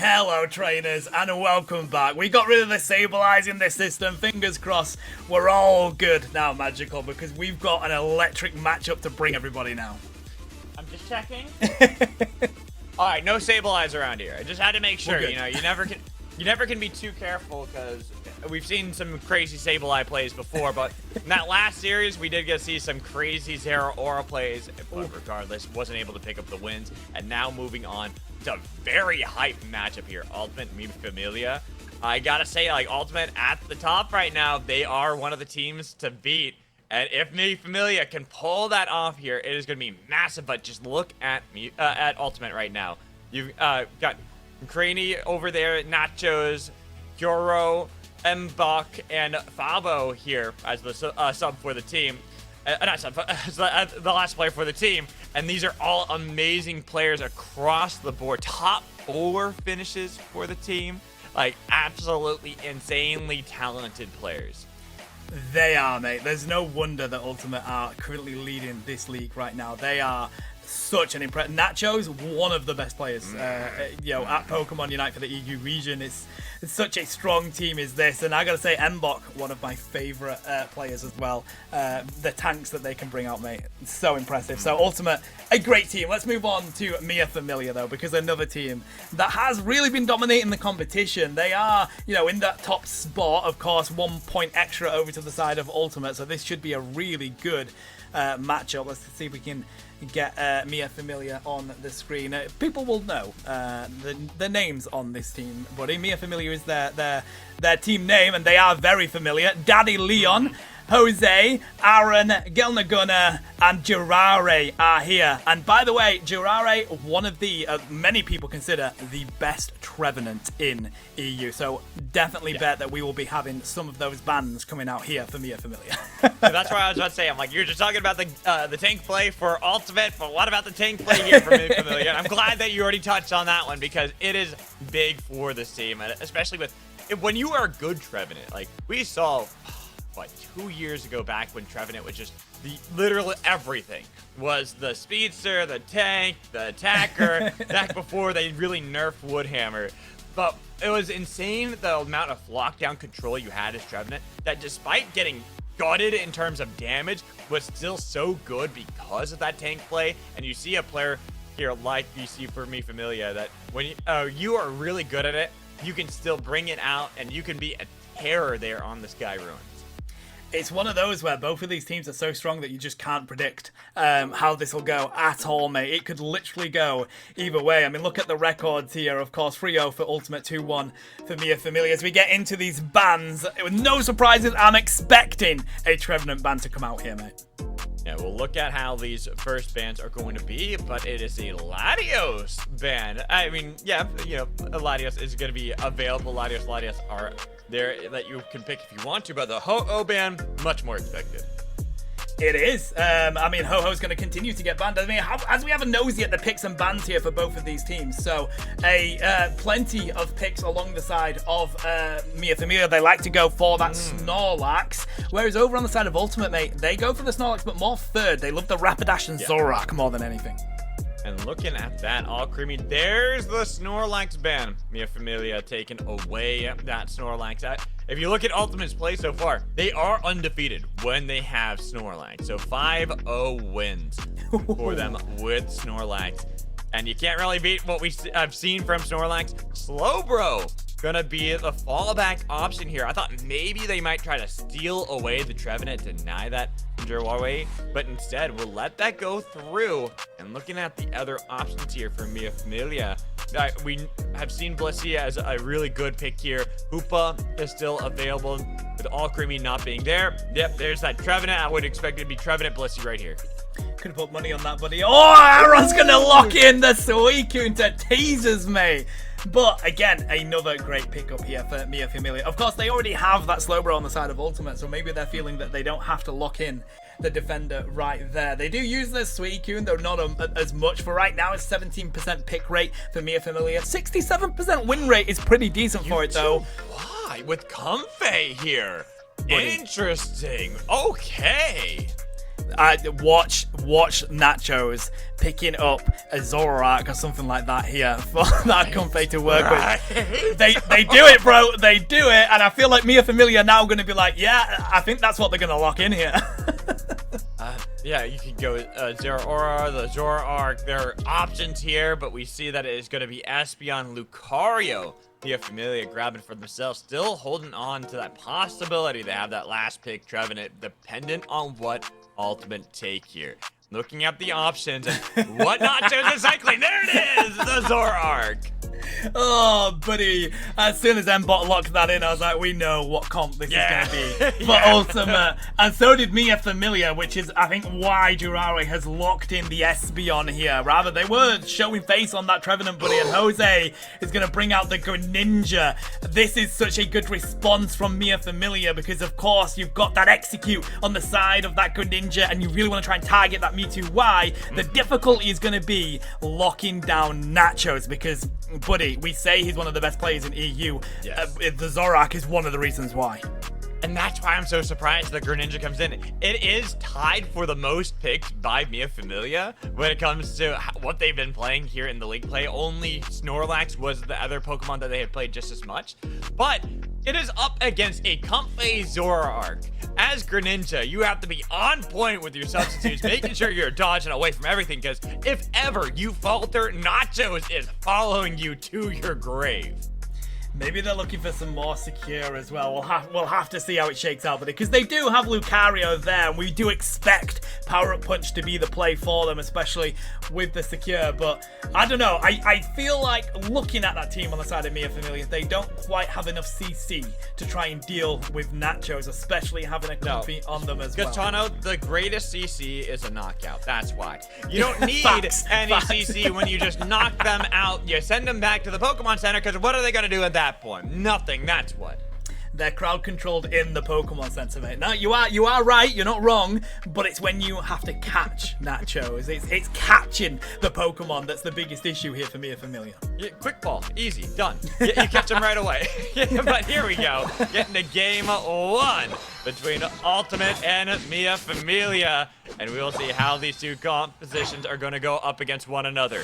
Hello trainers and welcome back. We got rid of the Sableye in this system. Fingers crossed we're all good now, Magical, because we've got an electric matchup to bring everybody now. I'm just checking. Alright, no Sableye around here. I just had to make sure, you know, you never can be too careful because we've seen some crazy Sableye plays before, but in that last series we did get to see some crazy Zeraora plays, but regardless, wasn't able to pick up the wins. And now moving on to a very hype matchup here, Ultimate Me Familia. I gotta say, like, Ultimate at the top right now, they are one of the teams to beat. And if Me Familia can pull that off here, it is gonna be massive. But just look at Ultimate right now. You've got Craney over there, Nachos, Gyoro, Mbok, and Fabo here as the sub for the team. Not sub, as the last player for the team. And these are all amazing players across the board. Top 4 finishes for the team. Like, absolutely insanely talented players. They are, mate. There's no wonder that Ultimate are currently leading this league right now. They are such an impressive. Nacho's one of the best players, you know, at Pokemon Unite for the EU region. It's such a strong team is this, and I gotta say, Mbok, one of my favorite players as well. The tanks that they can bring out, mate, it's so impressive. So Ultimate, a great team. Let's move on to Me Familia though, because another team that has really been dominating the competition. They are, you know, in that top spot, of course, 1 point extra over to the side of Ultimate. So this should be a really good matchup. Let's see if we can get Me Familia on the screen. People will know the names on this team, buddy. Me Familia is their team name, and they are very familiar. Daddy Leon, Jose, Aaron, Gelnaguna, and Jirare are here. And by the way, Jirare, one of the many people consider the best Trevenant in EU. So definitely bet that we will be having some of those bans coming out here for Me Familia. That's what I was about to say. I'm like, you're just talking about the tank play for Ultimate, but what about the tank play here for Me Familia? And I'm glad that you already touched on that one because it is big for this team, and especially with when you are a good Trevenant. Like we saw. What, 2 years ago back when Trevenant was just literally everything. Was the speedster, the tank, the attacker, back before they really nerfed Woodhammer. But it was insane the amount of lockdown control you had as Trevenant that despite getting gutted in terms of damage was still so good because of that tank play. And you see a player here like you see for Me Familia that when you are really good at it, you can still bring it out and you can be a terror there on the Sky Ruins. It's one of those where both of these teams are so strong that you just can't predict how this will go at all, mate. It could literally go either way. I mean, look at the records here. Of course, 3-0 for Ultimate, 2-1 for Me Familia. As we get into these bans, with no surprises, I'm expecting a Trevenant ban to come out here, mate. Yeah, we'll look at how these first bans are going to be, but it is a Latios ban. I mean, yeah, you know, Latios is going to be available. Latios are there that you can pick if you want to, but the Ho-Oh ban, much more expected. It is. I mean, Ho-Ho's going to continue to get banned. I mean, as we have a nosy at the picks and bans here for both of these teams. So, plenty of picks along the side of Me Familia. They like to go for that Snorlax. Whereas over on the side of Ultimate, mate, they go for the Snorlax, but more third. They love the Rapidash and Zoroark more than anything. And looking at that, all creamy, there's the Snorlax ban. Me Familia taking away that Snorlax. If you look at Ultimate's play so far, they are undefeated when they have Snorlax. So 5-0 wins for them with Snorlax. And you can't really beat what I've seen from Snorlax. Slowbro gonna be the fallback option here. I thought maybe they might try to steal away the Trevenant, deny that Huawei, but instead we'll let that go through. And looking at the other options here for Me Familia, we have seen Blissey as a really good pick here. Hoopa is still available with All Creamy not being there. Yep, there's that Trevenant. I would expect it to be Trevenant Blissey right here. Could have put money on that, buddy. Oh, Aaron's going to lock in the Suicune to teasers, mate. But again, another great pickup here for Me Familia. Of course, they already have that Slowbro on the side of Ultimate, so maybe they're feeling that they don't have to lock in the defender right there. They do use the Suicune, though not as much. For right now, it's 17% pick rate for Me Familia. 67% win rate is pretty decent for it, though. Why? With Comfey here. Buddy. Interesting. Okay. Watch Nachos picking up a Zoroark or something like that here for that Comfey to work with. They do it, bro. They do it, and I feel like Mia Familia now going to be like, yeah, I think that's what they're going to lock in here. Yeah, you could go Zeraora, the Zoroark. There are options here, but we see that it is going to be Espeon, Lucario. Mia Familia grabbing for themselves, still holding on to that possibility to have that last pick, Trevenant, dependent on what ultimate take here. Looking at the options and what Nachos is cycling. There it is, the Zoroark. Oh, buddy. As soon as Mbot locked that in, I was like, we know what comp this is going to be for Ultimate. And so did Mia Familia, which is, I think, why Durare has locked in the Espeon here. Rather, they were showing face on that Trevenant, buddy, and Jose is going to bring out the Greninja. This is such a good response from Mia Familia because, of course, you've got that Execute on the side of that Greninja, and you really want to try and target that Mewtwo. Why? The difficulty is going to be locking down Nachos because, buddy, we say he's one of the best players in EU. Yes. The Zoroark is one of the reasons why. And that's why I'm so surprised that Greninja comes in. It is tied for the most picks by Mia Familia when it comes to what they've been playing here in the league play. Only Snorlax was the other Pokemon that they had played just as much. But it is up against a Comfey Zoroark. As Greninja, you have to be on point with your substitutes, making sure you're dodging away from everything, because if ever you falter, Nachos is following you to your grave. Maybe they're looking for some more secure as well. We'll have to see how it shakes out, because they do have Lucario there, and we do expect Power Up Punch to be the play for them, especially with the secure. But I don't know. I feel like looking at that team on the side of Mia Familia, they don't quite have enough CC to try and deal with Nachos, especially having a Comfey on them as well. Tano, the greatest CC is a knockout. That's why. You don't need any CC when you just knock them out. You send them back to the Pokemon Center, because what are they going to do at that point? Nothing. That's what. They're crowd controlled in the Pokemon Center, mate. Now you are right, you're not wrong, but it's when you have to catch Nachos. It's catching the Pokemon that's the biggest issue here for Mia Familia. Yeah, quick ball, easy, done. You catch them right away. But here we go, getting to game one between Ultimate and Mia Familia, and we will see how these two compositions are going to go up against one another.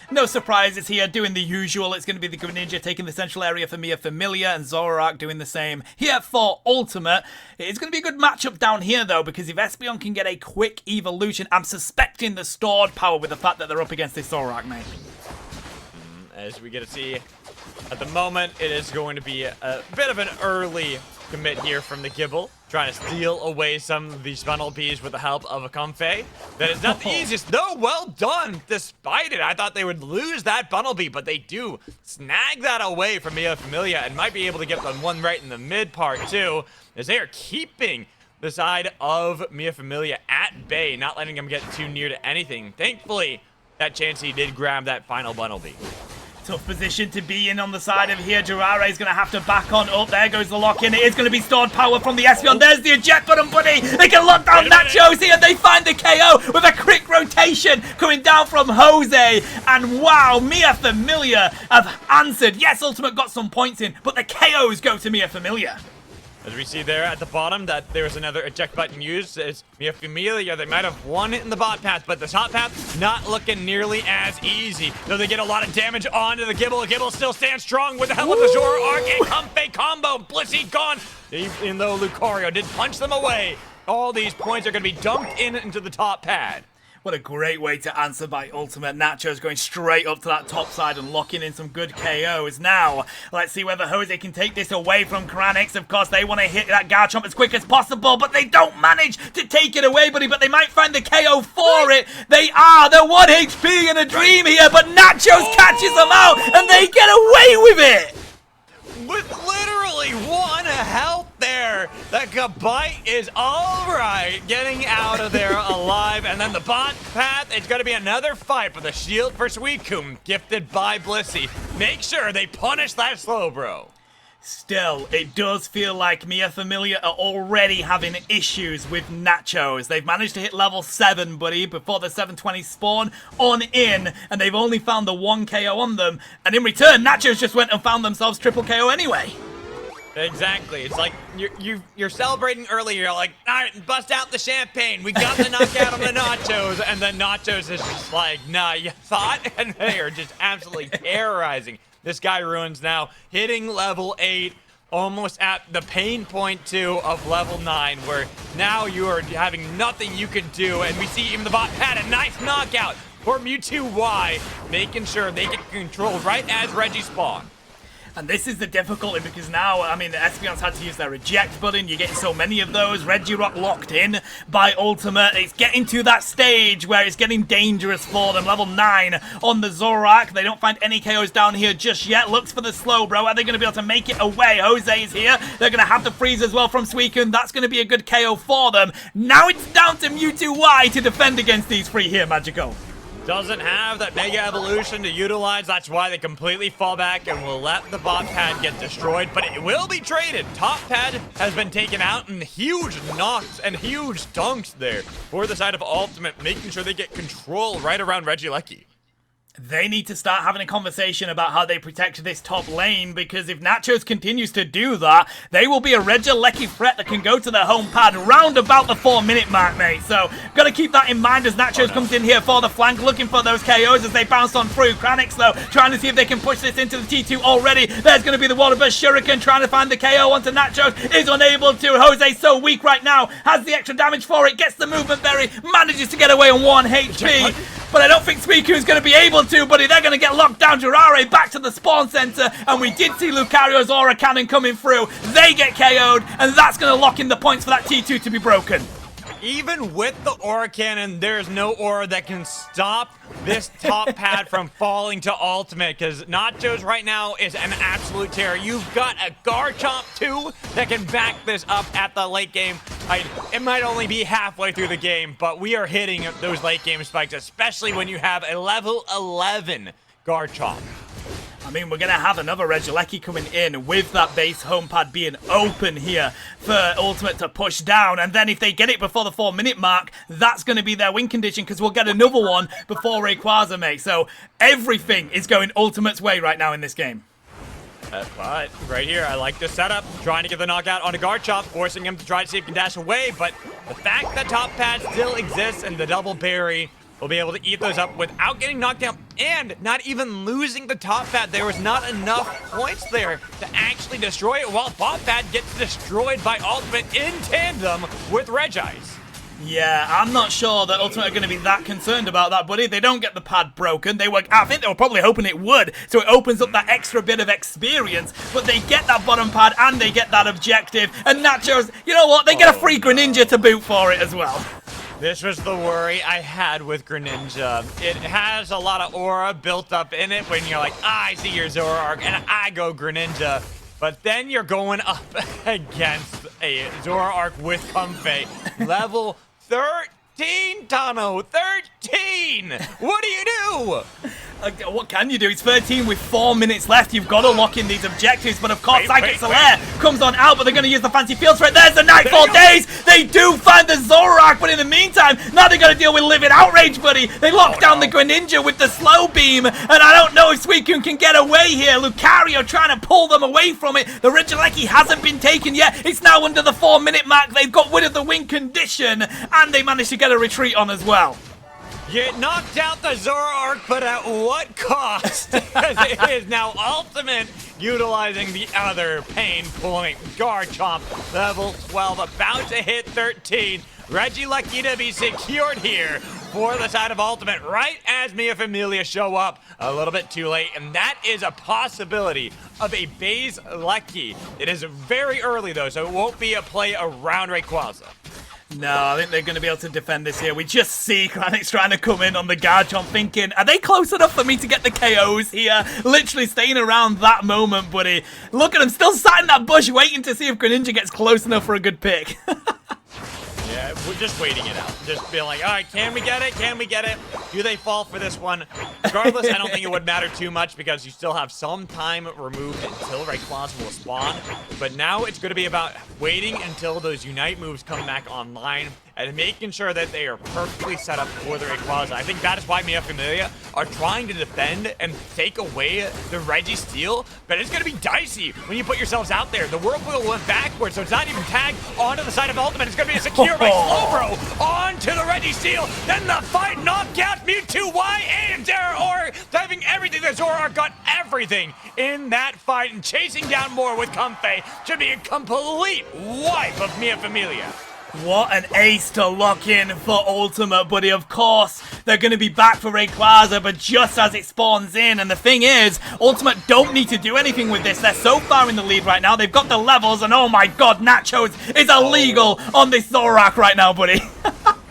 No surprises here, doing the usual. It's going to be the Greninja taking the central area for Mia Familia, and Zoroark doing the same here for Ultimate. It's going to be a good matchup down here, though, because if Espeon can get a quick evolution, I'm suspecting the stored power with the fact that they're up against this Zoroark, mate. As we get to see, at the moment, it is going to be a bit of an early commit here from the Gible, trying to steal away some of these funnel bees with the help of a Comfey. That is not the easiest, though. Well done, despite it. I thought they would lose that funnel bee, but they do snag that away from Mia Familia and might be able to get the one right in the mid part, too, as they are keeping the side of Mia Familia at bay, not letting them get too near to anything. Thankfully, that Chansey did grab that final funnel bee. Tough position to be in on the side of here. Durare is going to have to back on up. There goes the lock in. It is going to be stored power from the Espeon. There's the eject button, buddy. They can lock down Nachos here. They find the KO with a quick rotation coming down from Jose. And wow, Mia Familia have answered. Yes, Ultimate got some points in, but the KOs go to Mia Familia. As we see there at the bottom that there's another eject button used. As Mia Familia, they might have won it in the bot path, but the top path not looking nearly as easy. Though they get a lot of damage onto the Gible. Gible still stands strong with the help of the Zoroark. A Comfey combo. Blissey gone. Even though Lucario did punch them away, all these points are going to be dumped into the top pad. What a great way to answer by Ultimate. Nachos going straight up to that top side and locking in some good KOs. Now, let's see whether Jose can take this away from Kranix. Of course, they want to hit that Garchomp as quick as possible, but they don't manage to take it away, buddy. But they might find the KO for it. They're 1 HP in a dream here, but Nachos catches them out, and they get away with it. With literally 1 health there. That Gabite is alright, getting out of there alive. And then the bot path, it's going to be another fight for the shield for Suicune, gifted by Blissey. Make sure they punish that Slowbro. Still, it does feel like Mia Familia are already having issues with Nachos. They've managed to hit level 7, buddy, before the 720 spawn on in, and they've only found the 1 KO on them. And in return, Nachos just went and found themselves triple KO anyway. Exactly. It's like you're celebrating earlier. You're like, all right, bust out the champagne. We got the knockout on the nachos, and then nachos is just like, nah, you thought, and they are just absolutely terrorizing. This guy Ruins now hitting level 8, almost at the pain point 2 of level 9, where now you are having nothing you can do, and we see even the bot had a nice knockout for Mewtwo Y, making sure they get control right as Reggie spawned. And this is the difficulty because now, I mean, the Espeons had to use their reject button. You're getting so many of those. Regirock locked in by Ultimate. It's getting to that stage where it's getting dangerous for them. Level 9 on the Zoroark. They don't find any KOs down here just yet. Looks for the Slowbro. Are they going to be able to make it away? Jose is here. They're going to have the freeze as well from Suicune. That's going to be a good KO for them. Now it's down to Mewtwo Y to defend against these three here, Magico. Doesn't have that Mega Evolution to utilize. That's why they completely fall back and will let the bot pad get destroyed. But it will be traded. Top pad has been taken out, and huge knocks and huge dunks there for the side of Ultimate, making sure they get control right around Regieleki. They need to start having a conversation about how they protect this top lane, because if Nachos continues to do that, they will be a Regieleki threat that can go to their home pad round about the 4-minute mark, mate. So, got to keep that in mind as Nachos comes in here for the flank, looking for those KOs as they bounce on through. Kranix, though, trying to see if they can push this into the T2 already. There's going to be the Water Burst Shuriken trying to find the KO onto Nachos. Is unable to. Jose so weak right now. Has the extra damage for it. Gets the movement berry. Manages to get away on 1 HP. But I don't think Suicune's going to be able to, buddy. They're going to get locked down. Jiraiya back to the spawn center. And we did see Lucario's Aura Cannon coming through. They get KO'd. And that's going to lock in the points for that T2 to be broken. Even with the Aura Cannon, there's no Aura that can stop this top pad from falling to Ultimate, because Nachos right now is an absolute terror. You've got a Garchomp too that can back this up at the late game. It might only be halfway through the game, but we are hitting those late game spikes, especially when you have a level 11 Garchomp. I mean, we're going to have another Regieleki coming in with that base home pad being open here for Ultimate to push down. And then if they get it before the 4-minute mark, that's going to be their win condition, because we'll get another one before Rayquaza, mate. So everything is going Ultimate's way right now in this game. But right here, I like the setup. Trying to get the knockout onto Garchomp, forcing him to try to see if he can dash away. But the fact that top pad still exists and the double berry will be able to eat those up without getting knocked down and not even losing the top pad. There was not enough points there to actually destroy it, while top pad gets destroyed by Ultimate in tandem with Regice. Yeah, I'm not sure that Ultimate are going to be that concerned about that, buddy. They don't get the pad broken. I think they were probably hoping it would, so it opens up that extra bit of experience. But they get that bottom pad and they get that objective. And Nachos, you know what? They get a free Greninja to boot for it as well. This was the worry I had with Greninja. It has a lot of aura built up in it when you're like, I see your Zoroark, and I go Greninja. But then you're going up against a Zoroark with Comfey. Level 13, Tano. 13! What do you do? What can you do? It's 13 with 4 minutes left. You've got to lock in these objectives. But of course, Psychic Solaire comes on out, but they're going to use the fancy field threat. There's the Nightfall Days. They do find the Zoroark, but in the meantime, now they're going to deal with Living Outrage, buddy. They lock down the Greninja with the Slow Beam, and I don't know if Suicune can get away here. Lucario trying to pull them away from it. The Regieleki hasn't been taken yet. It's now under the 4-minute mark. They've got rid of the win condition, and they managed to get a retreat on as well. You knocked out the Zoroark, but at what cost? Because it is now Ultimate utilizing the other pain point. Garchomp, level 12, about to hit 13. Regieleki to be secured here for the side of Ultimate, right as Mia Familia show up a little bit too late. And that is a possibility of a base Lucky. It is very early, though, so it won't be a play around Rayquaza. No, I think they're going to be able to defend this here. We just see Kranix trying to come in on the Garchomp thinking, are they close enough for me to get the KOs here? Literally staying around that moment, buddy. Look at him, still sat in that bush waiting to see if Greninja gets close enough for a good pick. Yeah, we're just waiting it out. Just being like, all right, can we get it? Can we get it? Do they fall for this one? Regardless, I don't think it would matter too much because you still have some time removed until Rayquaza will spawn. But now it's going to be about waiting until those Unite moves come back online and making sure that they are perfectly set up for the Rayquaza. I think that is why Mia Familia are trying to defend and take away the Registeel, but it's going to be dicey when you put yourselves out there. The Whirlpool went backwards, so it's not even tagged onto the side of Ultimate. It's going to be a secure by Slowbro onto the Registeel. Then the fight, knockout, Mewtwo, Y, and Zoroark diving everything. The Zoroark got everything in that fight, and chasing down more with Comfey should be a complete wipe of Mia Familia. What an ace to lock in for Ultimate, buddy. Of course, they're going to be back for Rayquaza, but just as it spawns in. And the thing is, Ultimate don't need to do anything with this. They're so far in the lead right now. They've got the levels, and oh my god, Nachos is illegal on this Zoroark right now, buddy.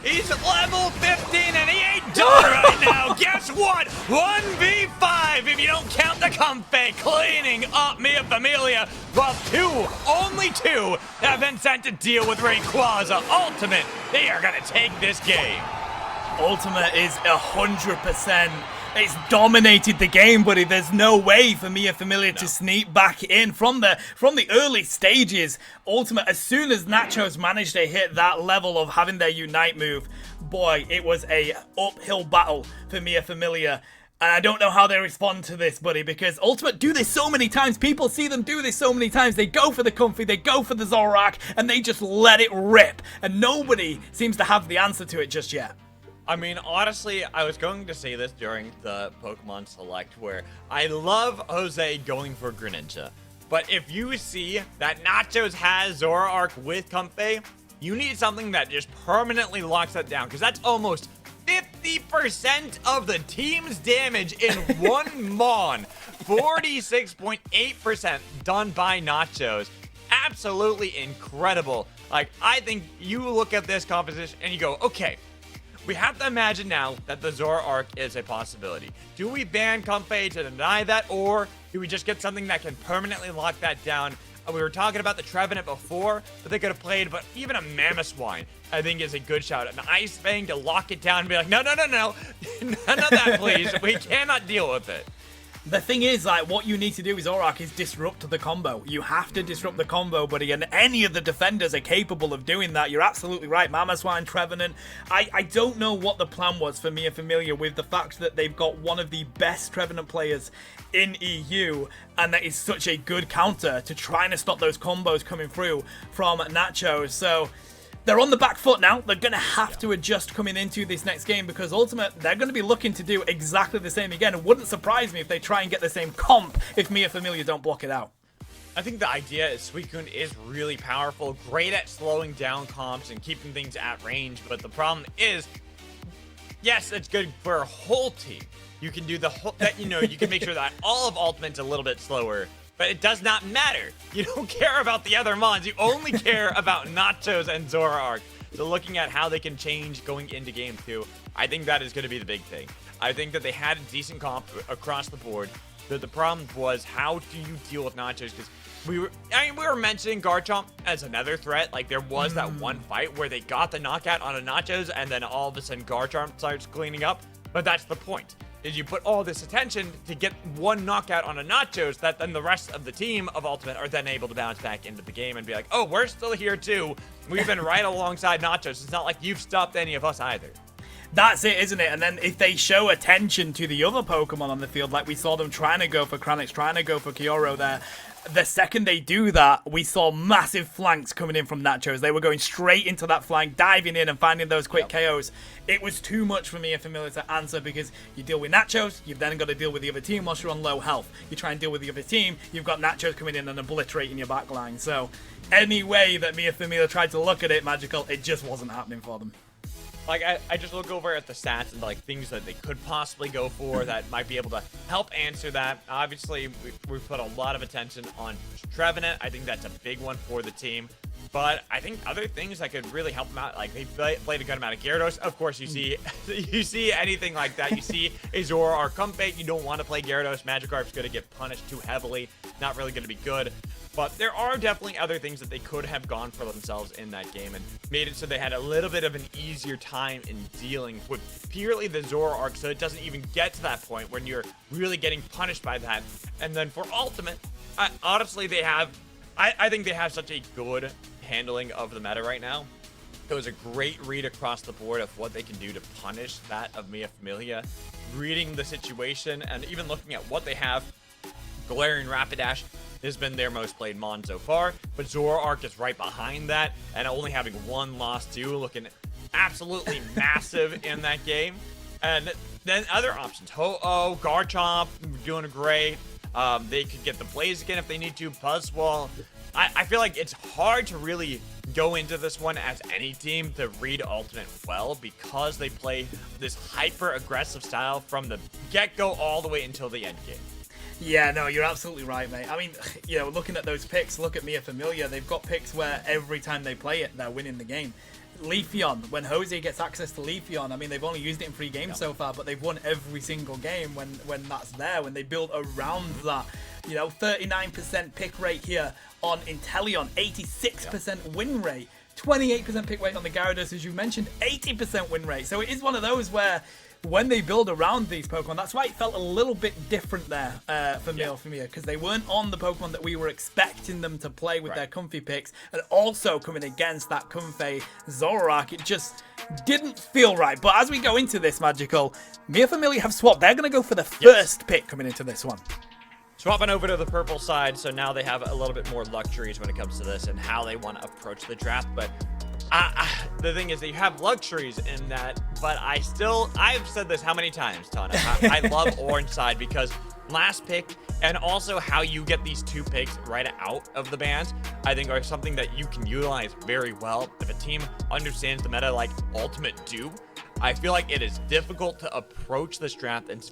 He's level 15 and he ain't done right now. Guess what? 1v5 if you don't count the Comfey cleaning up Mia Familia. Well, only two have been sent to deal with Rayquaza. Ultimate, they are going to take this game. Ultimate is 100%. It's dominated the game, buddy. There's no way for Mia Familia to sneak back in from the early stages. Ultimate, as soon as Nachos managed to hit that level of having their Unite move, boy, it was a uphill battle for Mia Familia. And I don't know how they respond to this, buddy, because Ultimate do this so many times. People see them do this so many times. They go for the Comfey, they go for the Zoroark, and they just let it rip. And nobody seems to have the answer to it just yet. I mean, honestly, I was going to say this during the Pokemon Select, where I love Jose going for Greninja. But if you see that Nachos has Zoroark with Comfey, you need something that just permanently locks that down, because that's almost 50% of the team's damage in one Mon. 46.8% done by Nachos. Absolutely incredible. Like, I think you look at this composition and you go, okay, we have to imagine now that the Zoroark is a possibility. Do we ban Comfey to deny that, or do we just get something that can permanently lock that down? We were talking about the Trevenant before that they could have played, but even a Mamoswine, I think, is a good shout. An Ice Fang to lock it down and be like, no, none of that, please. We cannot deal with it. The thing is, like, what you need to do with Zoroark is disrupt the combo. You have to disrupt the combo, buddy, and any of the defenders are capable of doing that. You're absolutely right. Mamoswine, Trevenant. I don't know what the plan was for Mia Familia with the fact that they've got one of the best Trevenant players in EU, and that is such a good counter to trying to stop those combos coming through from Nachos. So they're on the back foot now. They're going to have to adjust coming into this next game, because Ultimate, they're going to be looking to do exactly the same again. It wouldn't surprise me if they try and get the same comp if Mia Familia don't block it out. I think the idea is Suicune is really powerful, great at slowing down comps and keeping things at range, but the problem is, yes, it's good for a whole team. You can do the whole, you can make sure that all of Ultimate's a little bit slower, but it does not matter. You don't care about the other Mons. You only care about Nachos and Zoroark. So looking at how they can change going into game 2, I think that is going to be the big thing. I think that they had a decent comp across the board. But the problem was, how do you deal with Nachos? Because we were mentioning Garchomp as another threat. Like, there was that one fight where they got the knockout on a Nachos, and then all of a sudden Garchomp starts cleaning up. But that's the point. Is you put all this attention to get one knockout on a Nachos, that then the rest of the team of Ultimate are then able to bounce back into the game and be like, oh, we're still here too. We've been right alongside Nachos. It's not like you've stopped any of us either. That's it, isn't it? And then if they show attention to the other Pokemon on the field, like we saw them trying to go for Kranix, trying to go for Kyoro there, the second they do that, we saw massive flanks coming in from Nachos. They were going straight into that flank, diving in and finding those quick KOs. It was too much for Mia Familia to answer, because you deal with Nachos, you've then got to deal with the other team whilst you're on low health. You try and deal with the other team, you've got Nachos coming in and obliterating your backline. So any way that Mia Familia tried to look at it, Magical, it just wasn't happening for them. Like, I just look over at the stats and, like, things that they could possibly go for that might be able to help answer that. Obviously, we put a lot of attention on Trevenant. I think that's a big one for the team. But I think other things that could really help them out, like, they played a good amount of Gyarados. Of course, you see anything like that. You see a Zoroark Comfey. You don't want to play Gyarados. Magikarp's going to get punished too heavily. Not really going to be good. But there are definitely other things that they could have gone for themselves in that game and made it so they had a little bit of an easier time in dealing with purely the Zoroark, so it doesn't even get to that point when you're really getting punished by that. And then for Ultimate, honestly, I think they have such a good handling of the meta right now it was a great read across the board of what they can do to punish that of Mia Familia. Reading the situation and even looking at what they have, Galarian Rapidash has been their most played Mon so far, but Zoroark is right behind that, and only having one loss too, looking absolutely massive in that game. And then other options, Ho-Oh, Garchomp, doing great. They could get the Blaziken if they need to, Buzzwole. I feel like it's hard to really go into this one as any team to read Ultimate well, because they play this hyper-aggressive style from the get-go all the way until the end game. Yeah, no, you're absolutely right, mate. I mean, you know, looking at those picks, look at Mia Familia. They've got picks where every time they play it, they're winning the game. Leafeon, when Jose gets access to Leafeon, I mean, they've only used it in 3 games so far, but they've won every single game when that's there, when they build around that. You know, 39% pick rate here on Inteleon, 86% win rate, 28% pick rate on the Gyarados, as you mentioned, 80% win rate. So it is one of those where when they build around these Pokemon, that's why it felt a little bit different there for me, because they weren't on the Pokemon that we were expecting them to play with their comfy picks, and also coming against that comfy Zoroark, it just didn't feel right. But as we go into this, Magical, Mia Familia have swapped. They're going to go for the first pick coming into this one. Swapping over to the purple side, so now they have a little bit more luxuries when it comes to this and how they want to approach the draft. But the thing is that you have luxuries in that, but I've said this how many times, Tana? I love orange side because last pick and also how you get these 2 picks right out of the bans, I think are something that you can utilize very well. If a team understands the meta like Ultimate do, I feel like it is difficult to approach this draft and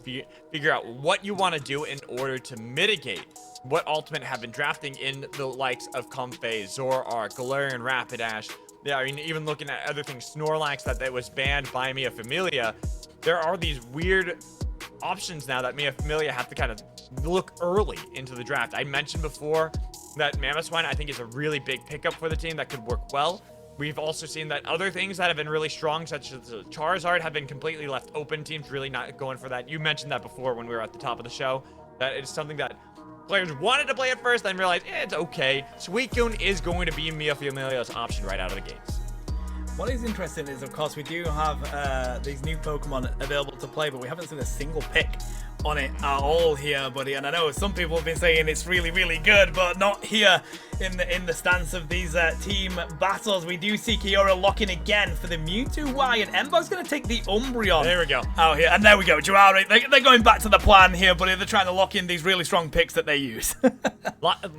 figure out what you want to do in order to mitigate what Ultimate have been drafting in the likes of Comfey, Zoroark, Galarian Rapidash. Yeah, I mean, even looking at other things, Snorlax that was banned by Mia Familia, there are these weird options now that Mia Familia have to kind of look early into the draft. I mentioned before that Mamoswine, I think, is a really big pickup for the team that could work well. We've also seen that other things that have been really strong, such as Charizard, have been completely left open. Teams really not going for that. You mentioned that before when we were at the top of the show, that it's something that players wanted to play at first, then realized it's okay. Suicune is going to be Mia Familia's option right out of the gates. What is interesting is, of course, we do have these new Pokemon available to play, but we haven't seen a single pick on it at all here, buddy. And I know some people have been saying it's really, really good, but not here in the stance of these team battles. We do see Kiora locking again for the Mewtwo Y, and Embo's going to take the Umbreon. There we go. Out here, and there we go. Jawari, they're going back to the plan here, buddy. They're trying to lock in these really strong picks that they use.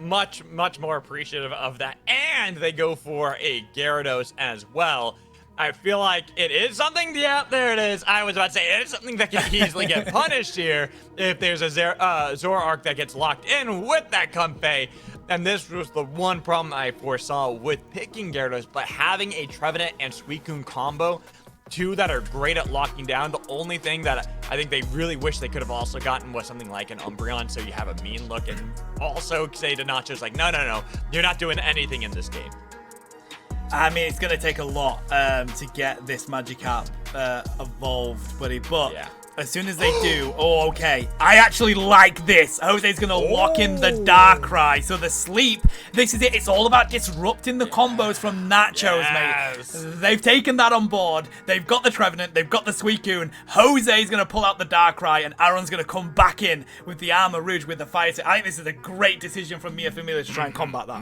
much more appreciative of that, and they go for a Gyarados as well. I feel like it is something. Yeah, there it is. I was about to say it is something that can easily get punished here if there's a Zoroark that gets locked in with that Comfey. And this was the one problem I foresaw with picking Gyarados, but having a Trevenant and Suicune combo, 2 that are great at locking down. The only thing that I think they really wish they could have also gotten was something like an Umbreon, so you have a mean look and also say to Nachos like, no, you're not doing anything in this game. I mean, it's going to take a lot to get this Magikarp evolved, buddy. But as soon as they do, okay. I actually like this. Jose's going to lock in the Darkrai. So the sleep, this is it. It's all about disrupting the combos from Nachos, mate. They've taken that on board. They've got the Trevenant. They've got the Suicune. Jose's going to pull out the Darkrai, and Aaron's going to come back in with the Armor Rouge with the Fire. I think this is a great decision from Mia Familia to try and combat that.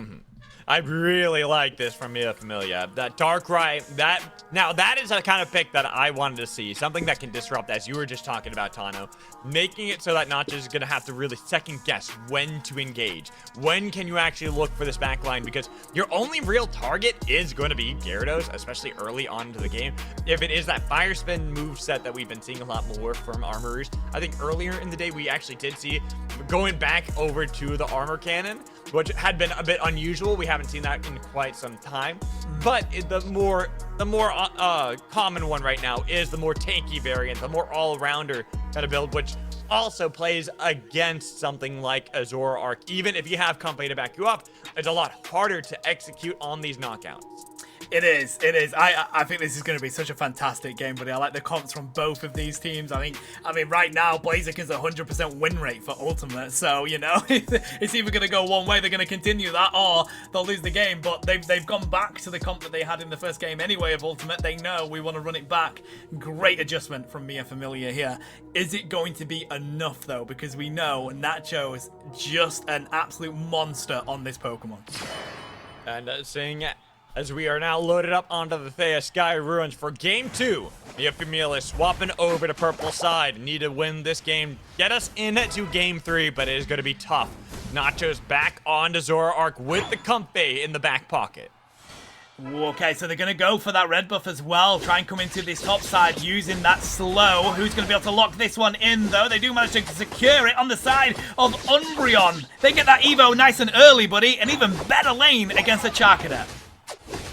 I really like this from Mia Familia. That Darkrai, that is a kind of pick that I wanted to see. Something that can disrupt, as you were just talking about, Tano. Making it so that Nachos is going to have to really second guess when to engage. When can you actually look for this backline? Because your only real target is going to be Gyarados, especially early on into the game. If it is that Fire Spin moveset that we've been seeing a lot more from Armor Rouge. I think earlier in the day we actually did see going back over to the Armor Cannon, which had been a bit unusual. We haven't seen that in quite some time. But the more common one right now is the more tanky variant, the more all-rounder kind of build, which also plays against something like a Zoroark. Even if you have company to back you up, it's a lot harder to execute on these knockouts. It is. It is. I think this is going to be such a fantastic game, buddy. I like the comps from both of these teams. I mean, right now, Blaziken's 100% win rate for Ultimate. So, you know, it's either going to go one way, they're going to continue that, or they'll lose the game. But they've gone back to the comp that they had in the first game anyway of Ultimate. They know we want to run it back. Great adjustment from Mia Familia here. Is it going to be enough, though? Because we know Nacho is just an absolute monster on this Pokemon. And seeing as we are now loaded up onto the Thea Sky Ruins for Game 2. Mia Familia swapping over to purple side. Need to win this game. Get us into Game 3, but it is going to be tough. Nacho's back onto Zoroark with the Comfey in the back pocket. Okay, so they're going to go for that red buff as well. Try and come into this top side using that slow. Who's going to be able to lock this one in, though? They do manage to secure it on the side of Umbreon. They get that Evo nice and early, buddy. An even better lane against the Charcadet.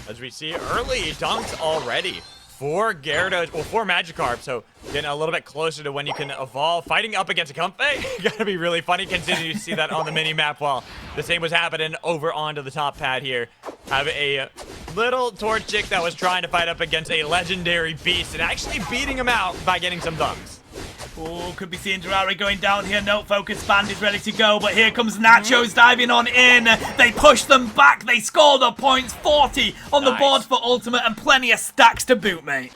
As we see early dunks already for Gyarados, well, for Magikarp, so getting a little bit closer to when you can evolve. Fighting up against a Comfey, gonna be really funny considering you see that on the mini-map while the same was happening over onto the top pad here. Have a little Torchic that was trying to fight up against a legendary beast and actually beating him out by getting some dunks. Oh, could be seeing Durari going down here. No, Focus Band is ready to go, but here comes Nachos diving on in. They push them back. They score the points. 40 on the board for Ultimate and plenty of stacks to boot, mate.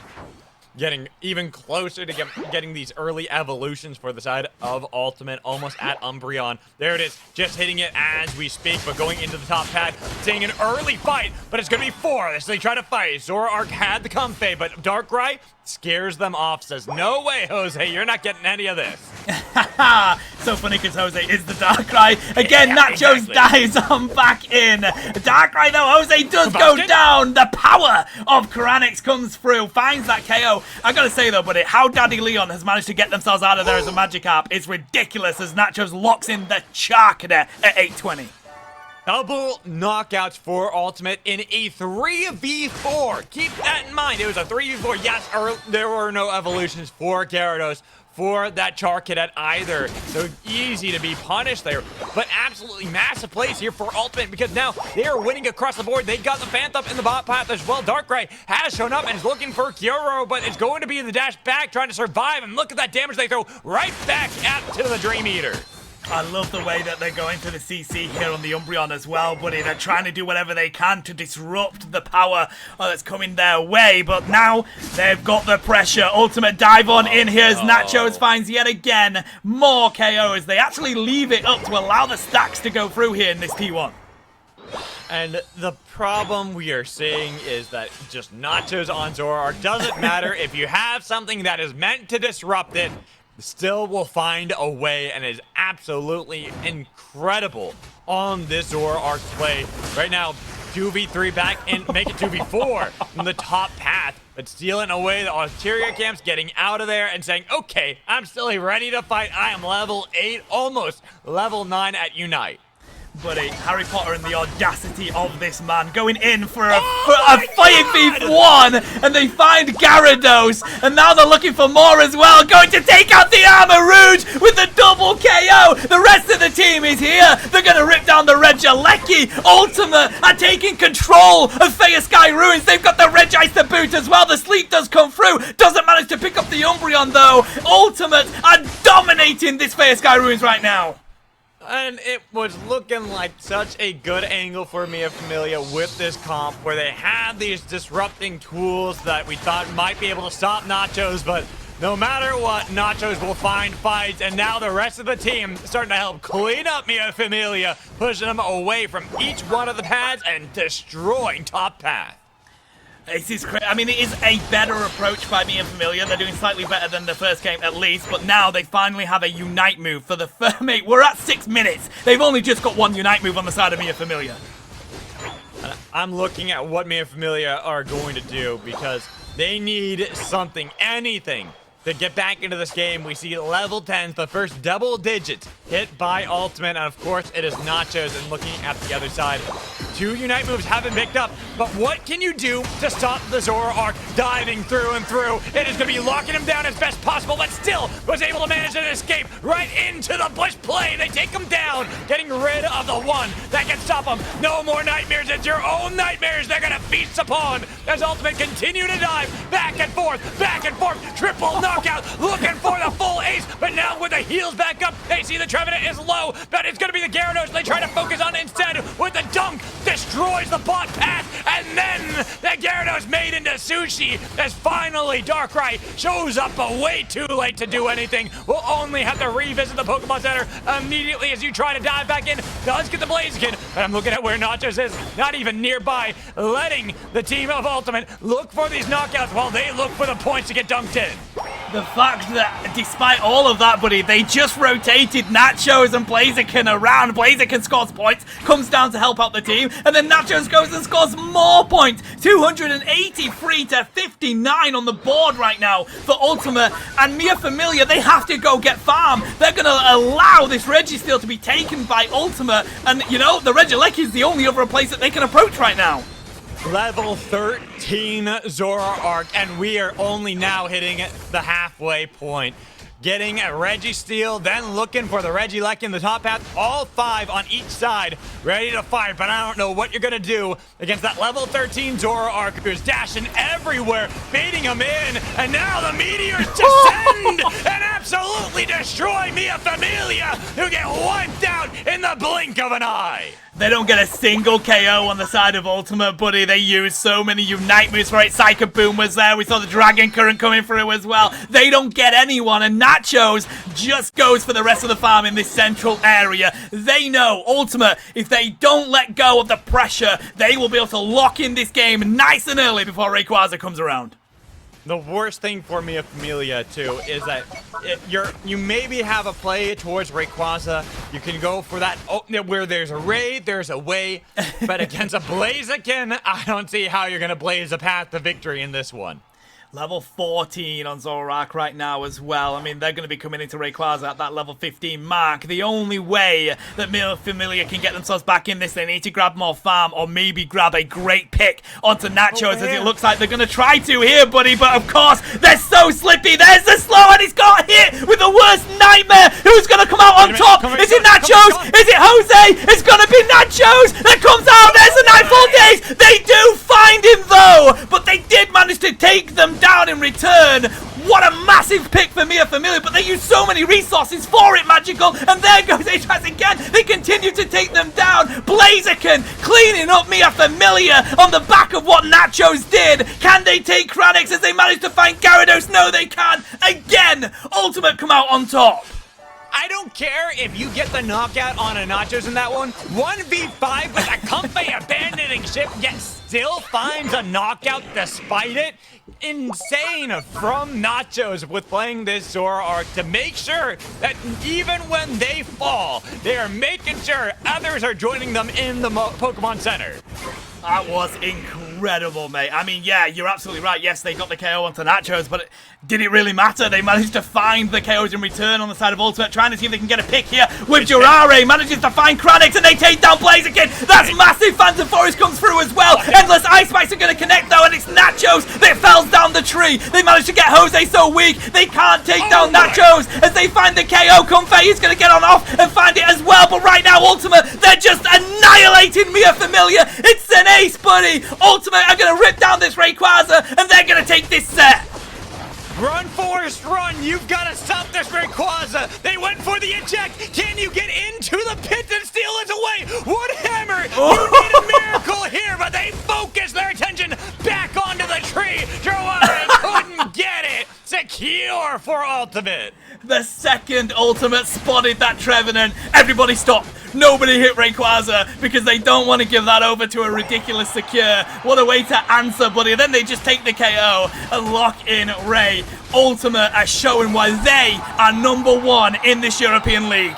Getting even closer to getting these early evolutions for the side of Ultimate, almost at Umbreon. There it is, just hitting it as we speak, but going into the top pad, seeing an early fight, but it's going to be 4 as they try to fight. Zoroark had the Comfey, but Darkrai scares them off, says, no way, Jose, you're not getting any of this. So funny because Jose is the Darkrai. Again, Yeah, Nachos exactly. dies on back in. Darkrai, though, Jose does go down. The power of Koranix comes through, finds that KO. I gotta say, though, buddy, how Daddy Leon has managed to get themselves out of there as a Magikarp is ridiculous as Nachos locks in the Charcadet at 820. Double knockouts for Ultimate in a 3v4. Keep that in mind. It was a 3v4. Yes, there were no evolutions for Gyarados, for that Charcadet either. So easy to be punished there. But absolutely massive plays here for Ultimate because now they are winning across the board. They got the Phantom in the bot path as well. Darkrai has shown up and is looking for Kyoro, but it's going to be the dash back trying to survive. And look at that damage they throw right back to the Dream Eater. I love the way that they're going for the CC here on the Umbreon as well, buddy. They're trying to do whatever they can to disrupt the power that's coming their way, but now they've got the pressure. Ultimate dive on in here as Nachos finds yet again more KOs. They actually leave it up to allow the stacks to go through here in this T1. And the problem we are seeing is that just Nachos on Zoroark doesn't matter if you have something that is meant to disrupt it. Still will find a way and is absolutely incredible on this Zoroark play. Right now, 2v3 back and make it 2v4 from the top path. But stealing away the Altaria camps, getting out of there and saying, okay, I'm still ready to fight. I am level 8, almost level 9 at Unite. Buddy, Harry Potter and the audacity of this man going in for a 5v1, and they find Gyarados, and now they're looking for more as well, going to take out the Armor Rouge with the double KO. The rest of the team is here. They're going to rip down the Regieleki. Ultimate are taking control of Thea Sky Ruins. They've got the Regice to boot as well. The sleep does come through. Doesn't manage to pick up the Umbreon, though. Ultimate are dominating this Thea Sky Ruins right now. And it was looking like such a good angle for Mia Familia with this comp where they had these disrupting tools that we thought might be able to stop Nachos, but no matter what, Nachos will find fights, and now the rest of the team starting to help clean up Mia Familia, pushing them away from each one of the pads and destroying top path. This is crazy. I mean, it is a better approach by Mia Familia. They're doing slightly better than the first game, at least. But now they finally have a Unite move for the first... Mate, we're at 6 minutes. They've only just got one Unite move on the side of Mia Familia. I'm looking at what Mia Familia are going to do because they need something, anything, to get back into this game. We see level 10s, the first double digits hit by Ultimate. And, of course, it is Nachos. And looking at the other side, 2 Unite moves have been picked up, but what can you do to stop the Zoroark diving through and through? It is going to be locking him down as best possible, but still was able to manage an escape right into the bush play. They take him down, getting rid of the one that can stop him. No more nightmares. It's your own nightmares they're going to feast upon as Ultimate continue to dive back and forth, triple knockout, looking for the full ace, but now with the heals back up, they see the Trevenant is low, but it's going to be the Gyarados they try to focus on instead with the dunk, destroys the bot path, and then the Gyarados made into sushi as finally Darkrai shows up, but way too late to do anything. We'll only have to revisit the Pokemon Center immediately as you try to dive back in. Does get the Blaziken, but I'm looking at where Nachos is, not even nearby, letting the team of Ultimate look for these knockouts while they look for the points to get dunked in. The fact that despite all of that, buddy, they just rotated Nachos and Blaziken around. Blaziken scores points, comes down to help out the team, and then Nachos goes and scores more points. 283 to 59 on the board right now for Ultimate. And Mia Familia, they have to go get farm. They're going to allow this Registeel to be taken by Ultimate. And, you know, the Regieleki is the only other place that they can approach right now. Level 13 Zoroark, and we are only now hitting the halfway point. Getting a Registeel, then looking for the Regieleki in the top path. All 5 on each side, ready to fight, but I don't know what you're going to do against that level 13 Zoroark who's dashing everywhere, baiting him in, and now the Meteors descend and absolutely destroy Mia Familia, who get wiped out in the blink of an eye. They don't get a single KO on the side of Ultimate, buddy. They use so many Unite moves for it. Psycho Boom was there. We saw the Dragon Current coming through as well. They don't get anyone, and Nachos just goes for the rest of the farm in this central area. They know Ultimate, if they don't let go of the pressure, they will be able to lock in this game nice and early before Rayquaza comes around. The worst thing for Mia Familia, too, is that you maybe have a play towards Rayquaza. You can go for that, where there's a Ray, there's a way. But against a Blaziken, I don't see how you're going to blaze a path to victory in this one. Level 14 on Zoroark right now as well. I mean, they're going to be coming into Rayquaza at that level 15 mark. The only way that Mia Familia can get themselves back in this, they need to grab more farm or maybe grab a great pick onto Nachos, as it looks like they're going to try to here, buddy. But of course, they're so slippy. There's the slow, and he's got hit with the worst nightmare. Who's going to come out on top? Is it Nachos? Is it Jose? It's going to be Nachos that comes out. There's the Nightfall Days. They do find him, though, but they did manage to take them down in return. What a massive pick for Mia Familia, but they use so many resources for it, Magical, and there goes Atras again. They continue to take them down. Blaziken cleaning up Mia Familia on the back of what Nachos did. Can they take Kranix as they manage to find Gyarados? No, they can't. Again, Ultimate come out on top. I don't care if you get the knockout on a Nachos in that one. 1v5 with a Comfey abandoning ship, yet still finds a knockout despite it. Insane from Nachos with playing this Zoroark to make sure that even when they fall, they are making sure others are joining them in the Pokemon Center. That was incredible, mate. I mean, yeah, you're absolutely right. Yes, they got the KO onto Nachos, but did it really matter? They managed to find the KOs in return on the side of Ultimate, trying to see if they can get a pick here with Jirare. Manages to find Kranix, and they take down Blaziken. That's massive. Phantom Forest comes through as well. Endless Ice Spikes are going to connect, though, and it's Nachos that fells down the tree. They managed to get Jose so weak, they can't take down Nachos as they find the KO. Comfey is going to get on off and find it as well, but right now, Ultimate, they're just annihilating Mia Familia. It's an ace, buddy. Ultimate are going to rip down this Rayquaza, and they're going to take this set. Run, Forest, run! You've got to stop this Rayquaza! They went for the eject! Can you get into the pit and steal it away? Woodhammer! You need a miracle here, but they focus their attention back onto the tree! Jirare couldn't get it! Secure for Ultimate! The second Ultimate spotted that Trevenant, everybody stopped. Nobody hit Rayquaza because they don't want to give that over to a ridiculous secure. What a way to answer, buddy. Then they just take the KO and lock in Ray. Ultimate are showing why they are #1 in this European League.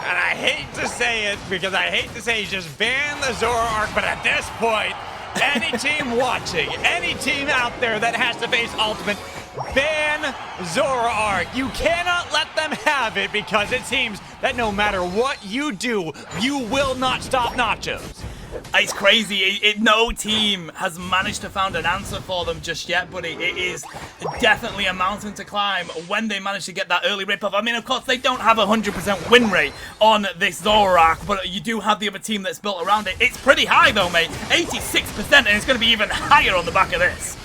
And I hate to say it, because I hate to say just ban the Zoroark, but at this point, any team watching, any team out there that has to face Ultimate, ban Zoroark. You cannot let them have it, because it seems that no matter what you do, you will not stop Nachos. It's crazy. No team has managed to find an answer for them just yet, but it is definitely a mountain to climb when they manage to get that early rip-off. I mean, of course, they don't have a 100% win rate on this Zoroark, but you do have the other team that's built around it. It's pretty high, though, mate. 86%, and it's going to be even higher on the back of this.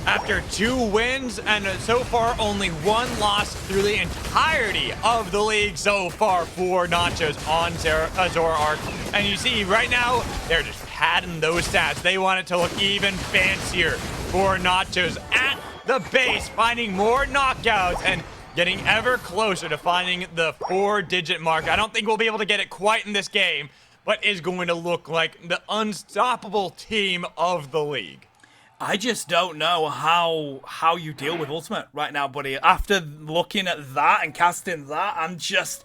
After 2 wins and so far only 1 loss through the entirety of the league so far for Nachos on Zoroark. And you see right now, they're just padding those stats. They want it to look even fancier for Nachos at the base, finding more knockouts and getting ever closer to finding the 4-digit mark. I don't think we'll be able to get it quite in this game, but is going to look like the unstoppable team of the league. I just don't know how you deal with Ultimate right now, buddy. After looking at that and casting that, I'm just...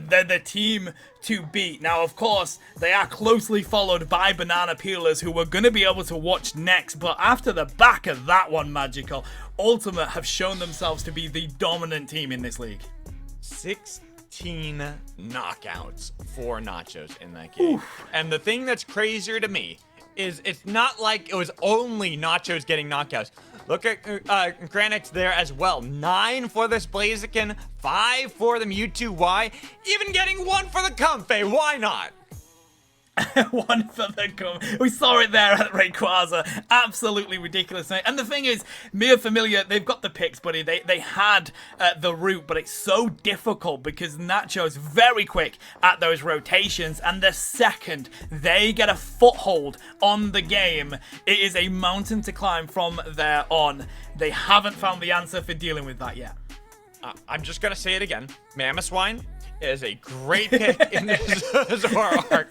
they're the team to beat. Now, of course, they are closely followed by Banana Peelers, who we're going to be able to watch next. But after the back of that one, Magical, Ultimate have shown themselves to be the dominant team in this league. 16 knockouts for Nachos in that game. Oof. And the thing that's crazier to me is it's not like it was only Nachos getting knockouts. Look at Granix there as well. 9 for this Blaziken, 5 for the Mewtwo, even getting 1 for the Comfey. Why not? 1 for the Comfey. We saw it there at Rayquaza. Absolutely ridiculous. And the thing is, Mia Familia, they've got the picks, buddy. They had the route, but it's so difficult because Nacho's very quick at those rotations. And the second they get a foothold on the game, it is a mountain to climb from there on. They haven't found the answer for dealing with that yet. I'm just going to say it again. Mamoswine is a great pick in this Zoroark.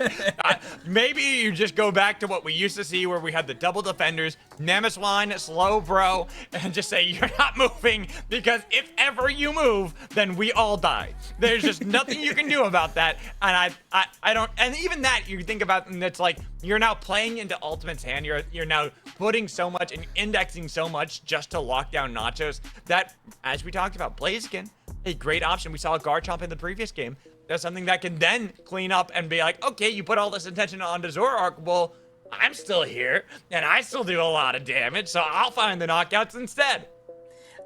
Maybe you just go back to what we used to see where we had the double defenders, Mamoswine, Slowbro, and just say, you're not moving, because if ever you move, then we all die. There's just nothing you can do about that. And I don't, and even that, you think about, and it's like, you're now playing into Ultimate's hand. You're now putting so much and indexing so much just to lock down Nachos that, as we talked about, Blaziken, a great option. We saw Garchomp in the previous game. That's something that can then clean up and be like, okay, you put all this attention onto Zoroark. Well, I'm still here, and I still do a lot of damage, so I'll find the knockouts instead.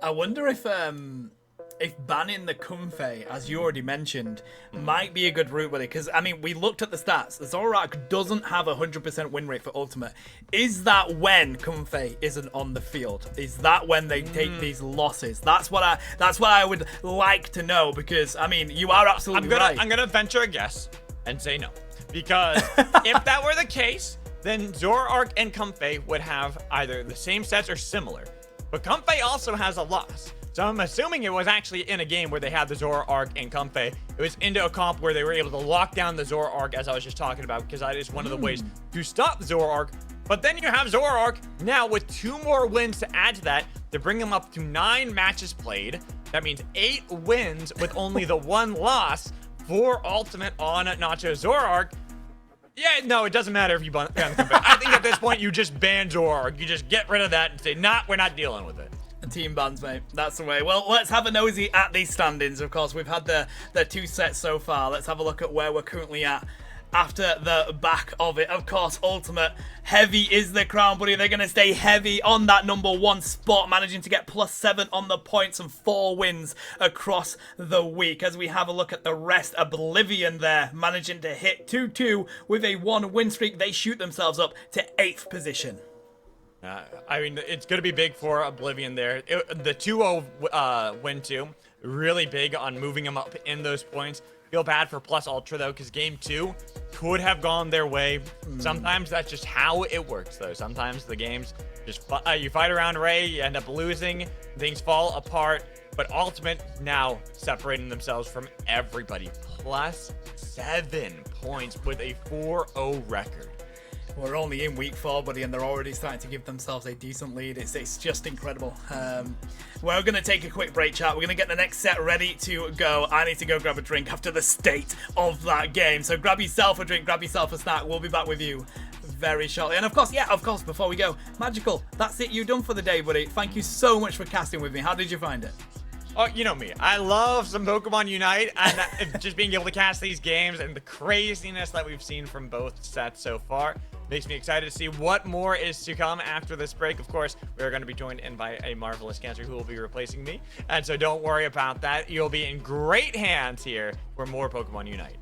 I wonder if banning the Comfey, as you already mentioned, might be a good route with it. Because, I mean, we looked at the stats. Zoroark doesn't have a 100% win rate for Ultimate. Is that when Comfey isn't on the field? Is that when they take these losses? That's what I would like to know. Because, I mean, you are absolutely right. I'm gonna venture a guess and say no. Because if that were the case, then Zoroark and Comfey would have either the same sets or similar. But Comfey also has a loss. So I'm assuming it was actually in a game where they had the Zoroark and Comfey. It was into a comp where they were able to lock down the Zoroark, as I was just talking about, because that is one of the ways to stop the Zoroark. But then you have Zoroark now with 2 more wins to add to that to bring him up to 9 matches played. That means 8 wins with only the 1 loss for Ultimate on Nacho Zoroark. Yeah, no, it doesn't matter if you ban the Comfey. I think at this point you just ban Zoroark. You just get rid of that and say, nah, we're not dealing with it. Team bans, mate. That's the way. Well, let's have a nosy at these standings. Of course, we've had the 2 sets so far. Let's have a look at where we're currently at after the back of it. Of course, Ultimate, heavy is the crown, buddy. They're going to stay heavy on that #1 spot, managing to get +7 on the points and 4 wins across the week. As we have a look at the rest, Oblivion there, managing to hit 2-2 with a 1 win streak. They shoot themselves up to 8th position. I mean, it's going to be big for Oblivion there. The 2-0 win too, really big on moving them up in those points. Feel bad for Plus Ultra though, because game 2 could have gone their way. Sometimes that's just how it works though. Sometimes the games just you fight around Ray, you end up losing, things fall apart. But Ultimate now separating themselves from everybody. +7 points with a 4-0 record. We're only in week 4, buddy, and they're already starting to give themselves a decent lead. It's just incredible. We're going to take a quick break, chat. We're going to get the next set ready to go. I need to go grab a drink after the state of that game. So grab yourself a drink, grab yourself a snack. We'll be back with you very shortly. And of course, before we go, Magical, that's it. You're done for the day, buddy. Thank you so much for casting with me. How did you find it? Oh, you know me. I love some Pokemon Unite, and just being able to cast these games and the craziness that we've seen from both sets so far makes me excited to see what more is to come after this break. Of course, we are going to be joined in by a marvelous Cancer who will be replacing me, and so don't worry about that. You'll be in great hands here for more Pokemon Unite.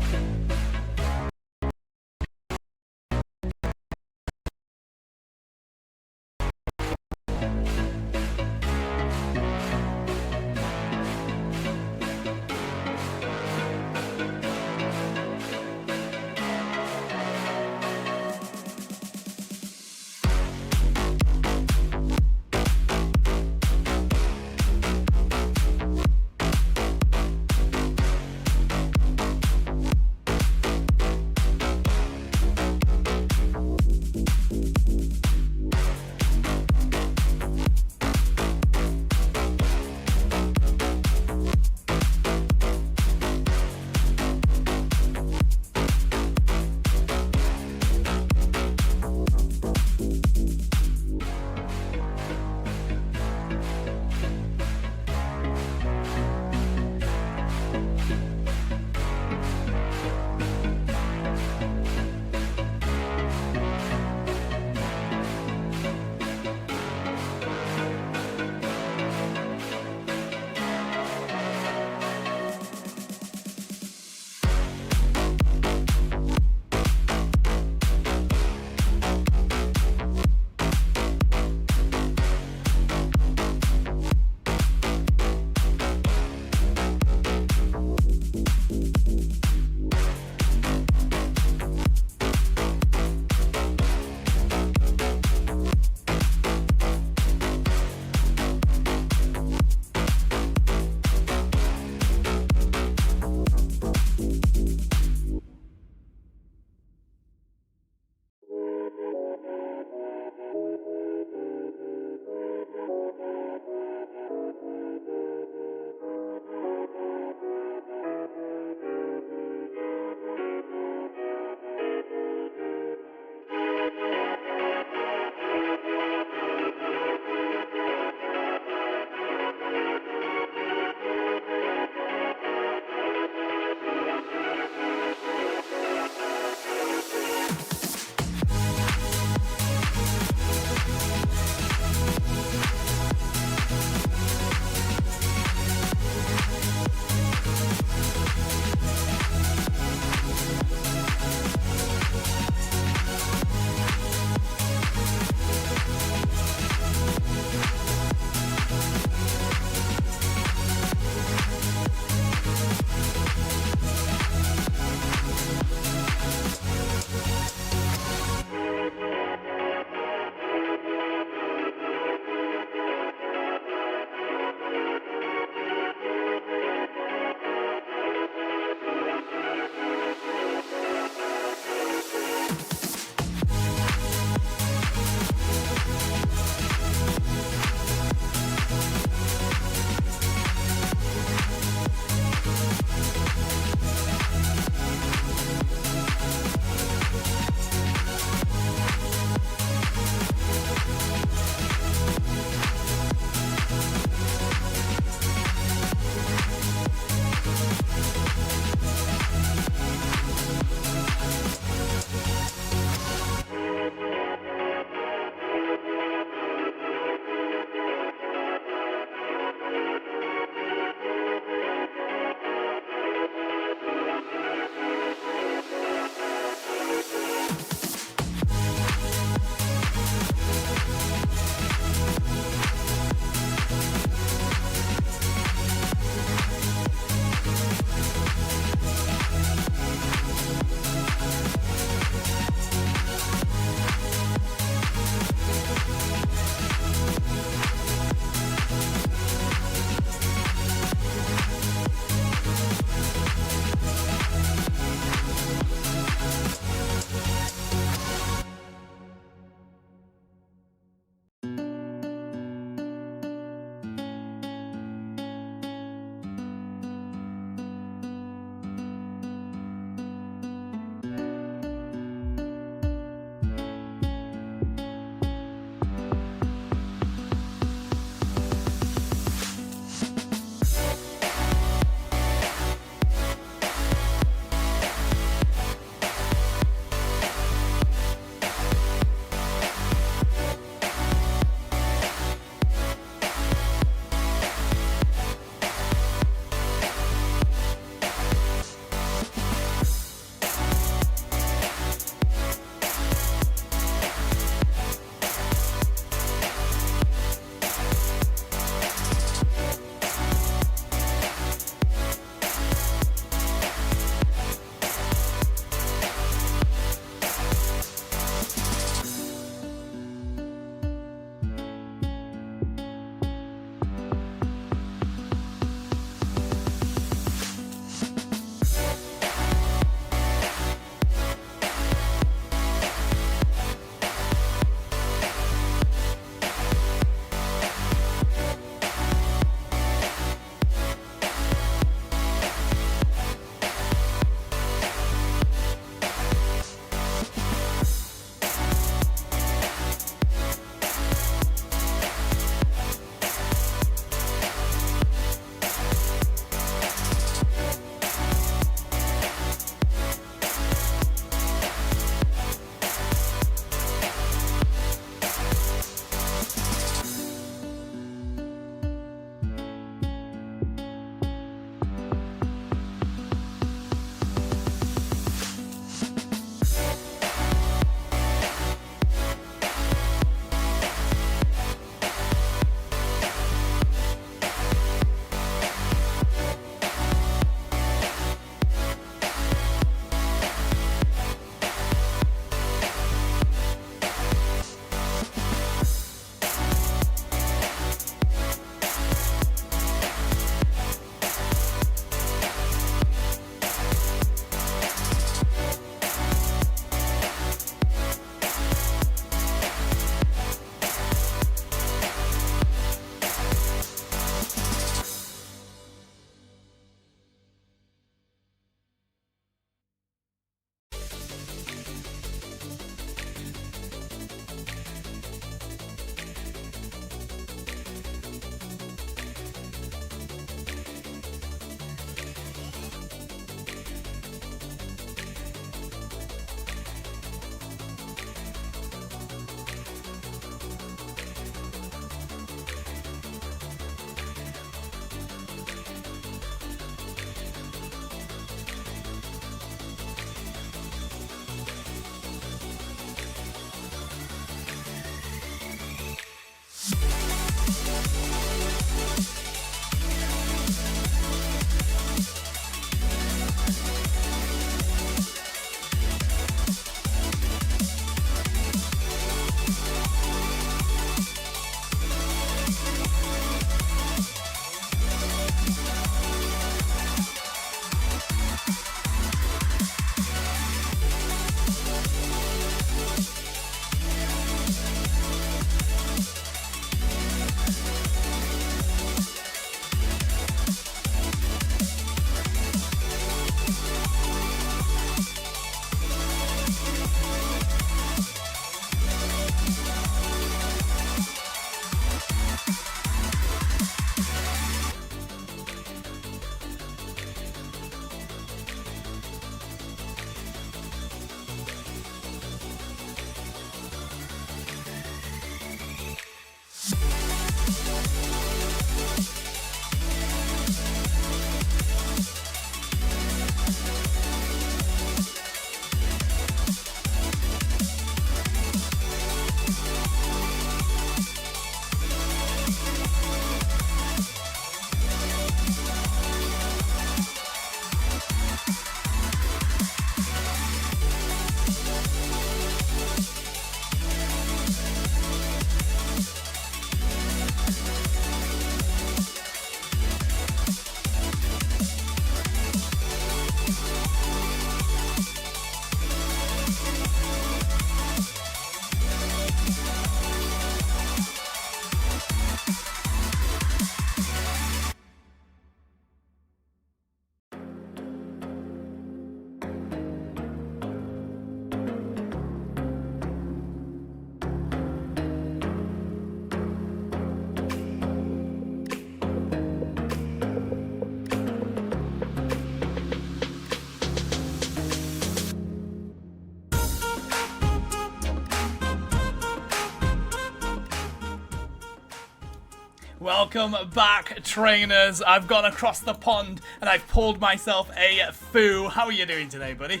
Welcome back, trainers. I've gone across the pond and I've pulled myself a foo. How are you doing today, buddy?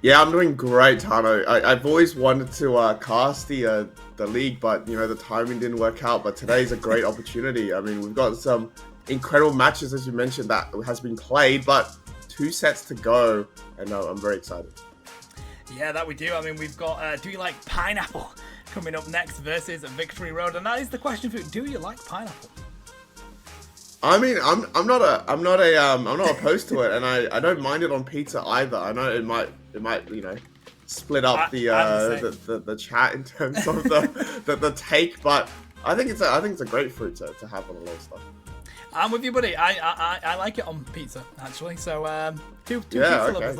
Yeah, I'm doing great, Tano. I've always wanted to cast the league, but you know the timing didn't work out. But today's a great opportunity. I mean, we've got some incredible matches, as you mentioned, that has been played, but 2 sets to go, and I'm very excited. Yeah, that we do. I mean, we've got Do You Like Pineapple coming up next versus Victory Road, and that is the question for you. Do you like pineapple? I mean, I'm not opposed to it, and I don't mind it on pizza either. I know it might you know split up the chat in terms of the take, but I think it's a great fruit to have on a lot of stuff. I'm with you, buddy. I like it on pizza, actually. So, two pizza lovers.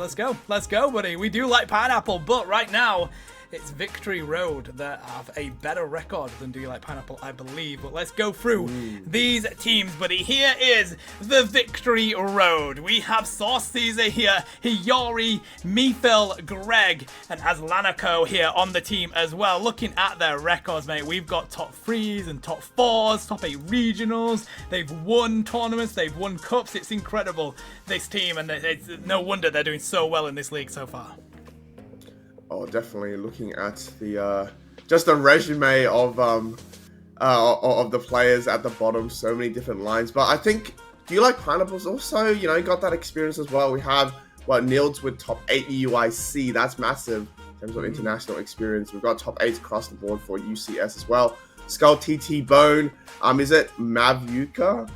Let's go, buddy. We do like pineapple, but right now, it's Victory Road that have a better record than Do You Like Pineapple, I believe. But let's go through these teams, buddy. Here is the Victory Road. We have Sauce Caesar here, Hiyori, Mifil, Greg, and Aslanako here on the team as well. Looking at their records, mate, we've got top 3s and top 4s, top 8 regionals. They've won tournaments, they've won cups. It's incredible, this team, and it's no wonder they're doing so well in this league so far. Oh, definitely looking at the just the resume of the players at the bottom. So many different lines, but I think Do You Like Pineapples also, you know, got that experience as well. We have Nils with top 8 UIC. That's massive in terms of international experience. We've got top 8s across the board for UCS as well. Skull TT Bone. Is it Mavuka?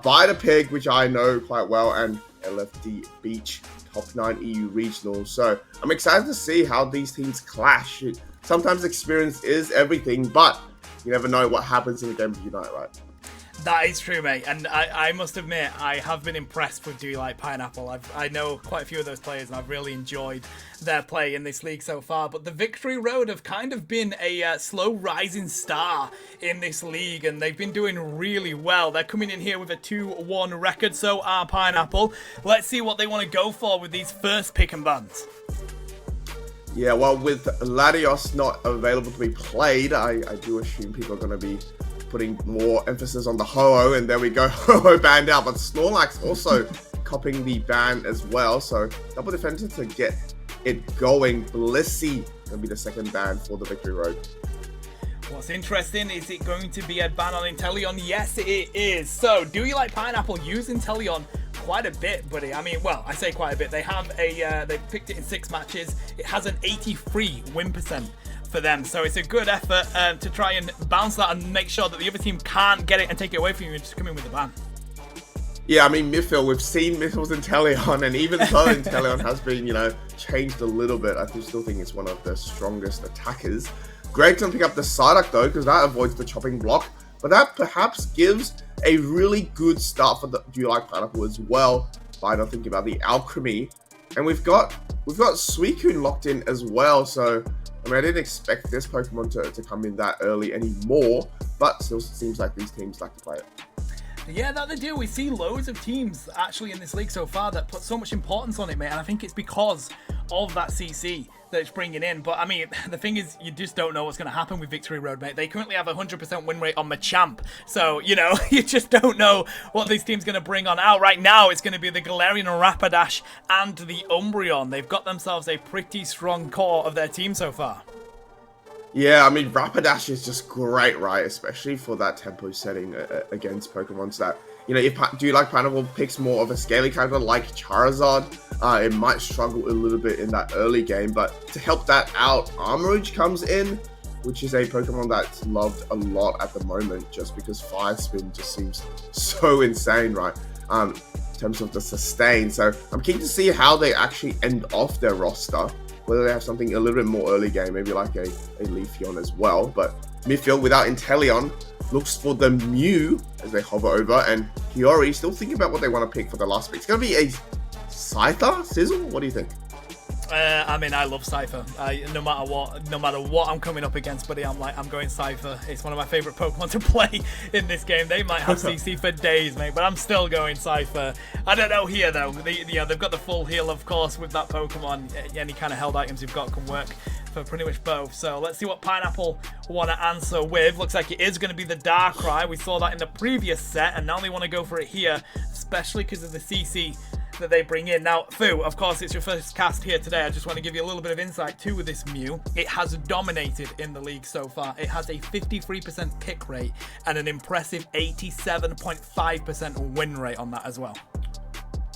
Bite a Pig, which I know quite well, and LFD Beach. Top 9 EU regionals. So I'm excited to see how these teams clash. Sometimes experience is everything, but you never know what happens in the game of Unite, right? That is true, mate. And I must admit, I have been impressed with Do You Like Pineapple. I know quite a few of those players, and I've really enjoyed their play in this league so far. But the Victory Road have kind of been a slow rising star in this league, and they've been doing really well. They're coming in here with a 2-1 record, so are Pineapple. Let's see what they want to go for with these first pick and bans. Yeah, well, with Latios not available to be played, I do assume people are going to be putting more emphasis on the Ho-Oh, and there we go, Ho-Oh banned out, but Snorlax also copying the ban as well, so double defensive to get it going. Blissey gonna be the second ban for the Victory Road. What's interesting, is it going to be a ban on Inteleon? Yes, it is. So, Do You Like Pineapple use Inteleon quite a bit, buddy? I mean, well, I say quite a bit. They have they picked it in 6 matches. It has an 83 win percent for them, so it's a good effort to try and bounce that and make sure that the other team can't get it and take it away from you and just come in with the ban. Yeah, I mean, Mifil, we've seen Mifil's Inteleon, and even though Inteleon has been, you know, changed a little bit, I still think it's one of the strongest attackers. Greg can pick up the Psyduck though, because that avoids the chopping block, but that perhaps gives a really good start for the Do You Like Pineapple as well, by not thinking about the Alchemy. And we've got Suicune locked in as well, so I mean, I didn't expect this Pokemon to come in that early anymore, but still seems like these teams like to play it. Yeah, that they do. We see loads of teams actually in this league so far that put so much importance on it, mate, and I think it's because of that CC that it's bringing in. But I mean, the thing is, you just don't know what's going to happen with Victory Road, mate. They currently have a 100% win rate on Machamp, so, you know, you just don't know what this team's going to bring on out. Right now, it's going to be the Galarian Rapidash and the Umbreon. They've got themselves a pretty strong core of their team so far. Yeah, I mean, Rapidash is just great, right? Especially for that tempo setting against Pokemons that, you know, if Do You Like Pineapple picks more of a scaly character like Charizard, it might struggle a little bit in that early game. But to help that out, Armourouge comes in, which is a Pokemon that's loved a lot at the moment, just because 5-spin just seems so insane, right? In terms of the sustain. So I'm keen to see how they actually end off their roster. Whether they have something a little bit more early game, maybe like a Leafeon as well. But Mifil without Inteleon looks for the Mew as they hover over, and Hiyori still thinking about what they want to pick for the last pick. It's going to be a Scyther? Sizzle? What do you think? I mean, I love Cypher. No matter what I'm coming up against, buddy, I'm going Cypher. It's one of my favorite Pokemon to play in this game. They might have CC for days, mate, but I'm still going Cypher. I don't know here though. They've got the full heal, of course, with that Pokemon. Any kind of held items you've got can work for pretty much both. So let's see what Pineapple want to answer with. Looks like it is going to be the Darkrai. We saw that in the previous set, and now they want to go for it here, especially because of the CC that they bring in. Now, Fu, of course, it's your first cast here today. I just want to give you a little bit of insight too with this Mew. It has dominated in the league so far. It has a 53% pick rate and an impressive 87.5% win rate on that as well.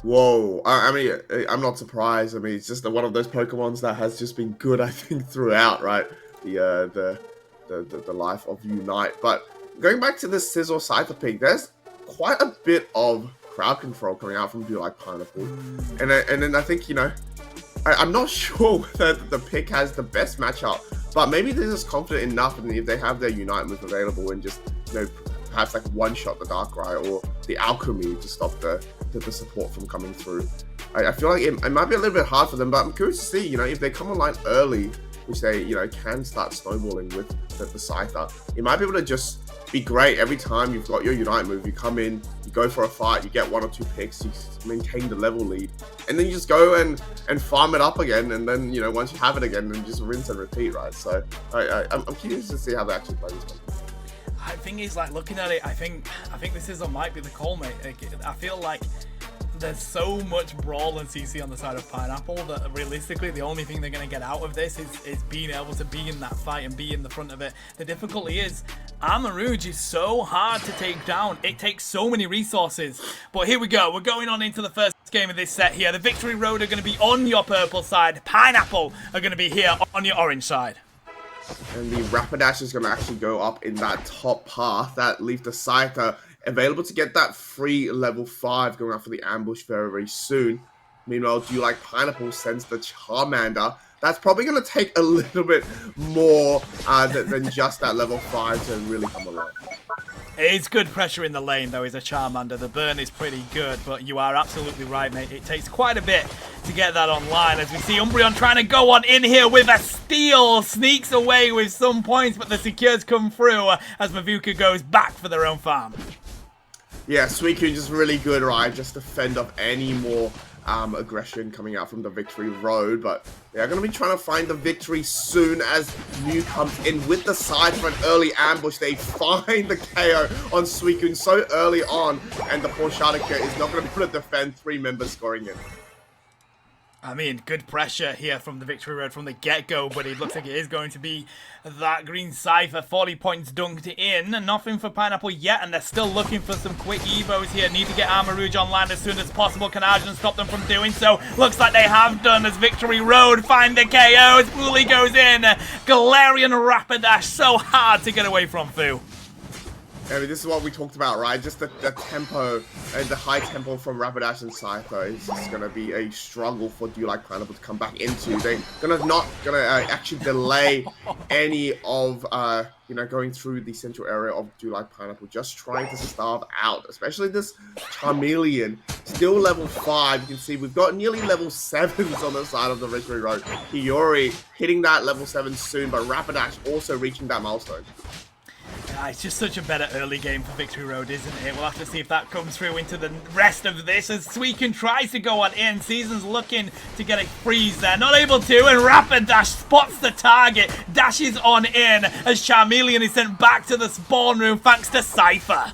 Whoa, I mean, I'm not surprised. I mean, it's just one of those Pokemons that has just been good, I think, throughout, right? The life of Unite. But going back to this Scizor Scyther pick, there's quite a bit of crowd control coming out from Do Like Pineapple. And then I think, I'm not sure whether the pick has the best matchup, but maybe they're just confident enough, and if they have their Unite move available and just, perhaps like one-shot the Darkrai or the Alchemy to stop the support from coming through. I feel like it might be a little bit hard for them, but I'm curious to see, if they come online early, which they, can start snowballing with the Scyther, you might be able to just be great every time you've got your Unite move. You come in, you go for a fight, you get 1 or 2 picks, you maintain the level lead, and then you just go and farm it up again, and then, once you have it again, then just rinse and repeat, right? So I'm curious to see how they actually play this one. I think he's like looking at it. I think this might be the call, mate. I feel like there's so much brawl and CC on the side of Pineapple that realistically the only thing they're going to get out of this is being able to be in that fight and be in the front of it. The difficulty is Armarouge is so hard to take down. It takes so many resources. But here we go. We're going on into the first game of this set here. The Victory Road are going to be on your purple side. Pineapple are going to be here on your orange side. And the Rapidash is going to actually go up in that top path. That leaves the Scyther available to get that free level 5 going out for the ambush very, very soon. Meanwhile, Do Like Pineapple sends the Charmander. That's probably going to take a little bit more than just that level 5 to really come along. It's good pressure in the lane, though, is a Charmander. The burn is pretty good, but you are absolutely right, mate. It takes quite a bit to get that online, as we see Umbreon trying to go on in here with a steal. Sneaks away with some points, but the Secures come through as Mavuka goes back for their own farm. Yeah, Suicune just really good, right? Just to fend off any more aggression coming out from the Victory Road, but they're going to be trying to find the victory soon as Mew comes in with the side for an early ambush. They find the KO on Suicune so early on, and the poor Shartika is not going to be able to defend 3 members scoring in. I mean, good pressure here from the Victory Road from the get-go, but it looks like it is going to be that green Cypher. 40 points dunked in. Nothing for Pineapple yet, and they're still looking for some quick Evos here. Need to get Armarouge online as soon as possible. Can Arjun stop them from doing so? Looks like they have done as Victory Road find the KO. As Bully goes in. Galarian Rapidash, so hard to get away from, Fu. I mean, this is what we talked about, right? Just the tempo and the high tempo from Rapidash and Scyther is just going to be a struggle for Do Like Pineapple to come back into. They're not going to actually delay any of, going through the central area of Do Like Pineapple. Just trying to starve out, especially this Charmeleon. Still level 5. You can see we've got nearly level 7s on the side of the Victory Road. Hiyori hitting that level 7 soon, but Rapidash also reaching that milestone. It's just such a better early game for Victory Road, isn't it? We'll have to see if that comes through into the rest of this as Suicune tries to go on in. Season's looking to get a freeze there. Not able to, and Rapidash spots the target. Dashes on in as Charmeleon is sent back to the spawn room thanks to Cypher.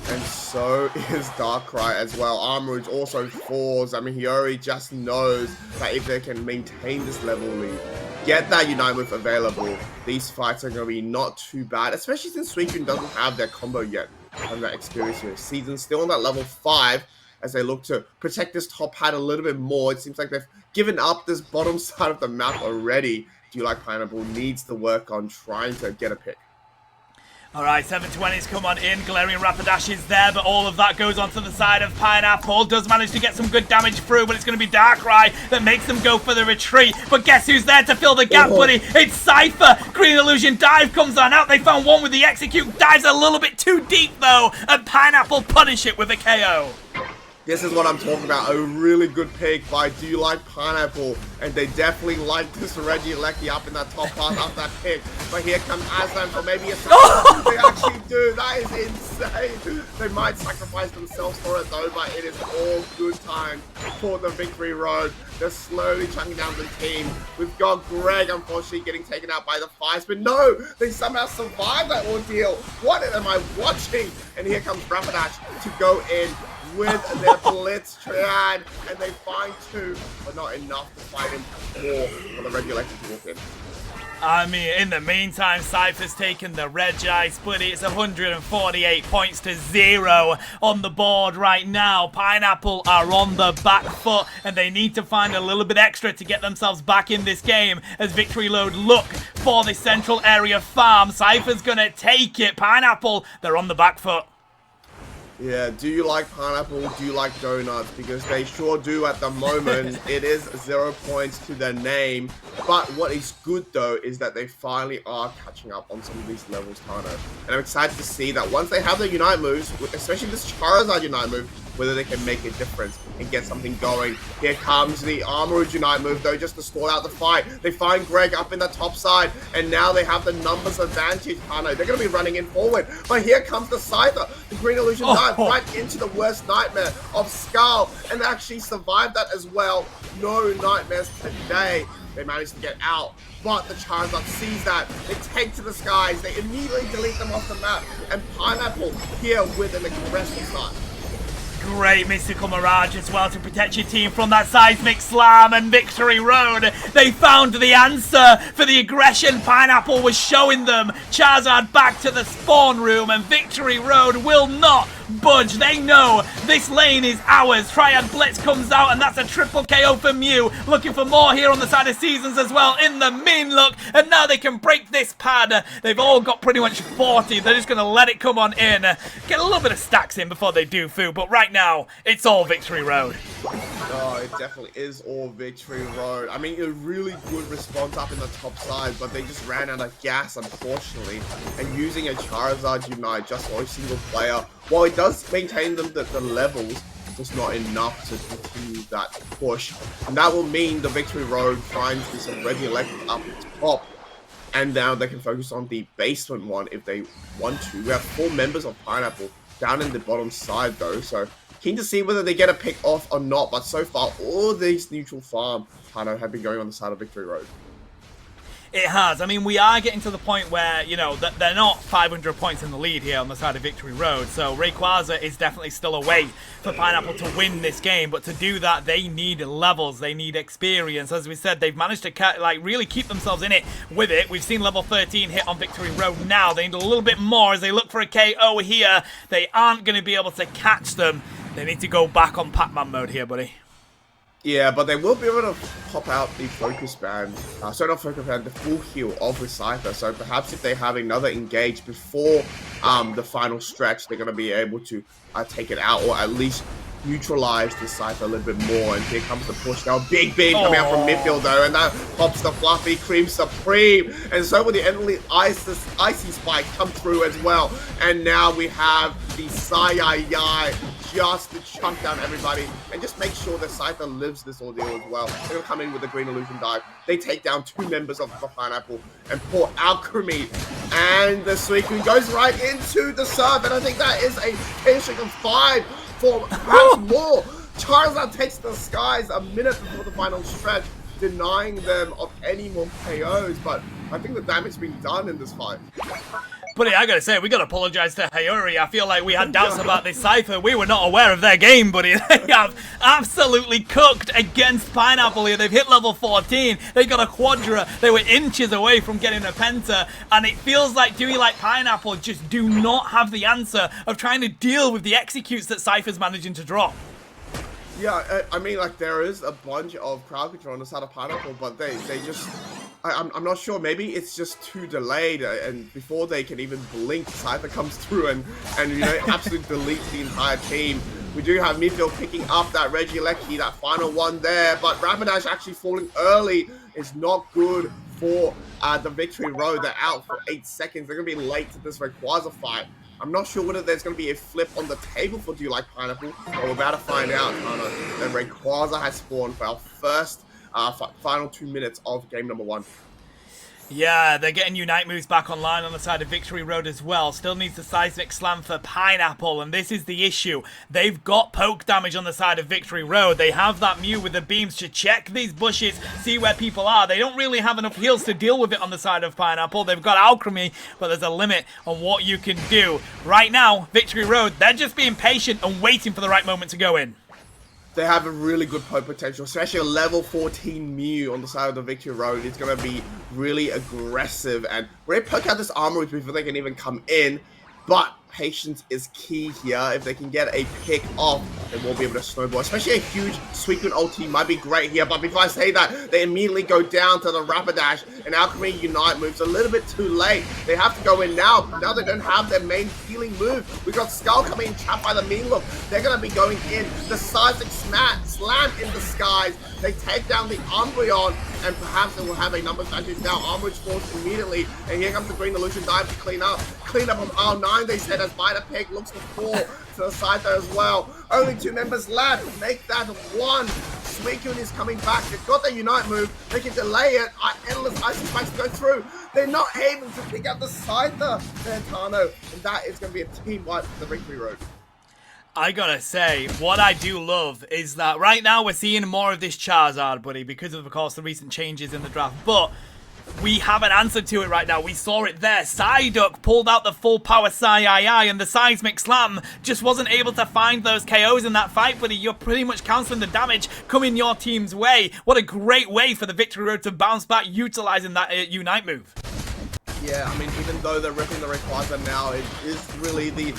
And so is Darkrai as well. Armarouge also falls. I mean, Hiyori just knows that if they can maintain this level lead, get that Unite move available, these fights are going to be not too bad, especially since Suicune doesn't have their combo yet from that experience here. Season's still on that level 5 as they look to protect this top hat a little bit more. It seems like they've given up this bottom side of the map already. Do Like Pineapple needs to work on trying to get a pick. Alright, 720's come on in. Galarian Rapidash is there, but all of that goes onto the side of Pineapple. Does manage to get some good damage through, but it's going to be Darkrai that makes them go for the retreat. But guess who's there to fill the gap, buddy? It's Cypher. Green Illusion Dive comes on out. They found one with the Execute. Dives a little bit too deep, though, and Pineapple punish it with a KO. This is what I'm talking about. A really good pick by Do You Like Pineapple? And they definitely like this Regieleki up in that top path after that pick. But here comes Aslan for maybe a second. They actually do. That is insane. They might sacrifice themselves for it though, but it is all good time for the victory road. They're slowly chunking down the team. We've got Greg, unfortunately, getting taken out by the Fives. But no, they somehow survived that ordeal. What am I watching? And here comes Rapidash to go in with their Blitz Triad, and they find 2, but not enough to fight him more for the Regieleki to walk in. I mean, in the meantime, Cypher's taken the Regi split. It's 148 points to 0 on the board right now. Pineapple are on the back foot, and they need to find a little bit extra to get themselves back in this game as Victory Road look for the central area farm. Cypher's gonna take it. Pineapple, they're on the back foot. Yeah, do you like pineapple? Do you like donuts? Because they sure do at the moment. It is 0 points to their name. But what is good though is that they finally are catching up on some of these levels, Tano. And I'm excited to see that once they have their Unite moves, especially this Charizard Unite move, whether they can make a difference and get something going. Here comes the Armorage Unite move though, just to stall out the fight. They find Greg up in the top side, and now they have the numbers advantage. They're going to be running in forward. But here comes the Scyther, the Green Illusion dive right into the worst nightmare of Skull, and they actually survived that as well. No nightmares today. They managed to get out, but the Charizard sees that. They take to the skies. They immediately delete them off the map, and Pineapple here with an aggressive start. Great Mystical Mirage as well to protect your team from that Seismic Slam, and Victory Road, they found the answer for the aggression Pineapple was showing them. Charizard back to the spawn room, and Victory Road will not budge. They know this lane is ours. Triad Blitz comes out, and that's a triple KO for Mew. Looking for more here on the side of Seasons as well in the mean look, and now they can break this pad. They've all got pretty much 40. They're just going to let it come on in. Get a little bit of stacks in before they do Fu, but right now, it's all Victory Road. Oh, it definitely is all Victory Road. I mean, a really good response up in the top side, but they just ran out of gas, unfortunately. And using a Charizard Unite just for a single player, while it does maintain them the levels, just not enough to continue that push. And that will mean the Victory Road finds this Regieleki up top. And now they can focus on the basement one if they want to. We have 4 members of Pineapple down in the bottom side though, so keen to see whether they get a pick off or not. But so far, all these neutral farm have been going on the side of Victory Road. It has. I mean, we are getting to the point where, you know, they're not 500 points in the lead here on the side of Victory Road. So Rayquaza is definitely still a way for Pineapple to win this game. But to do that, they need levels. They need experience. As we said, they've managed to really keep themselves in it with it. We've seen level 13 hit on Victory Road now. They need a little bit more as they look for a KO here. They aren't going to be able to catch them. They need to go back on Pac-Man mode here, buddy. Yeah, but they will be able to pop out the Focus Band, not Focus Band, the full heal of the Scyther. So perhaps if they have another engage before the final stretch, they're going to be able to take it out, or at least neutralize the Scyther a little bit more. And here comes the push now. Big beam coming out from midfield though, and that pops the Fluffy Cream Supreme. And so will the Endly Icy Spike come through as well. And now we have the Sai just to chunk down everybody and just make sure that Scyther lives this ordeal as well. They're going to come in with the Green Illusion dive. They take down 2 members of the Pineapple, and poor Alchemy and the Suicune goes right into the serve, and I think that is a pinching of 5 for perhaps more. Charizard takes the skies a minute before the final stretch, denying them of any more KOs, but I think the damage has been done in this fight. Buddy, I gotta say, we gotta apologize to Hayuri. I feel like we had doubts about this Cypher. We were not aware of their game, buddy. They have absolutely cooked against Pineapple here. They've hit level 14. They got a Quadra. They were inches away from getting a Penta. And it feels like Do You Like Pineapple just do not have the answer of trying to deal with the executes that Cypher's managing to drop. Yeah, I mean, like, there is a bunch of crowd control on the side of Pineapple, but they just... I'm not sure. Maybe it's just too delayed, and before they can even blink, Scyther comes through and you know, absolutely deletes the entire team. We do have midfield picking up that Regieleki, that final one there, but Rapidash actually falling early is not good for the Victory Road. They're out for 8 seconds. They're going to be late to this Rayquaza fight. I'm not sure whether there's going to be a flip on the table for Do You Like Pineapple, but we're about to find out. Then Rayquaza has spawned for our first final 2 minutes of game number 1. Yeah, they're getting Unite moves back online on the side of Victory Road as well. Still needs the Seismic Slam for Pineapple, and this is the issue. They've got poke damage on the side of Victory Road. They have that Mew with the beams to check these bushes, see where people are. They don't really have enough heals to deal with it on the side of Pineapple. They've got Alchemy, but there's a limit on what you can do. Right now, Victory Road, they're just being patient and waiting for the right moment to go in. They have a really good poke potential, especially a level 14 Mew on the side of the Victory Road. It's going to be really aggressive, and we're going to poke out this armor before they can even come in, but patience is key here. If they can get a pick off, they won't be able to snowball, especially a huge Suicune ulti might be great here, but before I say that, they immediately go down to the Rapidash, and Alchemy Unite moves a little bit too late. They have to go in now. Now they don't have their main healing move. We've got Skull coming in, trapped by the Mean Look. They're going to be going in. The Seismic Slam in the skies. They take down the Umbreon, and perhaps they will have a numbers advantage now. Armor falls immediately, and here comes the Green Illusion Dive to clean up. Clean up on R9, they said, as Vita Pig looks to fall to the side there as well. Only 2 members left. Make that 1. Suicune is coming back. They've got their Unite move. They can delay it. Endless Ice Spikes go through. They're not able to pick up the Scyther there, Tano. And that is going to be a team wipe for the Victory Road. I gotta say, what I do love is that right now we're seeing more of this Charizard, buddy, because of course, the recent changes in the draft. But we have an answer to it right now. We saw it there. Psyduck pulled out the full power Psy-II, and the Seismic Slam just wasn't able to find those KOs in that fight, buddy. You're pretty much cancelling the damage coming your team's way. What a great way for the Victory Road to bounce back, utilizing that Unite move. Yeah, I mean, even though they're ripping the Rayquaza now, it is really the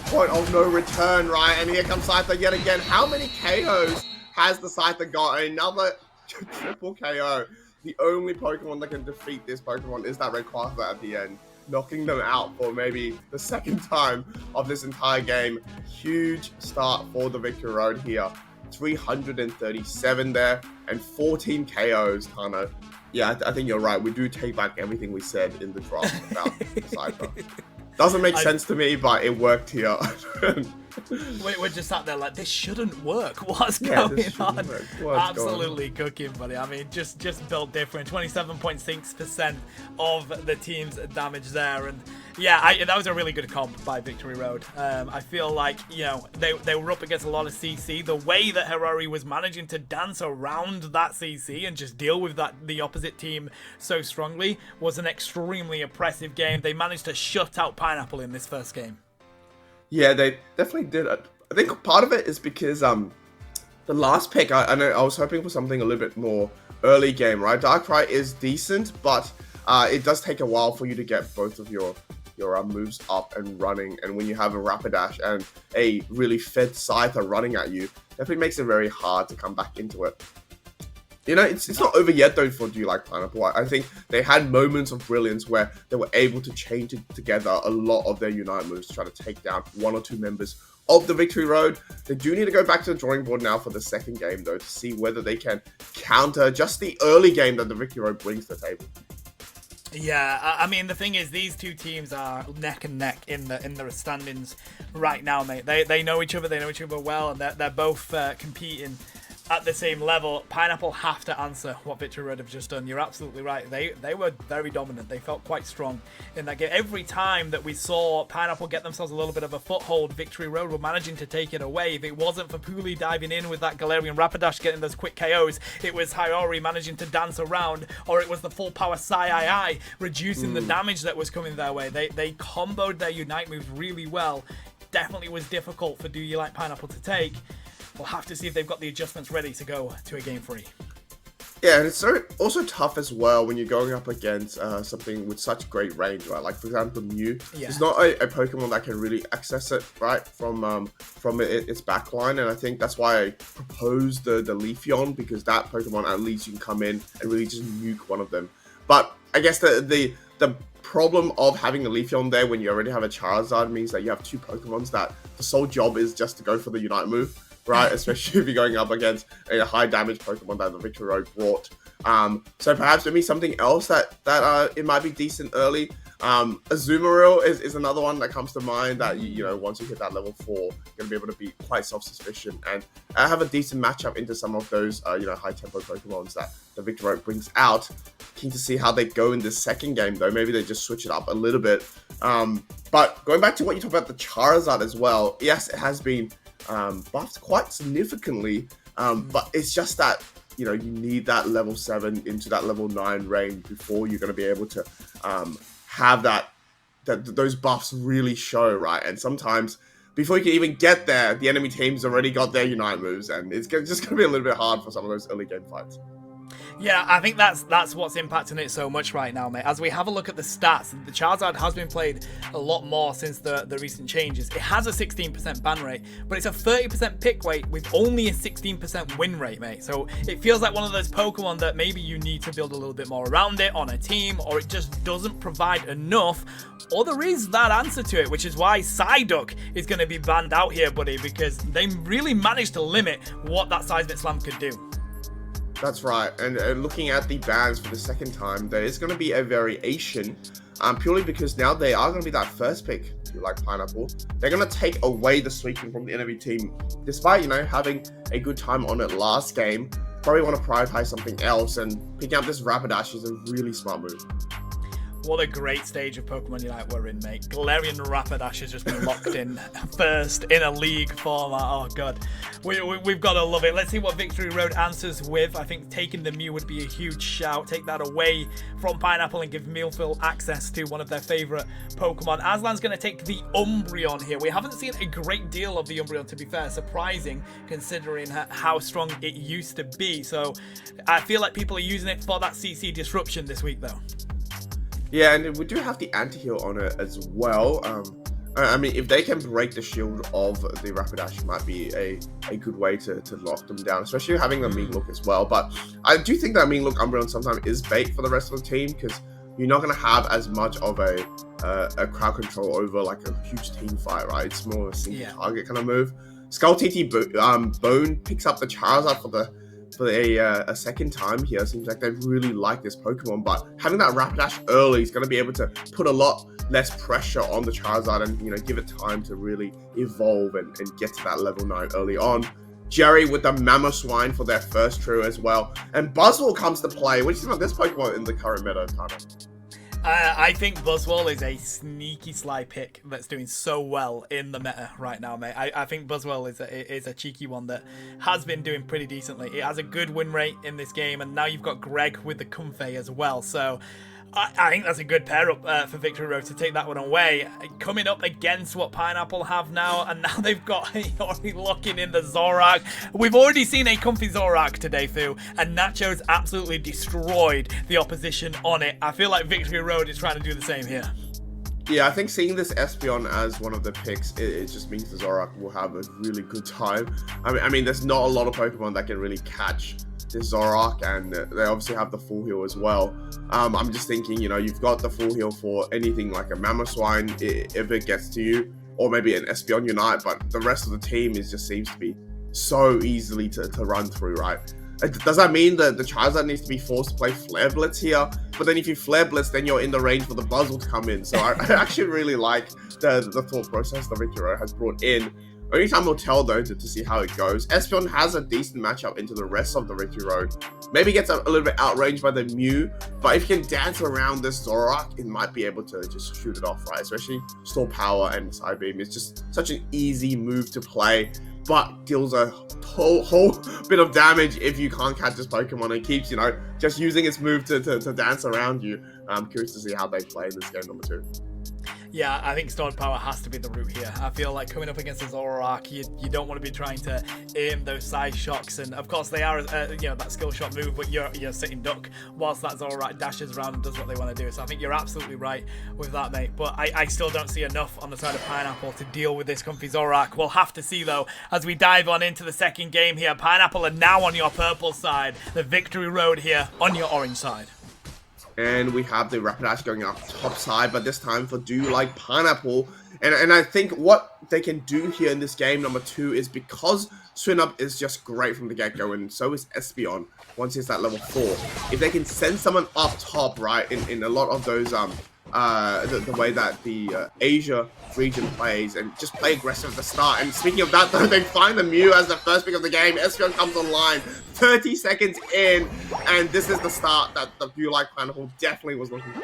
point of no return, right? And here comes Scyther yet again. How many KOs has the Scyther got? Another triple KO. The only Pokemon that can defeat this Pokemon is that Rayquaza at the end, knocking them out for maybe the second time of this entire game. Huge start for the Victory Road here. 337 there, and 14 KOs, Tano. Yeah, I think you're right. We do take back everything we said in the draft about Scyther. Doesn't make sense to me, but it worked here. We're just sat there like, this shouldn't work. What's going on? Absolutely cooking, buddy. I mean, just built different. 27.6% of the team's damage there. And yeah, that was a really good comp by Victory Road. I feel like, you know, they were up against a lot of CC. The way that Harari was managing to dance around that CC and just deal with the opposite team so strongly was an extremely impressive game. They managed to shut out Pineapple in this first game. Yeah, they definitely did. I think part of it is because the last pick, I know I was hoping for something a little bit more early game, right? Darkrai is decent, but it does take a while for you to get both of your moves up and running. And when you have a Rapidash and a really fed Scyther running at you, definitely makes it very hard to come back into it. You know, it's not over yet, though, for Do You Like Pineapple. I think they had moments of brilliance where they were able to chain together a lot of their Unite moves to try to take down 1 or 2 members of the Victory Road. They do need to go back to the drawing board now for the second game, though, to see whether they can counter just the early game that the Victory Road brings to the table. Yeah, I mean, the thing is, these two teams are neck and neck in the standings right now, mate. They know each other, well, and they're both competing at the same level. Pineapple have to answer what Victory Road have just done. You're absolutely right. They were very dominant. They felt quite strong in that game. Every time that we saw Pineapple get themselves a little bit of a foothold, Victory Road were managing to take it away. If it wasn't for Pooley diving in with that Galarian Rapidash getting those quick KOs, it was Hiyori managing to dance around, or it was the full power Psy-II reducing the damage that was coming their way. They comboed their Unite moves really well. Definitely was difficult for Do You Like Pineapple to take. We'll have to see if they've got the adjustments ready to go to a game 3. Yeah, and it's also tough as well when you're going up against something with such great range, right? Like, for example, Mew. Yeah. It's not a Pokemon that can really access it, right, from its backline, and I think that's why I proposed the Leafeon, because that Pokemon, at least you can come in and really just nuke one of them. But I guess the problem of having a Leafeon there when you already have a Charizard means that you have 2 Pokemons that the sole job is just to go for the Unite move. Right, especially if you're going up against a high damage Pokemon that the Victory Road brought. So perhaps maybe something else that it might be decent early. Azumarill is another one that comes to mind that, you know, once you hit that level 4, you're going to be able to be quite self-sufficient and have a decent matchup into some of those, you know, high-tempo Pokemons that the Victorote brings out. Keen to see how they go in this second game, though. Maybe they just switch it up a little bit. But going back to what you talked about, the Charizard as well, yes, it has been buffed quite significantly, but it's just that, you know, you need that level 7 into that level 9 range before you're going to be able to have those buffs really show, right? And sometimes before you can even get there, the enemy team's already got their Unite moves, and it's just going to be a little bit hard for some of those early game fights. Yeah, I think that's what's impacting it so much right now, mate. As we have a look at the stats, the Charizard has been played a lot more since the recent changes. It has a 16% ban rate, but it's a 30% pick rate with only a 16% win rate, mate. So it feels like one of those Pokemon that maybe you need to build a little bit more around it on a team, or it just doesn't provide enough, or there is that answer to it, which is why Psyduck is going to be banned out here, buddy, because they really managed to limit what that Seismic Slam could do. That's right, and looking at the bans for the second time, there is going to be a variation, purely because now they are going to be that first pick, like Pineapple. They're going to take away the sweeping from the enemy team, despite, you know, having a good time on it last game. Probably want to prioritize something else, and picking up this Rapidash is a really smart move. What a great stage of Pokemon Unite we're in, mate. Galarian Rapidash has just been locked in first in a league format. Oh, God. We've got to love it. Let's see what Victory Road answers with. I think taking the Mew would be a huge shout. Take that away from Pineapple and give Millville access to one of their favourite Pokemon. Aslan's going to take the Umbreon here. We haven't seen a great deal of the Umbreon, to be fair. Surprising, considering how strong it used to be. So I feel like people are using it for that CC disruption this week, though. Yeah, and we do have the anti-heal on it as well. I mean, if they can break the shield of the Rapidash, it might be a good way to lock them down, especially having the Mean Look as well. But I do think that Mean Look Umbreon sometimes is bait for the rest of the team, because you're not going to have as much of a crowd control over like a huge team fight, right? It's more of a single target kind of move. Skull TT Bone picks up the Charizard for a second time here. Seems like they really like this Pokemon, but having that Rapidash early is going to be able to put a lot less pressure on the Charizard and, you know, give it time to really evolve and get to that level 9 early on. Jerry with the Mamoswine for their first true as well, and Buzzwole comes to play. What do you think about this Pokemon in the current meta, Tana? I think Buzzwole is a sneaky sly pick that's doing so well in the meta right now, mate. I think Buzzwole is a cheeky one that has been doing pretty decently. It has a good win rate in this game, and now you've got Greg with the Comfey as well. So I think that's a good pair up for Victory Road to take that one away. Coming up against what Pineapple have now, and now they've got already locking in the Zoroark. We've already seen a comfy Zoroark today, Fu, and Nacho's absolutely destroyed the opposition on it. I feel like Victory Road is trying to do the same here. Yeah, I think seeing this Espeon as one of the picks, it just means the Zoroark will have a really good time. I mean, there's not a lot of Pokemon that can really catch the Zoroark, and they obviously have the full heal as well. I'm just thinking, you know, you've got the full heal for anything like a Mamoswine if it gets to you, or maybe an Espeon Unite, but the rest of the team just seems to be so easily to run through, right? Does that mean that the Charizard needs to be forced to play Flare Blitz here? But then if you Flare Blitz, then you're in the range for the Buzzwole to come in. So I actually really like the thought process that Victory Road has brought in. Only time will tell, though, to see how it goes. Espeon has a decent matchup into the rest of the Victory Road. Maybe gets a little bit outranged by the Mew, but if you can dance around this Zoroark, it might be able to just shoot it off, right? Especially Store Power and Psybeam. It's just such an easy move to play, but deals a whole bit of damage if you can't catch this Pokemon and keeps, you know, just using its move to dance around you. I'm curious to see how they play in this game number 2. Yeah, I think Stored Power has to be the route here. I feel like coming up against the Zoroark, you don't want to be trying to aim those side shocks, and of course they are, you know, that skill shot move, but you're sitting duck whilst that Zoroark dashes around and does what they want to do. So I think you're absolutely right with that, mate. But I still don't see enough on the side of Pineapple to deal with this comfy Zoroark. We'll have to see, though, as we dive on into the second game here. Pineapple are now on your purple side, the Victory Road here on your orange side. And we have the Rapidash going up top side, but this time for Do You Like Pineapple. And I think what they can do here in this game number 2 is, because Swinub is just great from the get-go, and so is Espeon once it's at level 4. If they can send someone up top, right, in a lot of those the way that the Asia region plays and just play aggressive at the start. And speaking of that, though, they find the Mew as the first pick of the game. Espeon comes online 30 seconds in, and this is the start that the View-like Pineapple definitely was looking for.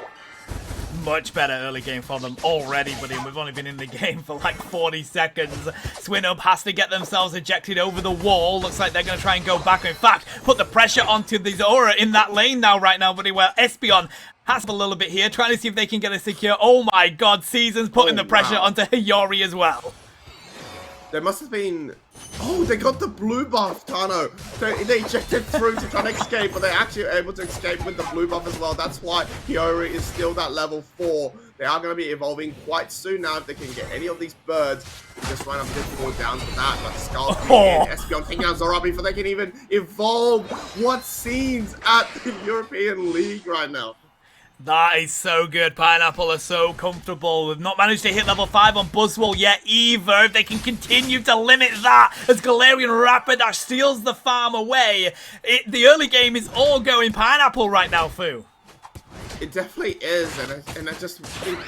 Much better early game for them already, buddy. We've only been in the game for like 40 seconds. Swinub has to get themselves ejected over the wall. Looks like they're going to try and go back. In fact, put the pressure onto the Zora in that lane now, right now, buddy, where Espeon has a little bit here, trying to see if they can get a secure. Oh my god, Seasons putting the pressure onto Hiyori as well. There must have been... Oh, they got the blue buff, Tano. They ejected through to try to escape, but they're actually able to escape with the blue buff as well. That's why Hiyori is still that level 4. They are going to be evolving quite soon now if they can get any of these birds. Just run up a bit more down to that. But Skull and Espeon taking out Zora before they can even evolve. What scenes at the European League right now? That is so good. Pineapple are so comfortable. We've not managed to hit level 5 on Buzzwole yet either. If they can continue to limit that as Galarian Rapidash steals the farm away. The early game is all going Pineapple right now, Fu. It definitely is, and I just think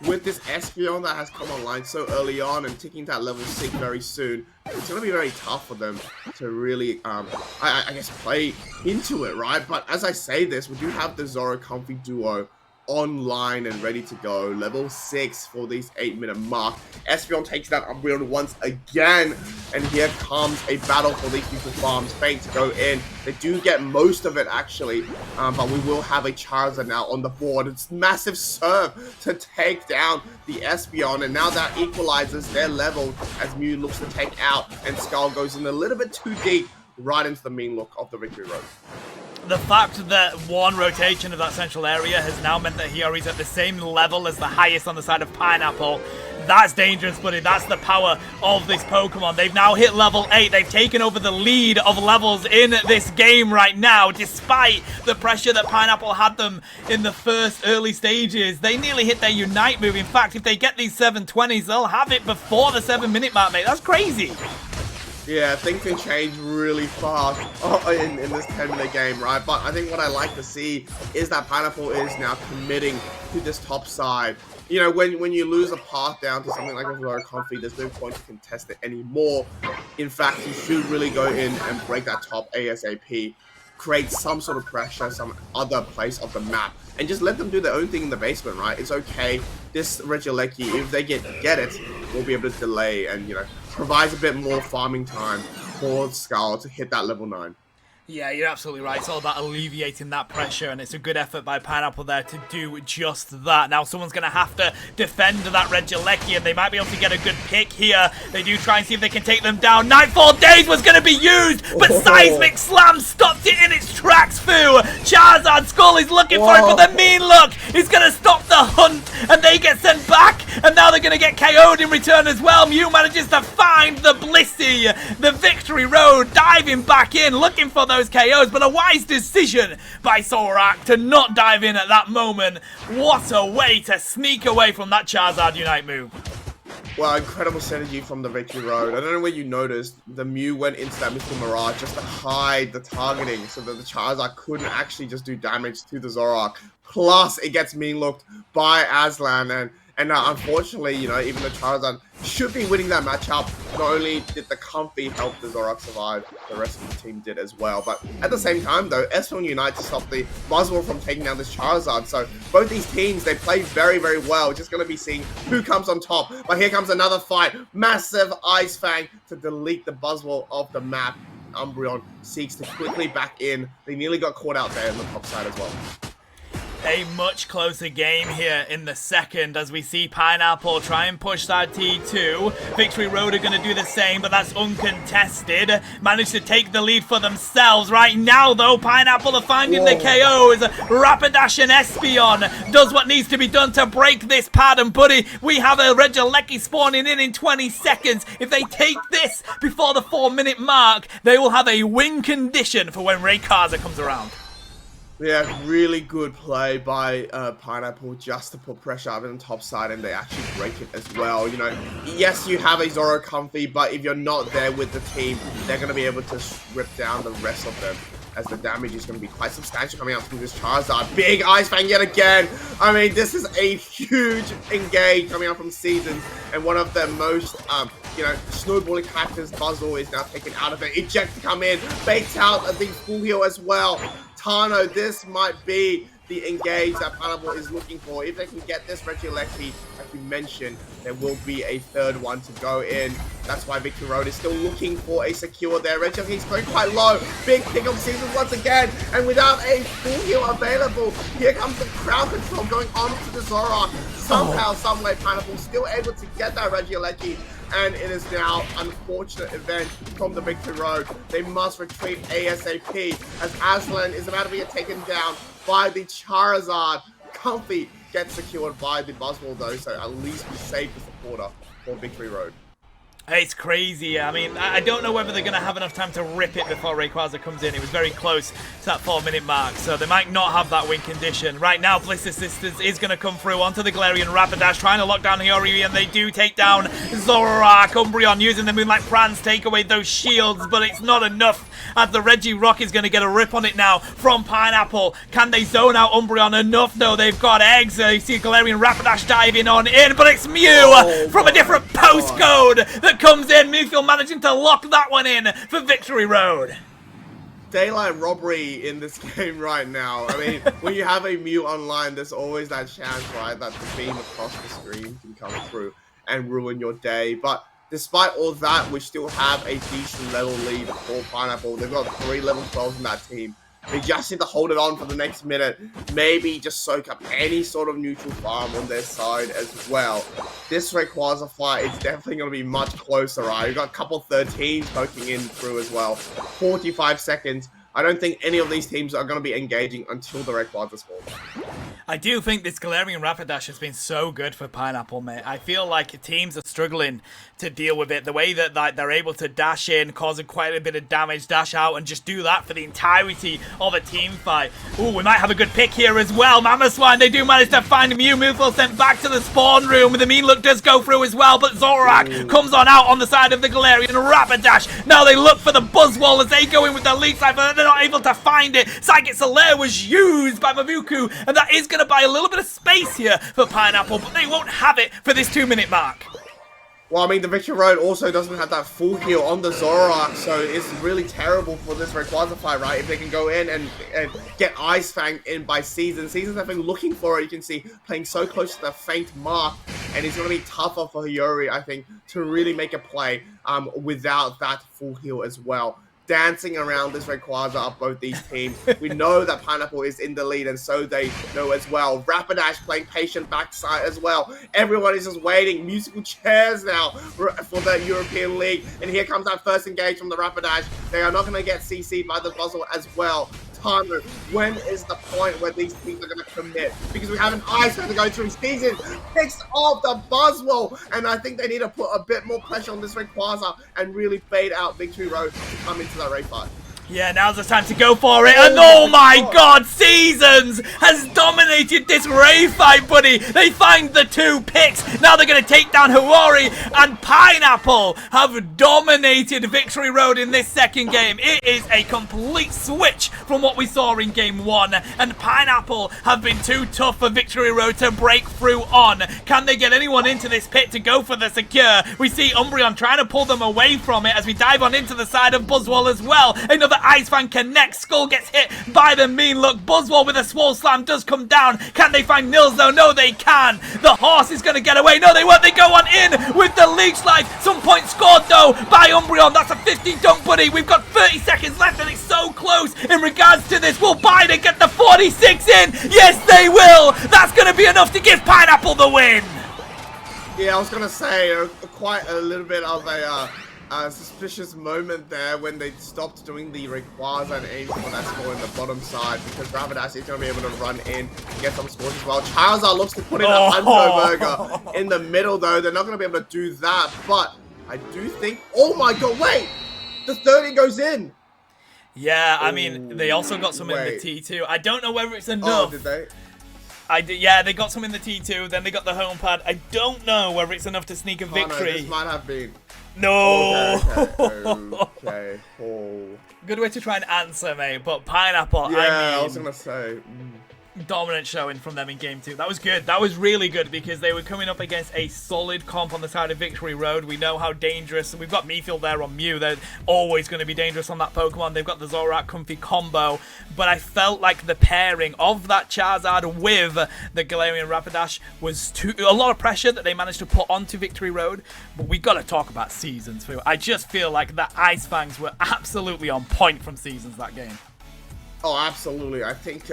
with this Espeon that has come online so early on and ticking that level 6 very soon, it's going to be very tough for them to really, I guess, play into it, right? But as I say this, we do have the Zora Comfy duo online and ready to go. Level 6 for this 8-minute mark. Espeon takes that Umbreon once again, and here comes a battle for these people farms. Fate to go in. They do get most of it actually, but we will have a Charizard now on the board. It's massive serve to take down the Espeon, and now that equalizes their level as Mew looks to take out, and Skull goes in a little bit too deep right into the mean look of the Victory Road. The fact that one rotation of that central area has now meant that Hiyori's at the same level as the highest on the side of Pineapple. That's dangerous, buddy. That's the power of this Pokemon. They've now hit level 8. They've taken over the lead of levels in this game right now, despite the pressure that Pineapple had them in the first early stages. They nearly hit their Unite move. In fact, if they get these 720s, they'll have it before the 7-minute mark, mate. That's crazy. Yeah, things can change really fast in this 10-minute game, right? But I think what I like to see is that Pineapple is now committing to this top side. You know, when you lose a path down to something like a Zora Comfy, there's no point to contest it anymore. In fact, you should really go in and break that top ASAP, create some sort of pressure, some other place of the map, and just let them do their own thing in the basement, right? It's okay. This Regieleki, if they get it, we'll be able to delay and, you know, provides a bit more farming time for Skull to hit that level 9. Yeah, you're absolutely right. It's all about alleviating that pressure, and it's a good effort by Pineapple there to do just that. Now, someone's going to have to defend that Regieleki, and they might be able to get a good pick here. They do try and see if they can take them down. Nightfall Daze was going to be used, but Seismic Slam stopped it in its tracks, Fu. Charizard Skull is looking for it, but the mean look is going to stop the hunt, and they get sent back, and now they're going to get KO'd in return as well. Mew manages to find the Blissey, the Victory Road, diving back in, looking for those KOs, but a wise decision by Solrak to not dive in at that moment. What a way to sneak away from that Charizard Unite move. Well, incredible synergy from the Victory Road. I don't know where you noticed, the Mew went into that Mystical Mirage just to hide the targeting so that the Charizard couldn't actually just do damage to the Zoroark. Plus, it gets mean looked by Aslan, and unfortunately, you know, even the Charizard should be winning that matchup. Not only did the Comfy help the Zoroark survive, the rest of the team did as well. But at the same time, though, Espeon Unite to stop the Buzzwole from taking down this Charizard. So both these teams, they play very, very well. Just going to be seeing who comes on top. But here comes another fight. Massive Ice Fang to delete the Buzzwole of the map. Umbreon seeks to quickly back in. They nearly got caught out there on the top side as well. A much closer game here in the second as we see Pineapple try and push that T2. Victory Road are going to do the same, but that's uncontested. Managed to take the lead for themselves. Right now, though, Pineapple are finding the KOs. Rapidash and Espeon does what needs to be done to break this pad. And, buddy, we have a Regieleki spawning in 20 seconds. If they take this before the 4-minute mark, they will have a win condition for when Rayquaza comes around. Yeah, really good play by Pineapple just to put pressure up on the top side, and they actually break it as well. You know, yes, you have a Zora Comfy, but if you're not there with the team, they're going to be able to rip down the rest of them as the damage is going to be quite substantial coming out through this Charizard. Big Ice Fang yet again. I mean, this is a huge engage coming out from Seasons, and one of the most, snowballing characters. Buzzwole is now taken out of it. Eject to come in, baits out the full heal as well. Tano, this might be the engage that Pineapple is looking for. If they can get this Regieleki, like you mentioned, there will be a third one to go in. That's why Victory Road is still looking for a secure there. Regieleki's going quite low. Big pick up Season once again. And without a full heal available, here comes the crowd control going on to the Zoroark. Somehow, someway, Pineapple still able to get that Regieleki. And it is now an unfortunate event from the Victory Road. They must retreat ASAP as Aslan is about to be taken down by the Charizard. Comfy gets secured by the Buzzwole though, so at least we save the supporter for Victory Road. It's crazy. I mean, I don't know whether they're going to have enough time to rip it before Rayquaza comes in. It was very close to that 4-minute mark, so they might not have that win condition. Right now, Bliss Assistance is going to come through onto the Galarian Rapidash, trying to lock down Hiyori, and they do take down Zoroark. Umbreon using the Moonlight Prance, take away those shields, but it's not enough as the Regirock is going to get a rip on it now from Pineapple. Can they zone out Umbreon enough, though? They've got eggs. You see Galarian Rapidash diving on in, but it's Mew from a different postcode that comes in. Mewfield managing to lock that one in for Victory Road. Daylight robbery in this game right now. I mean, when you have a Mew online, there's always that chance, right, that the beam across the screen can come through and ruin your day. But despite all that, we still have a decent level lead for Pineapple. They've got 3 level 12s in that team. They just need to hold it on for the next minute. Maybe just soak up any sort of neutral farm on their side as well. This Rayquaza fight is definitely going to be much closer, right? We've got a couple 13s poking in through as well. 45 seconds. I don't think any of these teams are going to be engaging until the Rayquaza spawns. I do think this Galarian Rapidash has been so good for Pineapple, mate. I feel like teams are struggling to deal with it. The way that they're able to dash in, causing quite a bit of damage, dash out, and just do that for the entirety of a team fight. Ooh, we might have a good pick here as well. Mamoswine, they do manage to find Mew. Mewful sent back to the spawn room. The mean look does go through as well, but Zoroark comes on out on the side of the Galarian Rapidash. Now they look for the Buzzwole as they go in with the lead side, but they're not able to find it. Psychic Solaire was used by Mavuku, and that is going to buy a little bit of space here for Pineapple, but they won't have it for this 2-minute mark. Well, I mean, the Victory Road also doesn't have that full heal on the Zoroark, so it's really terrible for this Rayquaza fight, right? If they can go in and get Ice Fang in by Seasons. Seasons have been looking for it, you can see, playing so close to the faint mark, and it's going to be tougher for Hiyori, I think, to really make a play without that full heal as well. Dancing around this Rayquaza of both these teams. We know that Pineapple is in the lead, and so they know as well. Rapidash playing patient backside as well. Everyone is just waiting. Musical chairs now for the European League. And here comes that first engage from the Rapidash. They are not going to get CC'd by the Buzzwole as well. Tano, when is the point where these teams are going to commit? Because we have an Ice Fang to go through. Season picks off the Buzzwole, and I think they need to put a bit more pressure on this Rayquaza and really fade out Victory Road to come into that Ray fight. Yeah, now's the time to go for it. And oh my god, Seasons has dominated this Ray fight, buddy. They find the 2 picks. Now they're going to take down Hiyori, and Pineapple have dominated Victory Road in this second game. It is a complete switch from what we saw in game 1, and Pineapple have been too tough for Victory Road to break through on. Can they get anyone into this pit to go for the secure? We see Umbreon trying to pull them away from it as we dive on into the side of Buzzwole as well. Another Ice Fang connects. Skull gets hit by the mean look. Buzzwole with a Swole Slam does come down. Can they find Nils though? No, they can. The horse is going to get away. No, they won't. They go on in with the Leech Life. Some point scored though by Umbreon. That's a 50 dunk, buddy. We've got 30 seconds left and it's so close in regards to this. Will Biden get the 46 in? Yes, they will. That's going to be enough to give Pineapple the win. Yeah, I was going to say quite a little bit of a suspicious moment there when they stopped doing the Rayquaza and aim for that score in the bottom side, because Rapidash is going to be able to run in and get some scores as well. Charizard looks to put in a Hunter Burger in the middle though. They're not going to be able to do that, but I do think, oh my god, wait! The 30 goes in! Yeah, I mean, they also got some in the T2. I don't know whether it's enough. Oh, did they? Yeah, they got some in the T2, then they got the home pad. I don't know whether it's enough to sneak a victory. No, this might have been. No. Okay. Oh. Good way to try and answer, mate. But Pineapple, Yeah, I mean, I was gonna say. dominant showing from them in game 2. That was good. That was really good because they were coming up against a solid comp on the side of Victory Road. We know how dangerous. We've got Meafield there on Mew. They're always going to be dangerous on that Pokemon. They've got the Zorak Comfy combo. But I felt like the pairing of that Charizard with the Galarian Rapidash was a lot of pressure that they managed to put onto Victory Road. But we got to talk about Seasons. I just feel like the Ice Fangs were absolutely on point from Seasons that game. Oh, absolutely. I think,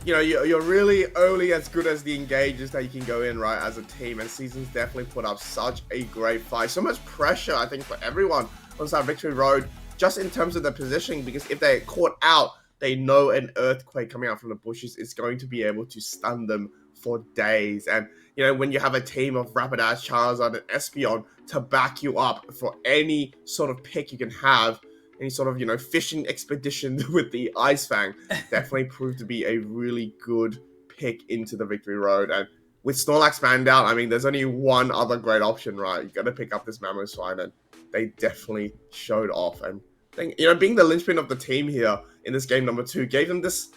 you know, you're really only as good as the engages that you can go in, right, as a team. And Seasons definitely put up such a great fight. So much pressure, I think, for everyone on that Victory Road, just in terms of the positioning. Because if they're caught out, they know an Earthquake coming out from the bushes is going to be able to stun them for days. And, you know, when you have a team of Rapidash, Charizard, and Espeon to back you up for any sort of pick you can have, any sort of, you know, fishing expedition with the Ice Fang, definitely proved to be a really good pick into the Victory Road. And with Snorlax banned out, I mean, there's only one other great option, right? You got to pick up this Mamoswine, and they definitely showed off. And I think, you know, being the linchpin of the team here in this game number 2 gave them this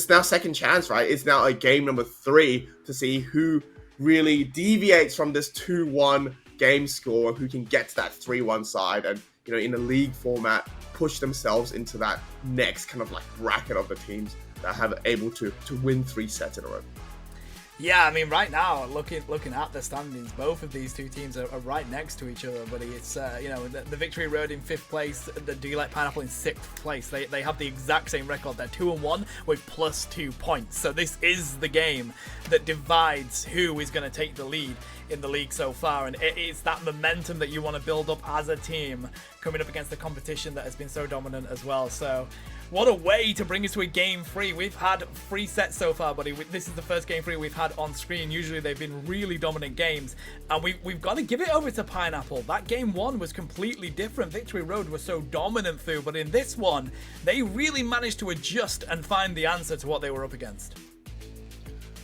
now second chance, right? It's now a game number 3 to see who really deviates from this 2-1 game score and who can get to that 3-1 side. And, you know, in a league format, push themselves into that next kind of like bracket of the teams that have able to win 3 sets in a row. Yeah, I mean, right now, looking at the standings, both of these two teams are right next to each other, buddy. It's, you know, the Victory Road in 5th place, the Do You Like Pineapple in 6th place. They have the exact same record. They're 2-1 with +2 points. So this is the game that divides who is going to take the lead in the league so far, and it's that momentum that you want to build up as a team coming up against the competition that has been so dominant as well. So what a way to bring us to a game 3. We've had 3 sets so far, buddy. This is the first game 3 we've had on screen. Usually they've been really dominant games, and we've got to give it over to Pineapple. That game 1 was completely different. Victory Road was so dominant through, but in this one they really managed to adjust and find the answer to what they were up against.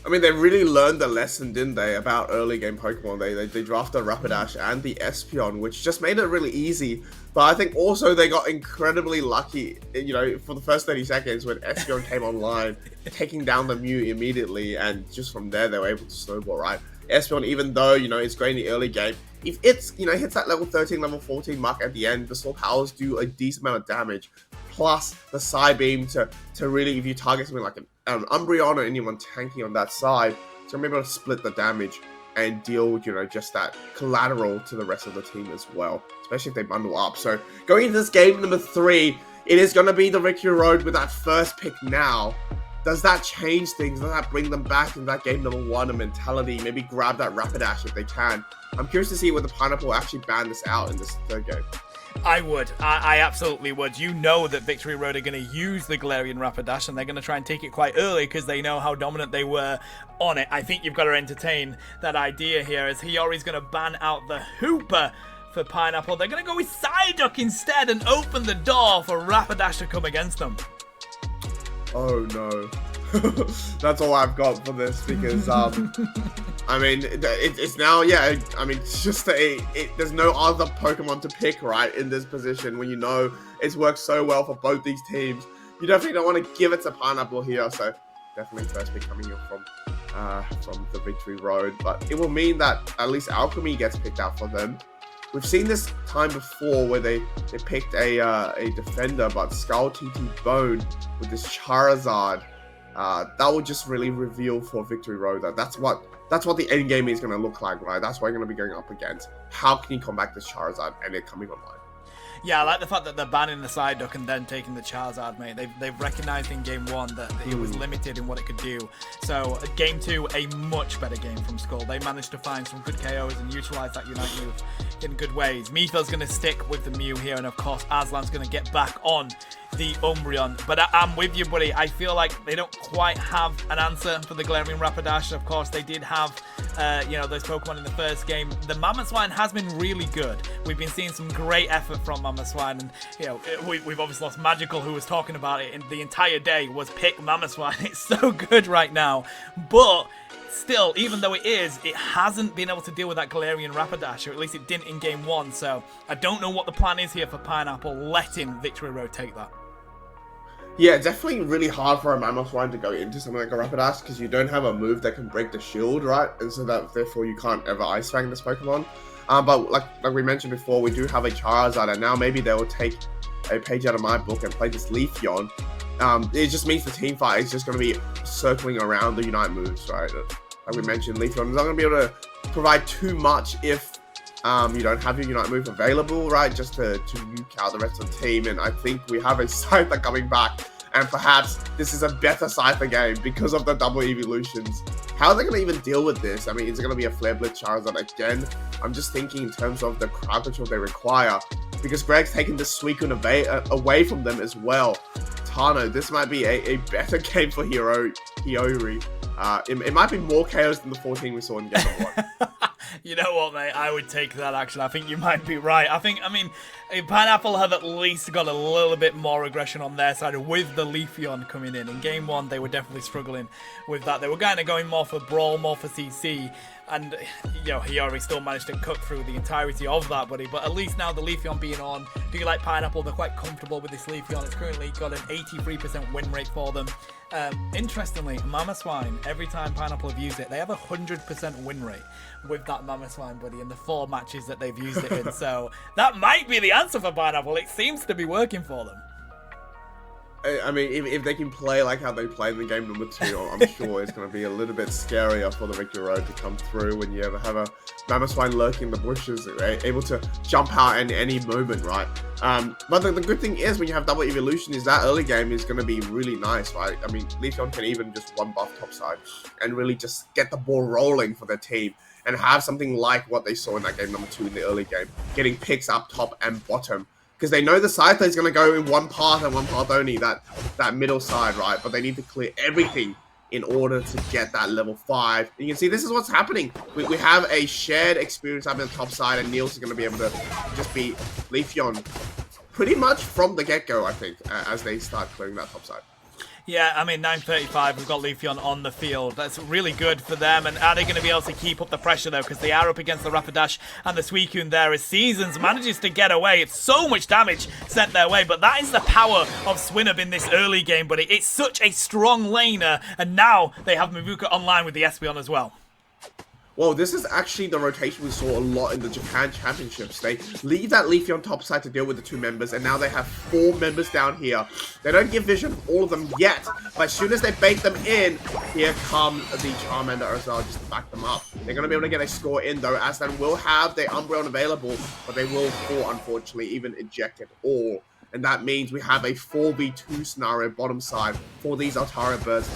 I mean, they really learned the lesson, didn't they, about early game Pokemon. They drafted Rapidash and the Espeon, which just made it really easy. But I think also they got incredibly lucky, you know, for the first 30 seconds when Espeon came online, taking down the Mew immediately, and just from there they were able to snowball, right? Espeon, even though, you know, it's great in the early game, if it's, you know, hits that level 13, level 14 mark at the end, the Soul Powers do a decent amount of damage, plus the Psybeam to really, if you target something like an Umbreon or anyone tanky on that side, so I'm able to split the damage and deal, you know, just that collateral to the rest of the team as well, especially if they bundle up. So going into this game number 3, it is going to be the Victory Road with that first pick now. Does that change things? Does that bring them back in that game number 1 mentality? Maybe grab that Rapidash if they can. I'm curious to see whether Pineapple actually ban this out in this third game. I would. I absolutely would. You know that Victory Road are going to use the Galarian Rapidash, and they're going to try and take it quite early because they know how dominant they were on it. I think you've got to entertain that idea here, as Hiyori's going to ban out the Hooper for Pineapple. They're going to go with Psyduck instead and open the door for Rapidash to come against them. Oh no. That's all I've got for this, because I mean, it's now, yeah, I mean, it's just there's no other Pokemon to pick, right, in this position when you know it's worked so well for both these teams. You definitely don't want to give it to Pineapple here, so definitely first pick coming in from the Victory Road, but it will mean that at least Alchemy gets picked out for them. We've seen this time before where they picked a defender, but Skull TT Bone with this Charizard. That will just really reveal for Victory Road that that's what the end game is going to look like, right? That's what you're going to be going up against. How can you combat this Charizard and it coming online? Yeah, I like the fact that they're banning the Psyduck and then taking the Charizard, mate. They've recognized in Game 1 that it was limited in what it could do. So, Game 2, a much better game from Skull. They managed to find some good KOs and utilize that Unite move in good ways. Mifil's going to stick with the Mew here, and of course, Aslan's going to get back on the Umbreon. But I'm with you, buddy. I feel like they don't quite have an answer for the Galarian Rapidash. Of course, they did have, you know, those Pokemon in the first game. The Mamoswine has been really good. We've been seeing some great effort from Mamoswine, and you know, we've obviously lost Magical, who was talking about it the entire day, was pick Mamoswine. It's so good right now, but still, even though it hasn't been able to deal with that Galarian Rapidash, or at least it didn't in game 1. So I don't know what the plan is here for Pineapple, letting Victory Road take that. Yeah, definitely really hard for a Mamoswine to go into something like a Rapidash because you don't have a move that can break the shield, right? And so that therefore you can't ever Ice Fang this Pokemon. But like we mentioned before, we do have a Charizard, and now maybe they will take a page out of my book and play this Leafeon. It just means the team fight is just going to be circling around the Unite moves, right? Like we mentioned, Leafeon is not going to be able to provide too much if you don't have your Unite move available, right? Just to nuke out the rest of the team. And I think we have a Scyther coming back. And perhaps this is a better Scyther game because of the double evolutions. How are they going to even deal with this? I mean, is it going to be a Flare Blitz Charizard again? I'm just thinking in terms of the crowd control they require. Because Greg's taking the Suicune away from them as well. Tano, this might be a better game for Hiyori. It might be more chaos than the 14 we saw in game 1. You know what, mate? I would take that, actually. I think you might be right. I mean, Pineapple have at least got a little bit more aggression on their side with the Leafeon coming in. In game 1, they were definitely struggling with that. They were kind of going more for Brawl, more for CC. And, you know, Hiyori still managed to cut through the entirety of that, buddy. But at least now the Leafeon being on, do you like Pineapple? They're quite comfortable with this Leafeon. It's currently got an 83% win rate for them. Interestingly, Mamoswine, every time Pineapple have used it, they have a 100% win rate with that Mamoswine, buddy, in the 4 matches that they've used it in. So that might be the answer for Pineapple. It seems to be working for them. I mean, if they can play like how they played in the game number 2, I'm sure it's going to be a little bit scarier for the Victory Road to come through when you ever have a Mamoswine lurking in the bushes, able to jump out in any moment, right? But the good thing is when you have double evolution is that early game is going to be really nice, right? I mean, Leafeon can even just one buff topside and really just get the ball rolling for their team and have something like what they saw in that game number 2 in the early game, getting picks up top and bottom. Because they know the Scyther is going to go in one path and one path only, that middle side, right? But they need to clear everything in order to get that level 5. And you can see this is what's happening. We have a shared experience up in the top side, and Niels is going to be able to just beat Leafeon pretty much from the get-go, I think, as they start clearing that top side. Yeah, I mean, 9:35, we've got Leafeon on the field. That's really good for them. And are they going to be able to keep up the pressure, though? Because they are up against the Rapidash and the Suicune there as Seasons manages to get away. It's so much damage sent their way, but that is the power of Swinub in this early game, buddy. It's such a strong laner, and now they have Mavuka online with the Espeon as well. Well, this is actually the rotation we saw a lot in the Japan Championships. They leave that Leafeon top side to deal with the 2 members, and now they have 4 members down here. They don't give vision for all of them yet, but as soon as they bait them in, here come the Charmander as well, just to back them up. They're going to be able to get a score in, though, as they will have their Umbreon available, but they will fall, unfortunately, even eject it all. And that means we have a 4v2 scenario bottom side for these Altara Birds.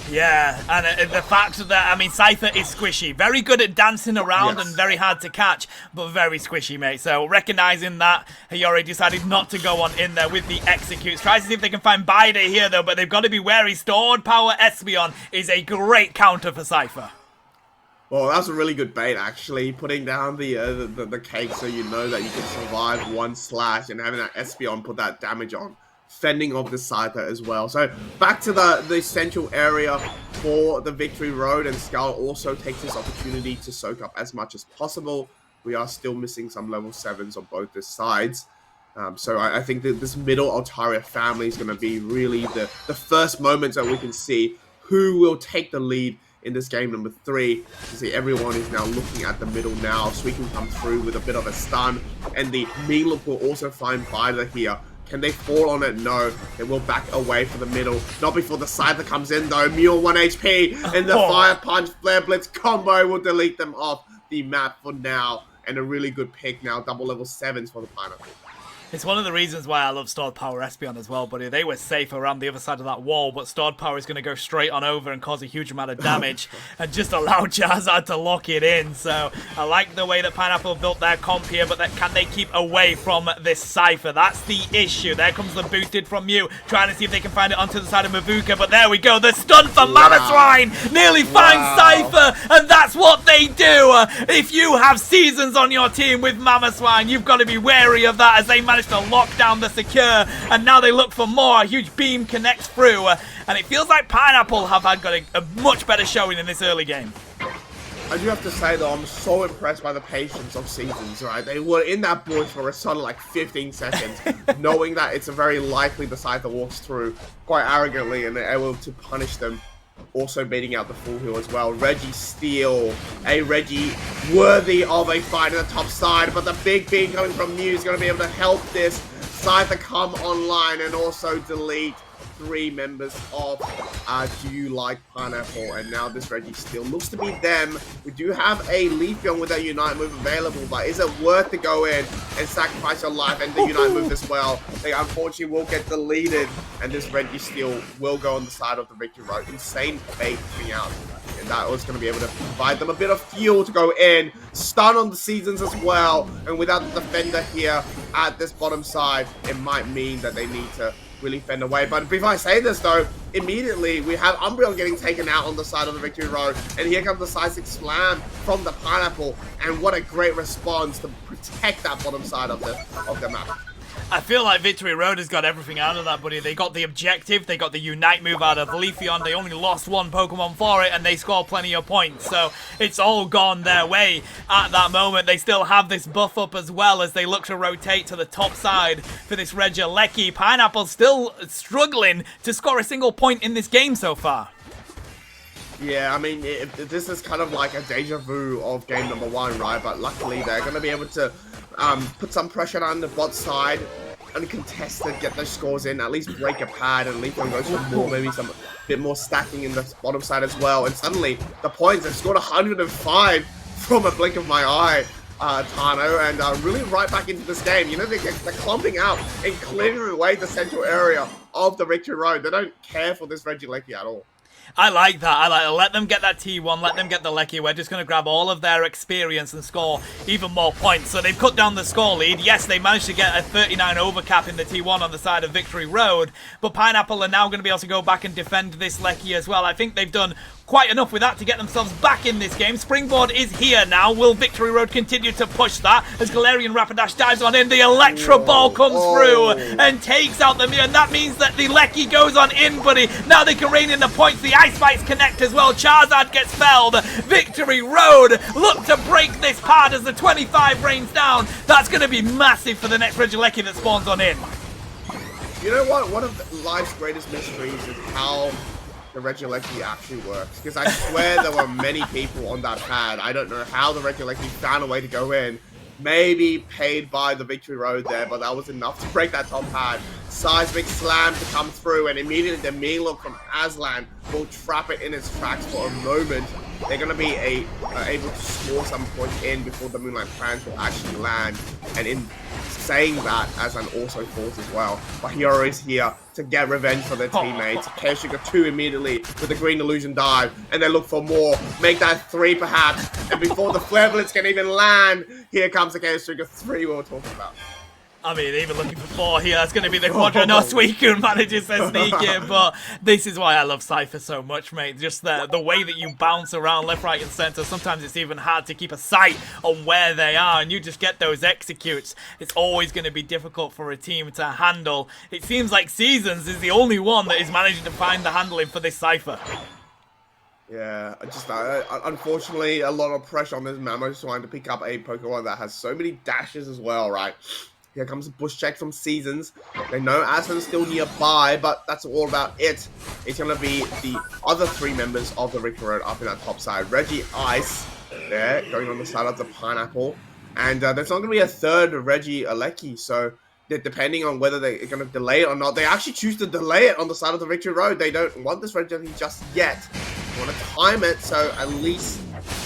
Yeah, and the fact that, I mean, Scyther is squishy. Very good at dancing around and very hard to catch, but very squishy, mate. So, recognizing that, Hiyori decided not to go on in there with the executes. Tries to see if they can find Bide here, though, but they've got to be wary. Stored Power Espeon is a great counter for Scyther. Well, that's a really good bait, actually. Putting down the cake so you know that you can survive 1 slash and having that Espeon put that damage on. Fending off the Scyther as well. So back to the central area for the Victory Road, and Skull also takes this opportunity to soak up as much as possible. We are still missing some level 7s on both the sides. So I think that this middle Altaria family is going to be really the first moments that we can see who will take the lead in this game number 3. You see everyone is now looking at the middle now. Suicune come through with a bit of a stun, and the Meanloop will also find Bida here. Can they fall on it? No. They will back away for the middle. Not before the Scyther comes in, though. Mule 1 HP, and the Fire Punch Flare Blitz combo will delete them off the map for now. And a really good pick now. Double level 7s for the Pineapple. It's one of the reasons why I love Stored Power Espeon as well, buddy. They were safe around the other side of that wall, but Stored Power is going to go straight on over and cause a huge amount of damage and just allow Charizard to lock it in. So I like the way that Pineapple built their comp here, but can they keep away from this Cypher? That's the issue. There comes the boosted from Mew, trying to see if they can find it onto the side of Mavuka, but there we go. The stun for Mamoswine nearly finds Cypher, and that's what they do. If you have Seasons on your team with Mamoswine, you've got to be wary of that as they manage managed to lock down the secure, and now they look for more. A huge beam connects through, and it feels like Pineapple have got a much better showing in this early game. I do have to say, though, I'm so impressed by the patience of Seasons, right? They were in that bush for a solid, like, 15 seconds, knowing that it's a very likely the Scyther walks through quite arrogantly, and they're able to punish them, also beating out the full heal as well. Registeel, a Reggie worthy of a fight in the top side, but the big beam coming from Mew is going to be able to help this Scyther come online and also delete 3 members of Do You Like Pineapple, and now this Registeel looks to be them. We do have a Leafeon with that Unite move available, but is it worth to go in and sacrifice your life and the Unite move as well? They unfortunately will get deleted, and this Registeel will go on the side of the Victory Road. Insane bait coming out, and that was going to be able to provide them a bit of fuel to go in. Stun on the Seasons as well, and without the defender here at this bottom side, it might mean that they need to really fend away. But if I say this, though, immediately we have Umbreon getting taken out on the side of the Victory Road, and here comes the Seismic Slam from the Pineapple, and what a great response to protect that bottom side of the map. I feel like Victory Road has got everything out of that, buddy. They got the objective, they got the Unite move out of Leafeon, they only lost 1 Pokemon for it, and they scored plenty of points. So it's all gone their way at that moment. They still have this buff up as well as they look to rotate to the top side for this Regieleki. Pineapple still struggling to score a single point in this game so far. Yeah, I mean, this is kind of like a deja vu of game number 1, right? But luckily, they're going to be able to put some pressure on the bot side, uncontested, get those scores in, at least break a pad, and Leafeon goes for more, maybe some bit more stacking in the bottom side as well. And suddenly, the points have scored 105 from a blink of my eye, Tano, and really right back into this game. You know, they're clumping out and clearing away the central area of the Victory Road. They don't care for this Regieleki at all. I like that. I like to let them get that T1, let them get the Lecky. We're just going to grab all of their experience and score even more points. So they've cut down the score lead. Yes, they managed to get a 39 overcap in the T1 on the side of Victory Road, but Pineapple are now going to be able to go back and defend this Lecky as well. I think they've done quite enough with that to get themselves back in this game. Springboard is here now. Will Victory Road continue to push that as Galarian Rapidash dives on in? The Electro Ball comes through and takes out the Mew, and that means that the Lecky goes on in, buddy. Now they can rein in the points. The Ice Bites connect as well. Charizard gets felled. Victory Road look to break this pad as the 25 rains down. That's going to be massive for the next Regieleki that spawns on in. You know what? One of life's greatest mysteries is how the Regieleki actually works, because I swear there were many people on that pad. I don't know how the Regieleki found a way to go in. Maybe paid by the Victory Road there, but that was enough to break that top pad. Seismic Slam to come through, and immediately the Melock from Aslan will trap it in its tracks for a moment. They're going to be able to score some points in before the Moonlight Plans will actually land. And in saying that, Aslan also falls as well. But Hero is here to get revenge for their teammates. Chaos Sugar 2 immediately with the Green Illusion dive, and they look for more. Make that 3 perhaps. And before the Flare Blitz can even land, here comes the Chaos Sugar 3 we were talking about. I mean, even looking for 4 here, that's going to be the Quadra. No, Suicune manages to sneak in, but this is why I love Cypher so much, mate. Just the way that you bounce around left, right, and center. Sometimes it's even hard to keep a sight on where they are, and you just get those executes. It's always going to be difficult for a team to handle. It seems like Seasons is the only one that is managing to find the handling for this Cypher. Yeah, unfortunately, a lot of pressure on this Mamo trying to pick up a Pokemon that has so many dashes as well, right? Here comes a bush check from Seasons. They know Aslan's still nearby, but that's all about it. It's going to be the other 3 members of the Victory Road up in that top side. Reggie Ice there, going on the side of the Pineapple. And there's not going to be a third Regieleki, so depending on whether they're going to delay it or not, they actually choose to delay it on the side of the Victory Road. They don't want this Regieleki just yet. They want to time it, so at least,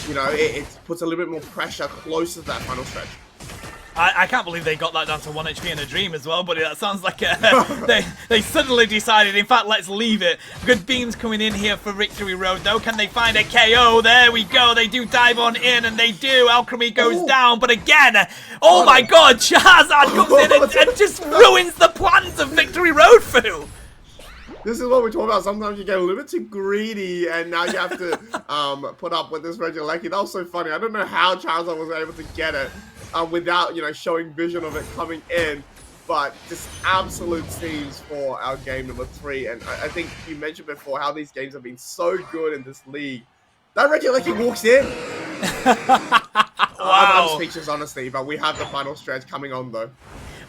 you know, it puts a little bit more pressure closer to that final stretch. I can't believe they got that down to 1 HP in a dream as well, buddy. That sounds like they suddenly decided, in fact, let's leave it. Good beams coming in here for Victory Road, though. Can they find a KO? There we go. They do dive on in, and they do. Alchemy goes down, but again, oh my god, Charizard comes in and just ruins the plans of Victory Road, Fu. This is what we talk about. Sometimes you get a little bit too greedy, and now you have to put up with this Regieleki. That was so funny. I don't know how Charizard was able to get it without, you know, showing vision of it coming in. but just absolute scenes for our game number 3. And I think you mentioned before how these games have been so good in this league. That Regieleki walks in. I'm speechless, honestly, but we have the final stretch coming on, though.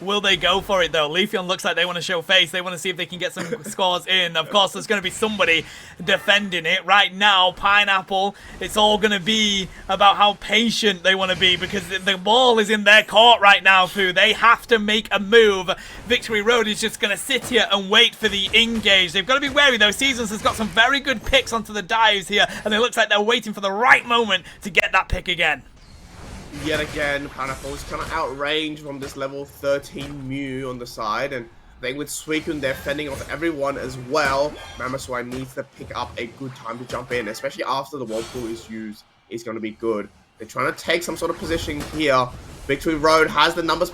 Will they go for it, though? Leafeon looks like they want to show face. They want to see if they can get some scores in. Of course, there's going to be somebody defending it. Right now, Pineapple, it's all going to be about how patient they want to be because the ball is in their court right now, Fu. They have to make a move. Victory Road is just going to sit here and wait for the engage. They've got to be wary, though. Seasons has got some very good picks onto the dives here, and it looks like they're waiting for the right moment to get that pick again. Yet again, Pineapple is kind of outrange from this level 13 Mew on the side, and I think with Suicune, they're fending off everyone as well. Mamoswine needs to pick up a good time to jump in, especially after the Whirlpool is used. It's going to be good. They're trying to take some sort of position here. Victory Road has the numbers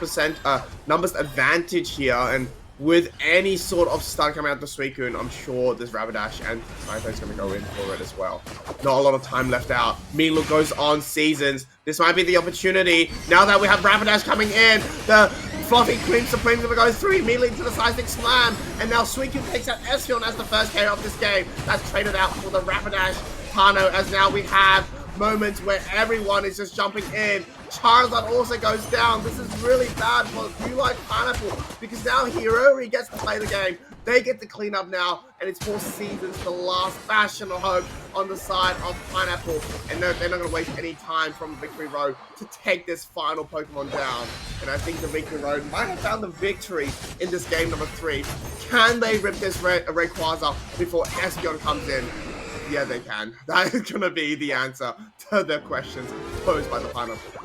advantage here, and with any sort of stun coming out the Suicune, I'm sure this Rapidash and Sniper is going to go in for it as well. Not a lot of time left out. Meanlook goes on Seasons. This might be the opportunity. Now that we have Rapidash coming in, the Fluffy Cream Supreme's going to go through, immediately into the Seismic Slam, and now Suicune takes out Espeon as the first KO of this game. That's traded out for the Rapidash. Tano, as now we have moments where everyone is just jumping in. Charizard also goes down. This is really bad for you like Pineapple because now Hirori gets to play the game. They get to clean up now, and it's for Seasons, the last bastion of hope on the side of Pineapple. And they're not going to waste any time from Victory Road to take this final Pokemon down. And I think the Victory Road might have found the victory in this game number 3. Can they rip this Rayquaza before Espeon comes in? Yeah, they can. That is going to be the answer to the questions posed by the Pineapple.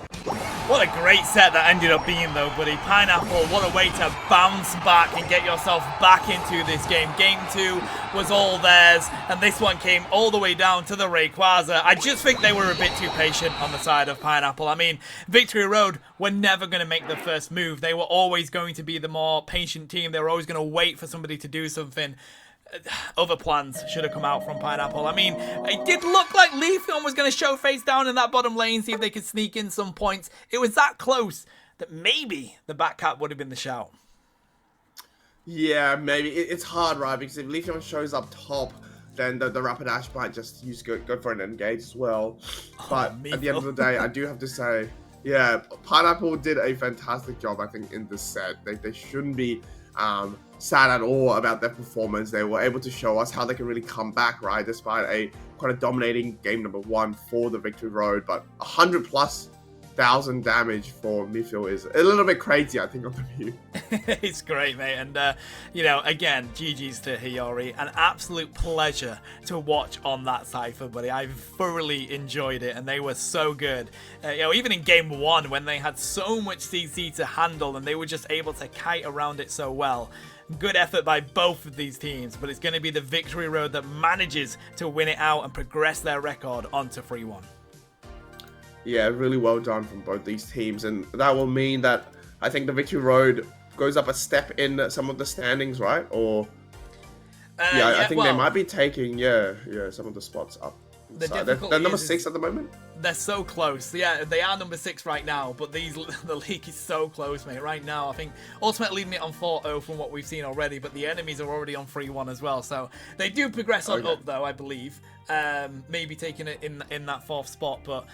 What a great set that ended up being, though, buddy. Pineapple, what a way to bounce back and get yourself back into this game. Game 2 was all theirs, and this one came all the way down to the Rayquaza. I just think they were a bit too patient on the side of Pineapple. I mean, Victory Road were never going to make the first move. They were always going to be the more patient team. They were always going to wait for somebody to do something. Other plans should have come out from Pineapple. I mean, it did look like Leafeon was going to show face down in that bottom lane, see if they could sneak in some points. It was that close that maybe the Batcat would have been the shout. Yeah, maybe. It's hard, right? Because if Leafeon shows up top, then the Rapidash might just go for an engage as well. But at the end of the day, I do have to say, yeah, Pineapple did a fantastic job, I think, in this set. They shouldn't be sad at all about their performance. They were able to show us how they can really come back, right? Despite a quite a dominating game number 1 for the Victory Road, but 100,000+ damage for Mifil is a little bit crazy, I think, on the view. It's great, mate. And, you know, again, GG's to Hiyori. An absolute pleasure to watch on that Cypher, buddy. I thoroughly enjoyed it, and they were so good. You know, even in game 1, when they had so much CC to handle, and they were just able to kite around it so well. Good effort by both of these teams, but it's going to be the Victory Road that manages to win it out and progress their record onto 3-1. Yeah, really well done from both these teams, and that will mean that I think the Victory Road goes up a step in some of the standings, right? Or I think they might be taking some of the spots up. They're number 6 at the moment. They're so close. Yeah, they are number 6 right now, but the league is so close, mate. Right now, I think Ultimate leading it on 4-0 from what we've seen already, but the enemies are already on 3-1 as well. So they do progress on up, though, I believe. Maybe taking it in that 4th spot, but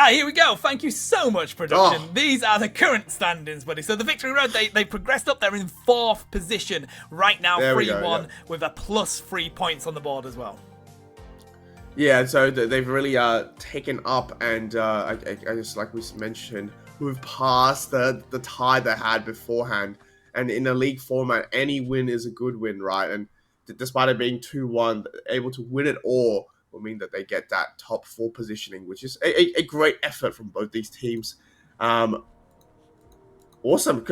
here we go. Thank you so much, production. These are the current standings, buddy. So the Victory Road, they progressed up. They're in 4th position right now, 3-1 with a +3 points on the board as well. Yeah, so they've really taken up, and I just, like we mentioned, moved past the tie they had beforehand. And in a league format, any win is a good win, right? And despite it being 2-1, able to win it all will mean that they get that top 4 positioning, which is a great effort from both these teams. Awesome.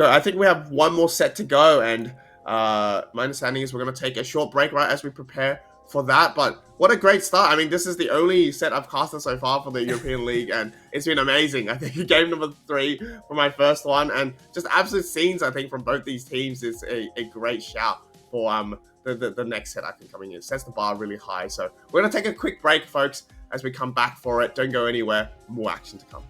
I think we have one more set to go, and my understanding is we're going to take a short break, right, as we prepare for that. But what a great start. I mean, this is the only set I've casted so far for the European League, and it's been amazing. I think game number 3 for my first one, and just absolute scenes, I think, from both these teams is a great shout for the next set, I think, coming in. It sets the bar really high. So we're going to take a quick break, folks, as we come back for it. Don't go anywhere. More action to come.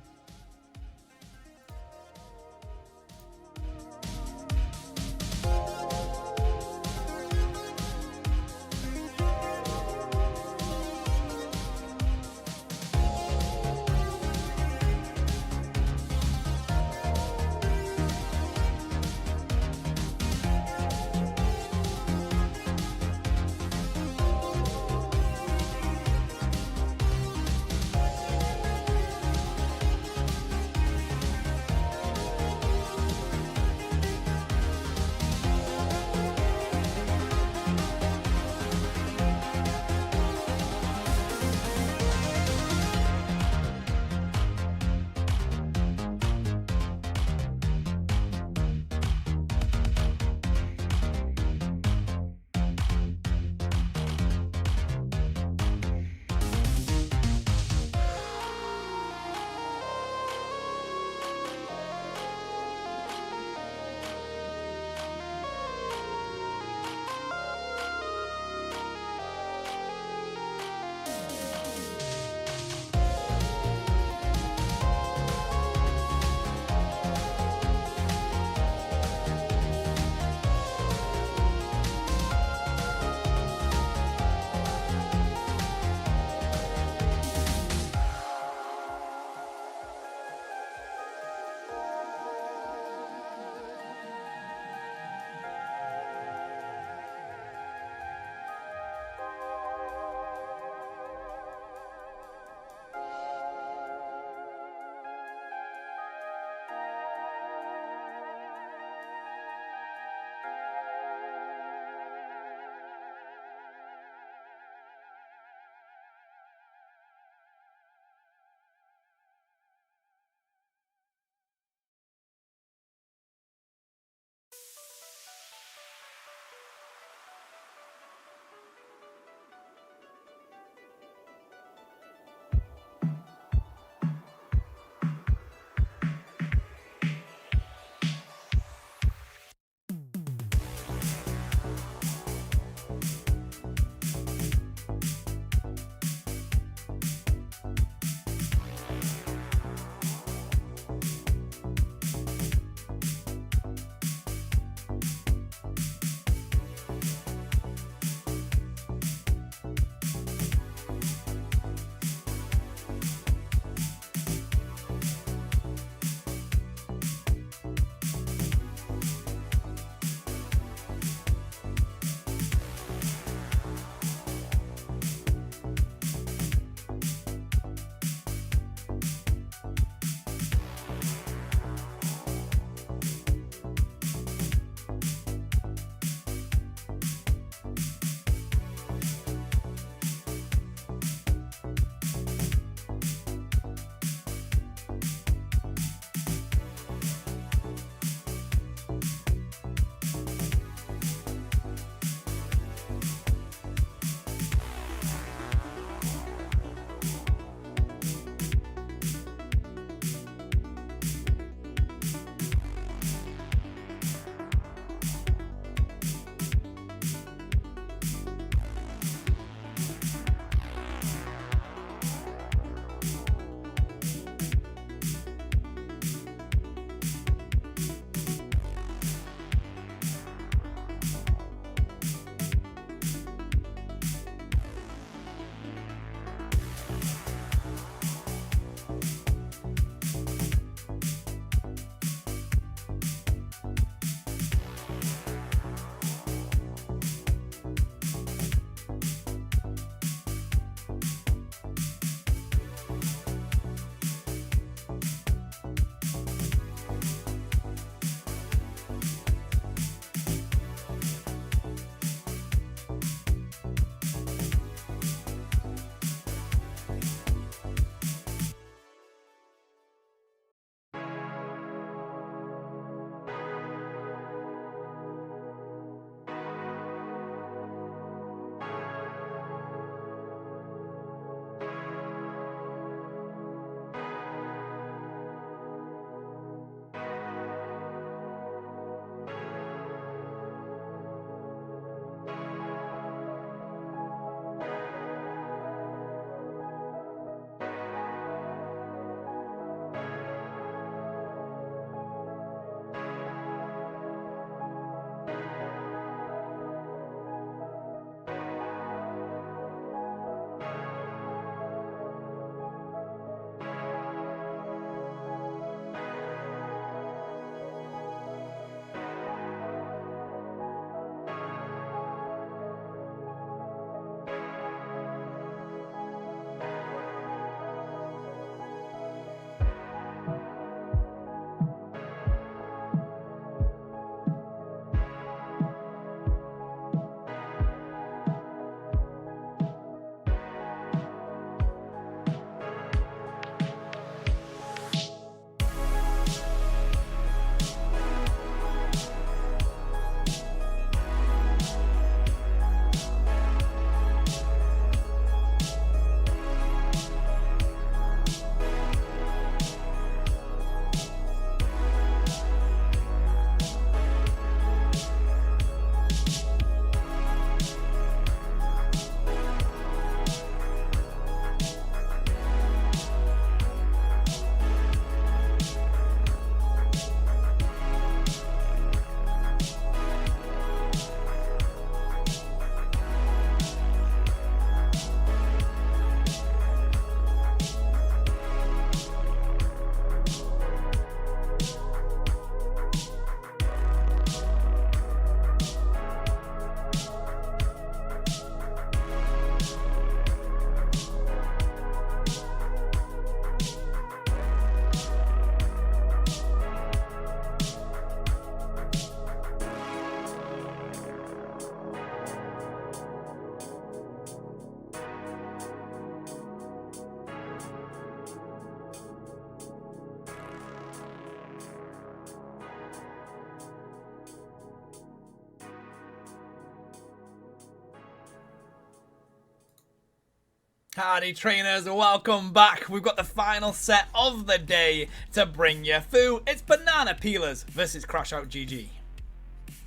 Howdy trainers, welcome back. We've got the final set of the day to bring you through. It's Banana Peelers versus Crash Out GG.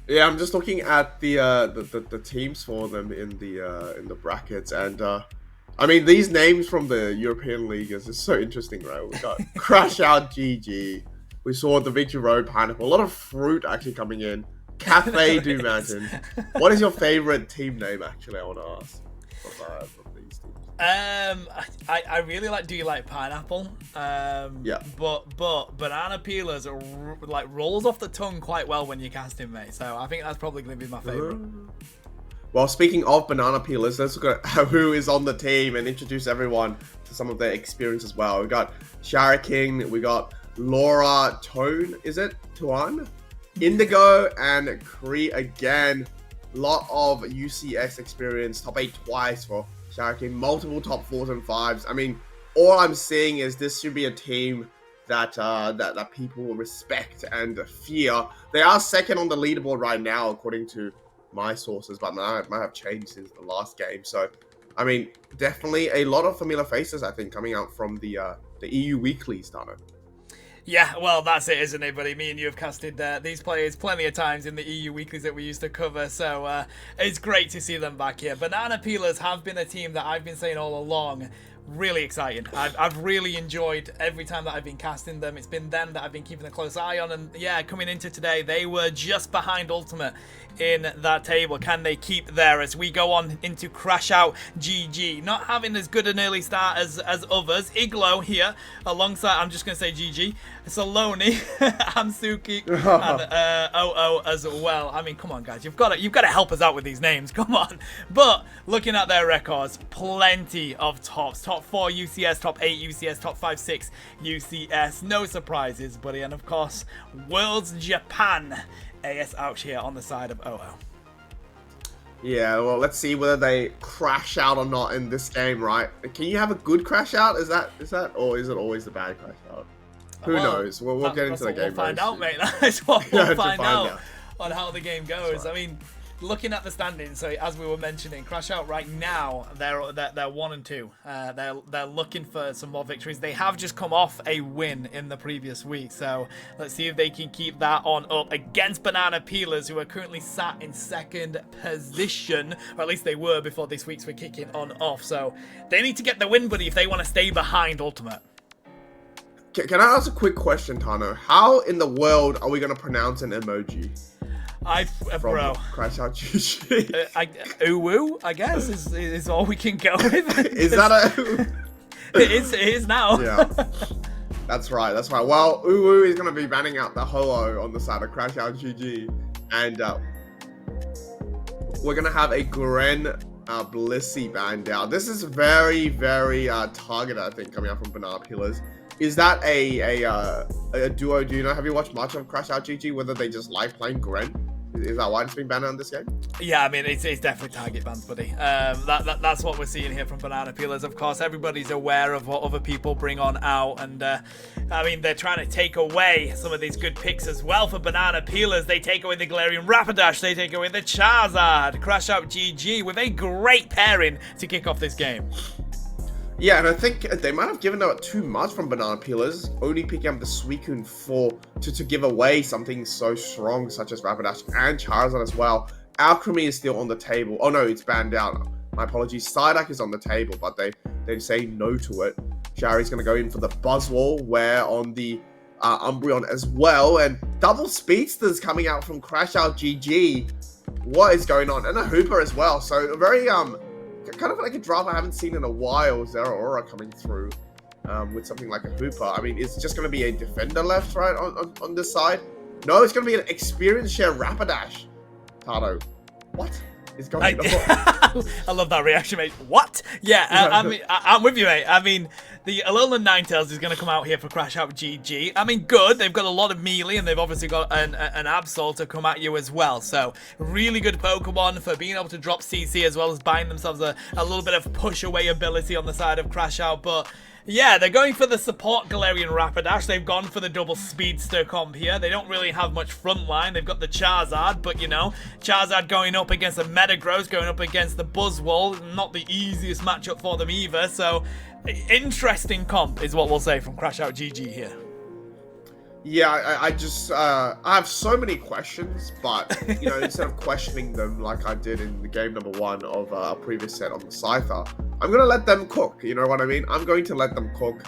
Yeah, I'm just looking at the teams for them in the brackets, and I mean these names from the European League is so interesting, right? We got Crash Out GG. We saw the Victory Road Pineapple. A lot of fruit actually coming in. Cafe Du Mountain. What is your favorite team name? Actually, I want to ask from these teams. I really like Do You Like Pineapple? Yeah. But Banana Peelers like rolls off the tongue quite well when you cast him, mate. So I think that's probably going to be my favorite. Well, speaking of Banana Peelers, let's look at who is on the team and introduce everyone to some of their experience as well. We got Shara King, we got Laura Tone, is it? Tuan? Indigo and Cree again. Lot of UCS experience, top 8 twice for Shara King, multiple top 4s and 5s. I mean, all I'm seeing is this should be a team that that people will respect and fear. They are second on the leaderboard right now, according to my sources, but might have changed since the last game. So, I mean, definitely a lot of familiar faces, I think, coming out from the EU Weeklies, Tano. Yeah, well, that's it, isn't it, buddy? Me and you have casted these players plenty of times in the EU Weeklies that we used to cover, so it's great to see them back here. Banana Peelers have been a team that I've been saying all along, really exciting. I've really enjoyed every time that I've been casting them. It's been them that I've been keeping a close eye on, and yeah, coming into today, they were just behind Ultimate in that table. Can they keep there as we go on into Crash Out GG? Not having as good an early start as others. Iglo here alongside, I'm just going to say GG, Saloni, Hamsuki, and OO as well. I mean, come on, guys. You've got to help us out with these names. Come on. But looking at their records, plenty of tops. Top 4 UCS, top 8 UCS, top 5, 6 UCS. No surprises, buddy. And of course, Worlds Japan. AS Ouch here on the side of OO. Yeah, well, let's see whether they crash out or not in this game, right? Can you have a good crash out? Is that, or is it always the bad crash out? Who knows? We'll get into the game. We'll find out, mate. That's what we'll find out on how the game goes. Right. I mean, looking at the standings, so as we were mentioning, Crash Out right now, they're 1 and 2. They're looking for some more victories. They have just come off a win in the previous week, so let's see if they can keep that on up against Banana Peelers, who are currently sat in 2nd position, or at least they were before this week's were kicking on off. So they need to get the win, buddy, if they want to stay behind Ultimate. Can I ask a quick question, Tano? How in the world are we going to pronounce an emoji? Bro. Crash Out GG. Uwu, I guess, is all we can go with. Is that a... It is now. Yeah. That's right. Well, Uwu is going to be banning out the holo on the side of Crash Out GG. And we're going to have a Gren Blissey banned out. This is very, very targeted, I think, coming out from Banana Peelers. Is that a duo? Do you know? Have you watched much of Crash Out GG? Whether they just like playing Gren? Is that why it's been banned on this game? Yeah, I mean, it's definitely target bans, buddy. That's what we're seeing here from Banana Peelers. Of course, everybody's aware of what other people bring on out, and I mean, they're trying to take away some of these good picks as well for Banana Peelers. They take away the Galarian Rapidash, they take away the Charizard. Crash Out GG with a great pairing to kick off this game. Yeah, and I think they might have given out too much from Banana Peelers, only picking up the Suicune to give away something so strong, such as Rapidash and Charizard as well. Alchemy is still on the table. Oh no, it's banned out. My apologies. Psyduck is on the table, but they say no to it. Shari's going to go in for the Buzzwole, where on the Umbreon as well, and double Speedsters coming out from Crash Out GG. What is going on? And a Hooper as well. So very kind of like a draft I haven't seen in a while. Zeraora coming through with something like a Hooper. I mean, it's just going to be a defender left, right, on this side? No, it's going to be an experience share Rapidash. Tano, what is going on? I love that reaction, mate. What? Yeah, I mean, I'm with you, mate. I mean, the Alolan Ninetales is going to come out here for Crash Out GG. I mean, good. They've got a lot of melee, and they've obviously got an Absol to come at you as well. So, really good Pokemon for being able to drop CC as well as buying themselves a little bit of push-away ability on the side of Crash Out. But Yeah, they're going for the support Galarian Rapidash. They've gone for the double speedster comp here. They don't really have much front line. They've got the Charizard, but you know, Charizard going up against the Metagross, going up against the Buzzwole, not the easiest matchup for them either. So, interesting comp is what we'll say from Crash Out GG here. Yeah, I just I have so many questions, but you know, instead of questioning them like I did in the game number 1 of a previous set on the Scyther, I'm gonna let them cook. You know what I mean? I'm going to let them cook.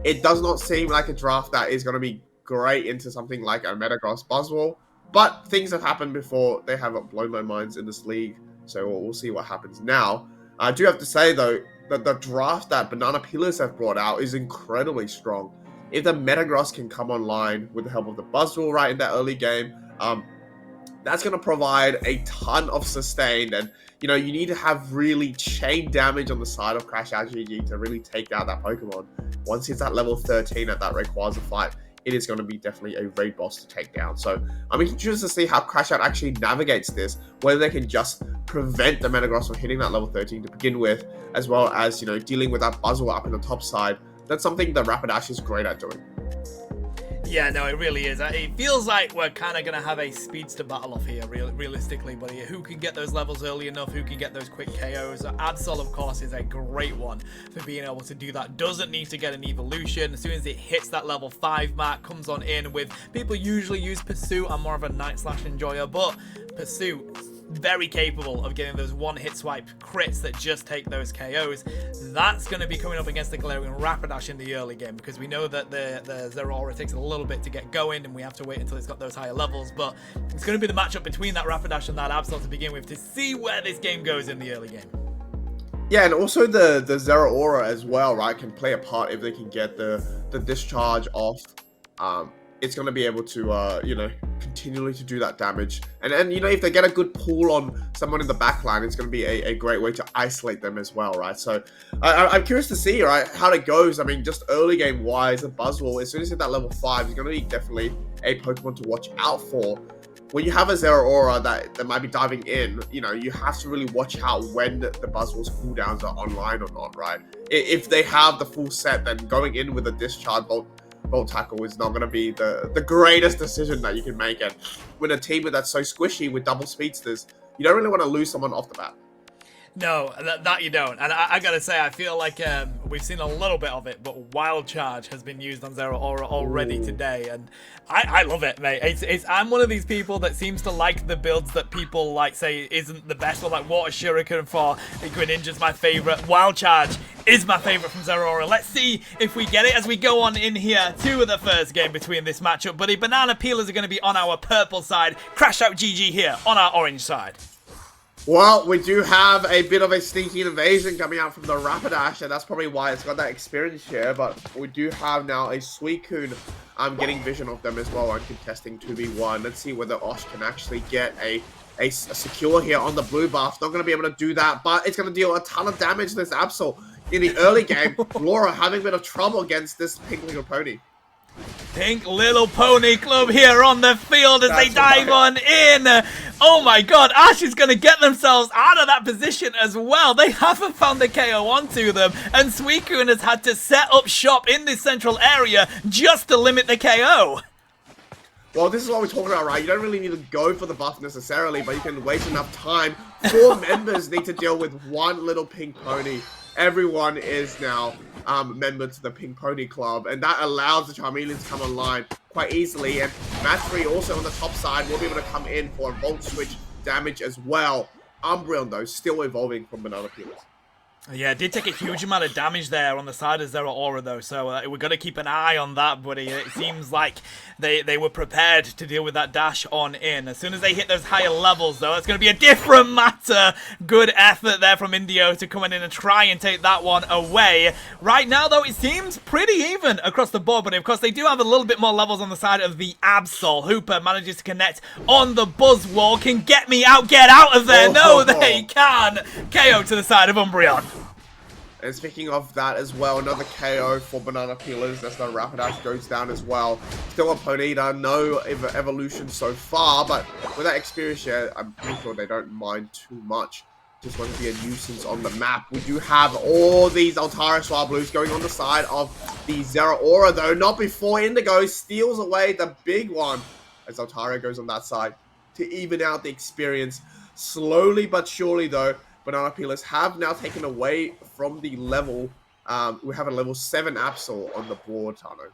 It does not seem like a draft that is gonna be great into something like a Metagross Buzzwole, but things have happened before. They haven't blown my minds in this league, so we'll see what happens now. I do have to say though that the draft that Banana Pillars have brought out is incredibly strong. If the Metagross can come online with the help of the Buzzwole right in that early game, that's going to provide a ton of sustain. And, you know, you need to have really chain damage on the side of Crash Out GG to really take out that Pokemon. Once it's at level 13 at that Rayquaza fight, it is going to be definitely a raid boss to take down. So I'm interested to see how Crash Out actually navigates this, whether they can just prevent the Metagross from hitting that level 13 to begin with, as well as, you know, dealing with that Buzzwole up in the top side. That's something that Rapidash is great at doing. Yeah, no, it really is. It feels like we're kind of going to have a speedster battle off here, realistically, but who can get those levels early enough, who can get those quick KOs. Absol, of course, is a great one for being able to do that. Doesn't need to get an evolution. As soon as it hits that level 5 mark, comes on in with, people usually use Pursuit. I'm more of a Night Slash enjoyer, but Pursuit, very capable of getting those one-hit swipe crits that just take those KOs. That's going to be coming up against the Galarian Rapidash in the early game, because we know that the Zeraora takes a little bit to get going, and we have to wait until it's got those higher levels, but it's going to be the matchup between that Rapidash and that Absol to begin with to see where this game goes in the early game. Yeah, and also the Zeraora as well, right, can play a part if they can get the discharge off. It's going to be able to, you know, continually to do that damage. And you know, if they get a good pull on someone in the backline, it's going to be a great way to isolate them as well, right? So I'm curious to see, right, how it goes. I mean, just early game wise, the Buzzwole, as soon as it's at that level 5, is going to be definitely a Pokemon to watch out for. When you have a Zeraora that might be diving in, you know, you have to really watch out when the Buzzwole's cooldowns are online or not, right? If they have the full set, then going in with a discharge Volt Tackle is not going to be the greatest decision that you can make. And with a team that's so squishy with double speedsters, you don't really want to lose someone off the bat. No, that you don't. And I gotta say, I feel like we've seen a little bit of it, but Wild Charge has been used on Zeraora already today, and I love it, mate. I'm one of these people that seems to like the builds that people like say isn't the best, or like Water Shuriken for Greninja's my favorite. Wild Charge is my favorite from Zeraora. Let's see if we get it as we go on in here to the first game between this matchup. But the Banana Peelers are going to be on our purple side. Crash Out GG here on our orange side. Well, we do have a bit of a sneaky invasion coming out from the Rapidash, and that's probably why it's got that experience share, but we do have now a Suicune. I'm getting vision of them as well. I'm contesting 2v1. Let's see whether Osh can actually get a secure here on the blue buff. Not going to be able to do that, but it's going to deal a ton of damage to this Absol. In the early game, Laura having a bit of trouble against this Pink Little Pony. Pink Little Pony Club here on the field as they dive on in. Oh my god, Ash is going to get themselves out of that position as well. They haven't found the KO onto them, and Suicune has had to set up shop in this central area just to limit the KO. Well, this is what we're talking about, right? You don't really need to go for the buff necessarily, but you can waste enough time. 4 members need to deal with one little pink pony. Everyone is now member to the Pink Pony Club, and that allows the Charmeleon to come online quite easily. And Matry also on the top side will be able to come in for a Volt Switch damage as well. Umbreon, though, still evolving from Banana Peelers. Yeah, it did take a huge amount of damage there on the side of Zeraora, though, so we've got to keep an eye on that, buddy. It seems like they were prepared to deal with that dash on in. As soon as they hit those higher levels, though, it's going to be a different matter. Good effort there from Indio to come in and try and take that one away. Right now, though, it seems pretty even across the board, but of course, they do have a little bit more levels on the side of the Absol. Hooper manages to connect on the Buzzwole. Can get out of there. No, they can. KO to the side of Umbreon. And speaking of that as well, another KO for Banana Peelers. That's the Rapidash goes down as well. Still a Ponyta, no evolution so far, but with that experience share, I'm pretty sure they don't mind too much. just want to be a nuisance on the map. We do have all these Altara Swablues going on the side of the Zeraora, though. Not before Indigo steals away the big one as Altara goes on that side to even out the experience. Slowly but surely, though, Banana Peelers have now taken away from the level. We have a level 7 Absol on the board, Tano.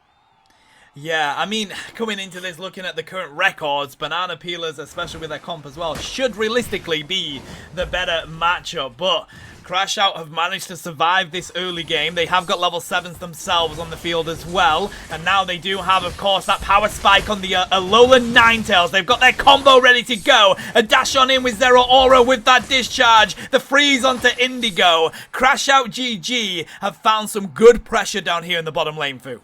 Yeah, I mean, coming into this, looking at the current records, Banana Peelers, especially with their comp as well, should realistically be the better matchup. But Crashout have managed to survive this early game. They have got level 7s themselves on the field as well. And now they do have, of course, that power spike on the Alolan Ninetales. They've got their combo ready to go. A dash on in with Zeraora with that discharge. The freeze onto Indigo. Crashout GG have found some good pressure down here in the bottom lane, Fu.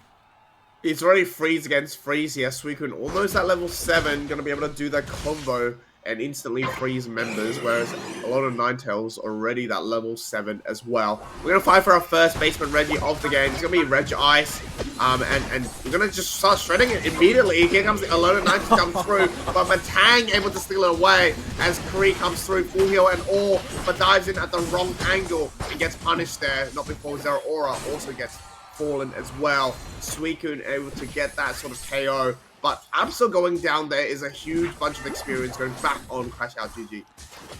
It's already freeze against freeze here. Suicune almost at level 7, going to be able to do that combo and instantly freeze members, whereas a lot of Ninetales already that level 7 as well. We're going to fight for our first basement Reggie of the game. It's going to be Regice, and we're going to just start shredding it immediately. Here comes a lot of Ninetales come through, but Matang able to steal it away as Kree comes through, full heal and all, but dives in at the wrong angle and gets punished there. Not before Zeraora also gets fallen as well. Suicune able to get that sort of KO, but Absol going down there is a huge bunch of experience going back on Crashout GG.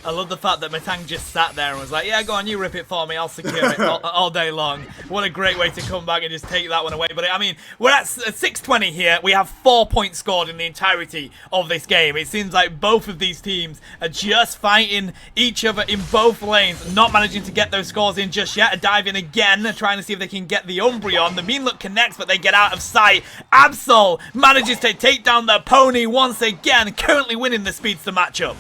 I love the fact that Matang just sat there and was like, yeah, go on, you rip it for me, I'll secure it all day long. What a great way to come back and just take that one away. But I mean, we're at 620 here. We have 4 points scored in the entirety of this game. It seems like both of these teams are just fighting each other in both lanes, not managing to get those scores in just yet. A dive in again, trying to see if they can get the Umbreon. The Mean Look connects, but they get out of sight. Absol manages to take down the pony once again, currently winning the Speedster matchup.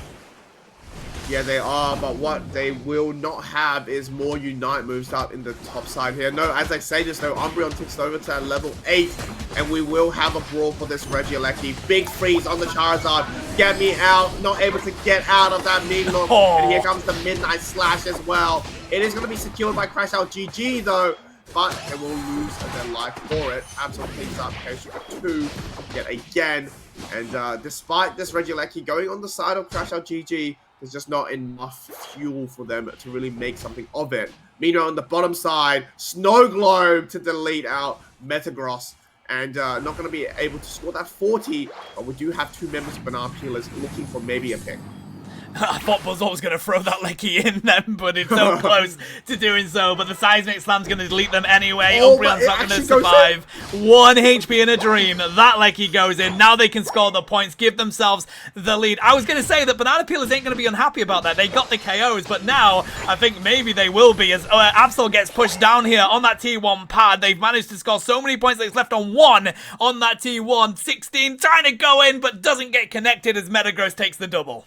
Yeah, they are, but what they will not have is more Unite moves out in the top side here. No, as I say this though, Umbreon ticks over to level 8, and we will have a brawl for this Regieleki. Big freeze on the Charizard. Get me out. Not able to get out of that Mean Look. And here comes the Midnight Slash as well. It is going to be secured by Crashout GG though, but they will lose their life for it. Absolutely picks up KO2 yet again. And despite this Regieleki going on the side of Crashout GG, there's just not enough fuel for them to really make something of it. Meanwhile, on the bottom side, Snow Globe to delete out Metagross. And not going to be able to score that 40, but we do have 2 members of Banana Peelers looking for maybe a pick. I thought Buzzwole was going to throw that Lecky in then, but it's so close to doing so. But the Seismic Slam's going to delete them anyway. Umbreon's not going to survive. 1 HP in a dream. That Lecky goes in. Now they can score the points, give themselves the lead. I was going to say that Banana Peelers ain't going to be unhappy about that. They got the KOs, but now I think maybe they will be as Absol gets pushed down here on that T1 pad. They've managed to score so many points that it's left on 1 on that T1. 16 trying to go in, but doesn't get connected as Metagross takes the double.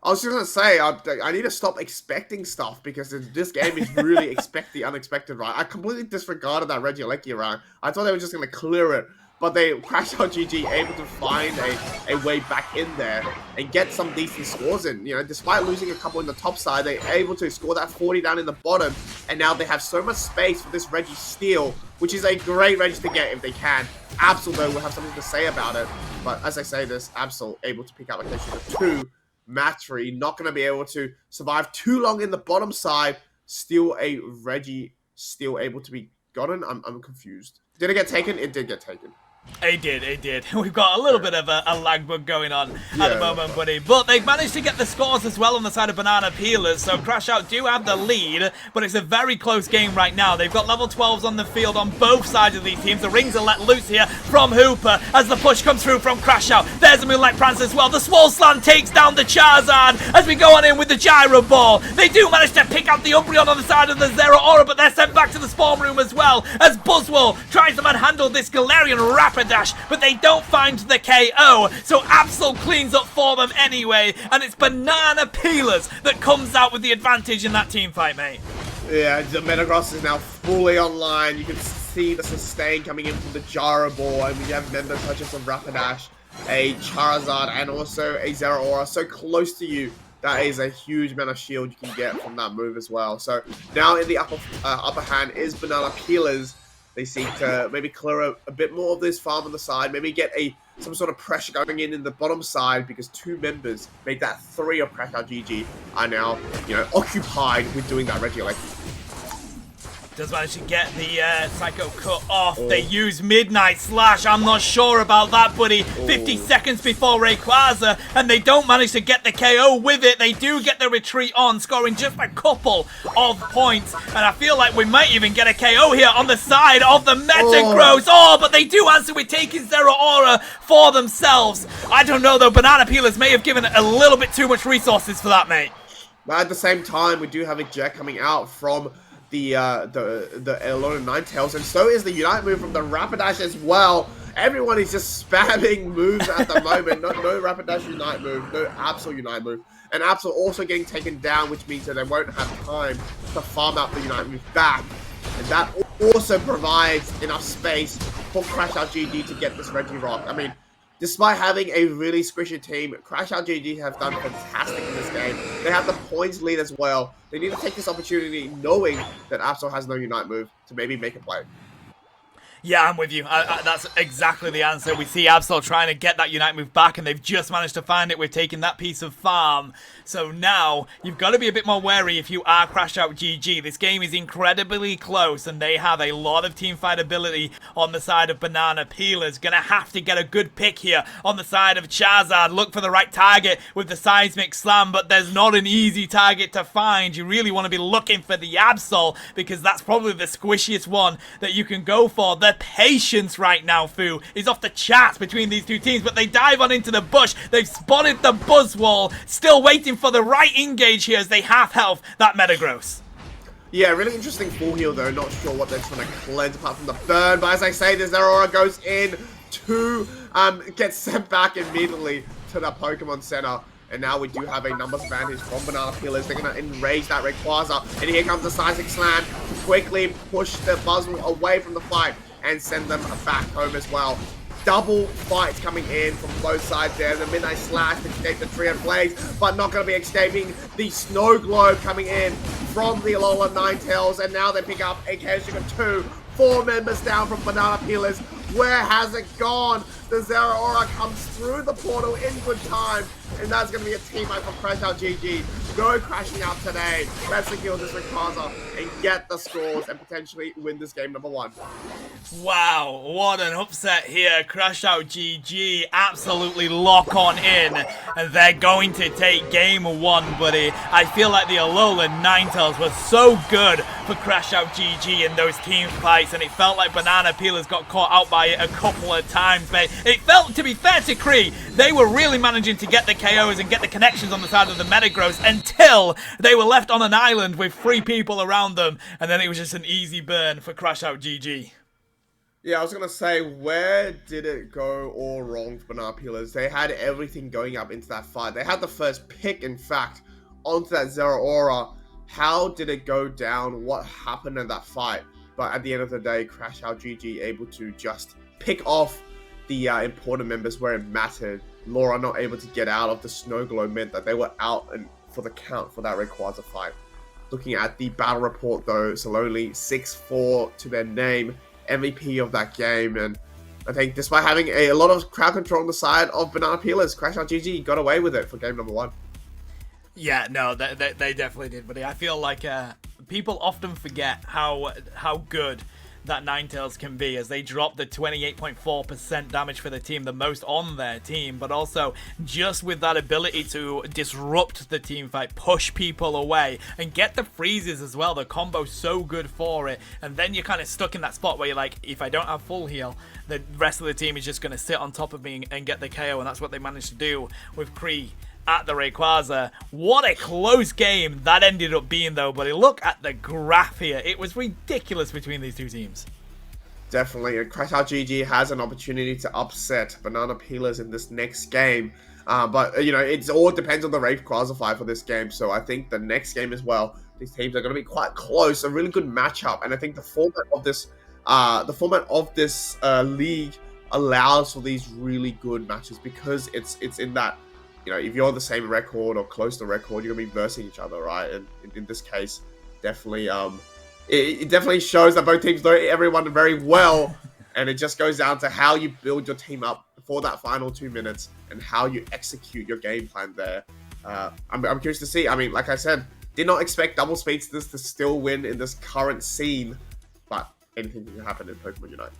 I was just going to say, I need to stop expecting stuff because this game is really expect the unexpected, right? I completely disregarded that Regieleki round. I thought they were just going to clear it, but they Crashout GG able to find a way back in there and get some decent scores in. You know, despite losing a couple in the top side, they're able to score that 40 down in the bottom, and now they have so much space for this Reggie steal, which is a great Reggie to get if they can. Absol, though, will have something to say about it, but as I say this, Absol able to pick up a KO2. Matry not going to be able to survive too long in the bottom side. Still a Reggie still able to be gotten. I'm confused. Did it get taken? It did get taken. It did. We've got a little bit of a lag bug going on at the moment, buddy. But they've managed to get the scores as well on the side of Banana Peelers. So Crashout do have the lead, but it's a very close game right now. They've got level 12s on the field on both sides of these teams. The rings are let loose here from Hooper as the push comes through from Crashout. There's a Moonlight Prance as well. The Swole Slam takes down the Charizard as we go on in with the Gyro Ball. They do manage to pick up the Umbreon on the side of the Zeraora, but they're sent back to the spawn room as well as Buzzwole tries to manhandle this Galarian Rapidash, but they don't find the KO, so Absol cleans up for them anyway, and it's Banana Peelers that comes out with the advantage in that team fight, mate. Yeah, the Metagross is now fully online. You can see the sustain coming in from the Gyro Ball, and we have members such as a Rapidash, a Charizard, and also a Zeraora so close to you. That is a huge amount of shield you can get from that move as well. So now in the upper hand is Banana Peelers. They seek to maybe clear a bit more of this farm on the side, maybe get a some sort of pressure going in the bottom side because 2 members make that 3 of Crashout GG are now, occupied with doing that regularly. Does manage to get the Psycho cut off. They use Midnight Slash. I'm not sure about that, buddy. 50 seconds before Rayquaza, and they don't manage to get the KO with it. They do get the retreat on, scoring just a couple of points. And I feel like we might even get a KO here on the side of the Metagross. But they do answer with taking Zeraora for themselves. I don't know, though. Banana Peelers may have given a little bit too much resources for that, mate. But at the same time, we do have a Jet coming out from the Alolan Ninetales, and so is the Unite move from the Rapidash as well. Everyone is just spamming moves at the moment. No Rapidash Unite move, no Absol Unite move. And Absol also getting taken down, which means that they won't have time to farm out the Unite move back. And that also provides enough space for Crashout GG to get this Regirock. I mean, despite having a really squishy team, Crashout GG have done fantastic in this game. They have the points lead as well. They need to take this opportunity knowing that Absol has no Unite move to maybe make a play. Yeah, I'm with you. That's exactly the answer. We see Absol trying to get that Unite move back, and they've just managed to find it. We've taken that piece of farm. So now, you've got to be a bit more wary if you are Crashout GG. This game is incredibly close, and they have a lot of teamfight ability on the side of Banana Peelers. Gonna have to get a good pick here on the side of Charizard. Look for the right target with the Seismic Slam, but there's not an easy target to find. You really want to be looking for the Absol, because that's probably the squishiest one that you can go for. The patience right now, Fu, is off the charts between these two teams, but they dive on into the bush. They've spotted the Buzzwole, still waiting for the right engage here as they half health that Metagross. Yeah, really interesting full heal though. Not sure what they're trying to cleanse apart from the burn, but as I say, this Zeraora goes in to get sent back immediately to the Pokemon Center. And now we do have a numbers advantage from Banana Peelers. They're going to enrage that Rayquaza. And here comes the Seismic Slam to quickly push the Buzzwole away from the fight and send them back home as well. Double fights coming in from both sides there. The Midnight Slash to escape the Tree of Blaze, but not going to be escaping the Snow Globe coming in from the Alolan Ninetales. And now they pick up a Chaos Sugar 2. 4 members down from Banana Peelers. Where has it gone? The Zeraora comes through the portal in good time, and that's going to be a teammate from Crashout GG. Go crashing out today. Let's secure this Rayquaza and get the scores and potentially win this game number 1. Wow, what an upset here. Crashout GG absolutely lock on in, and they're going to take game 1, buddy. I feel like the Alolan Ninetales was so good for Crashout GG in those team fights, and it felt like Banana Peelers got caught out by it a couple of times, mate. It felt, to be fair to Kree, they were really managing to get the KOs and get the connections on the side of the Metagross until they were left on an island with 3 people around them, and then it was just an easy burn for Crashout GG. Yeah, I was going to say, where did it go all wrong for Banana Peelers? They had everything going up into that fight. They had the first pick, in fact, onto that Zeraora. How did it go down? What happened in that fight? But at the end of the day, Crashout GG able to just pick off the important members where it mattered. Laura not able to get out of the Snow Globe meant that they were out and for the count for that Rayquaza fight. Looking at the battle report though, Saloni 6-4 to their name, MVP of that game, and I think despite having a lot of crowd control on the side of Banana Peelers, Crashout GG got away with it for game number 1. Yeah, no, they definitely did, buddy. I feel like people often forget how good that Ninetales can be as they drop the 28.4% damage for the team, the most on their team, but also just with that ability to disrupt the team fight, push people away, and get the freezes as well. The combo's so good for it, and then you're kind of stuck in that spot where you're like, if I don't have full heal, the rest of the team is just going to sit on top of me and get the KO, and that's what they managed to do with Kree at the Rayquaza. What a close game that ended up being though, buddy. Look at the graph here. It was ridiculous between these two teams. Definitely, and Crashout GG has an opportunity to upset Banana Peelers in this next game. But, it all depends on the Rayquaza fight for this game. So I think the next game as well, these teams are going to be quite close. A really good matchup. And I think the format of this league allows for these really good matches because it's in that, if you're on the same record or close to the record, you're going to be versing each other, right? And in this case, definitely, it definitely shows that both teams know everyone very well. And it just goes down to how you build your team up for that final 2 minutes and how you execute your game plan there. I'm curious to see. I mean, like I said, did not expect Double Speedsters to still win in this current scene, but anything can happen in Pokemon Unite.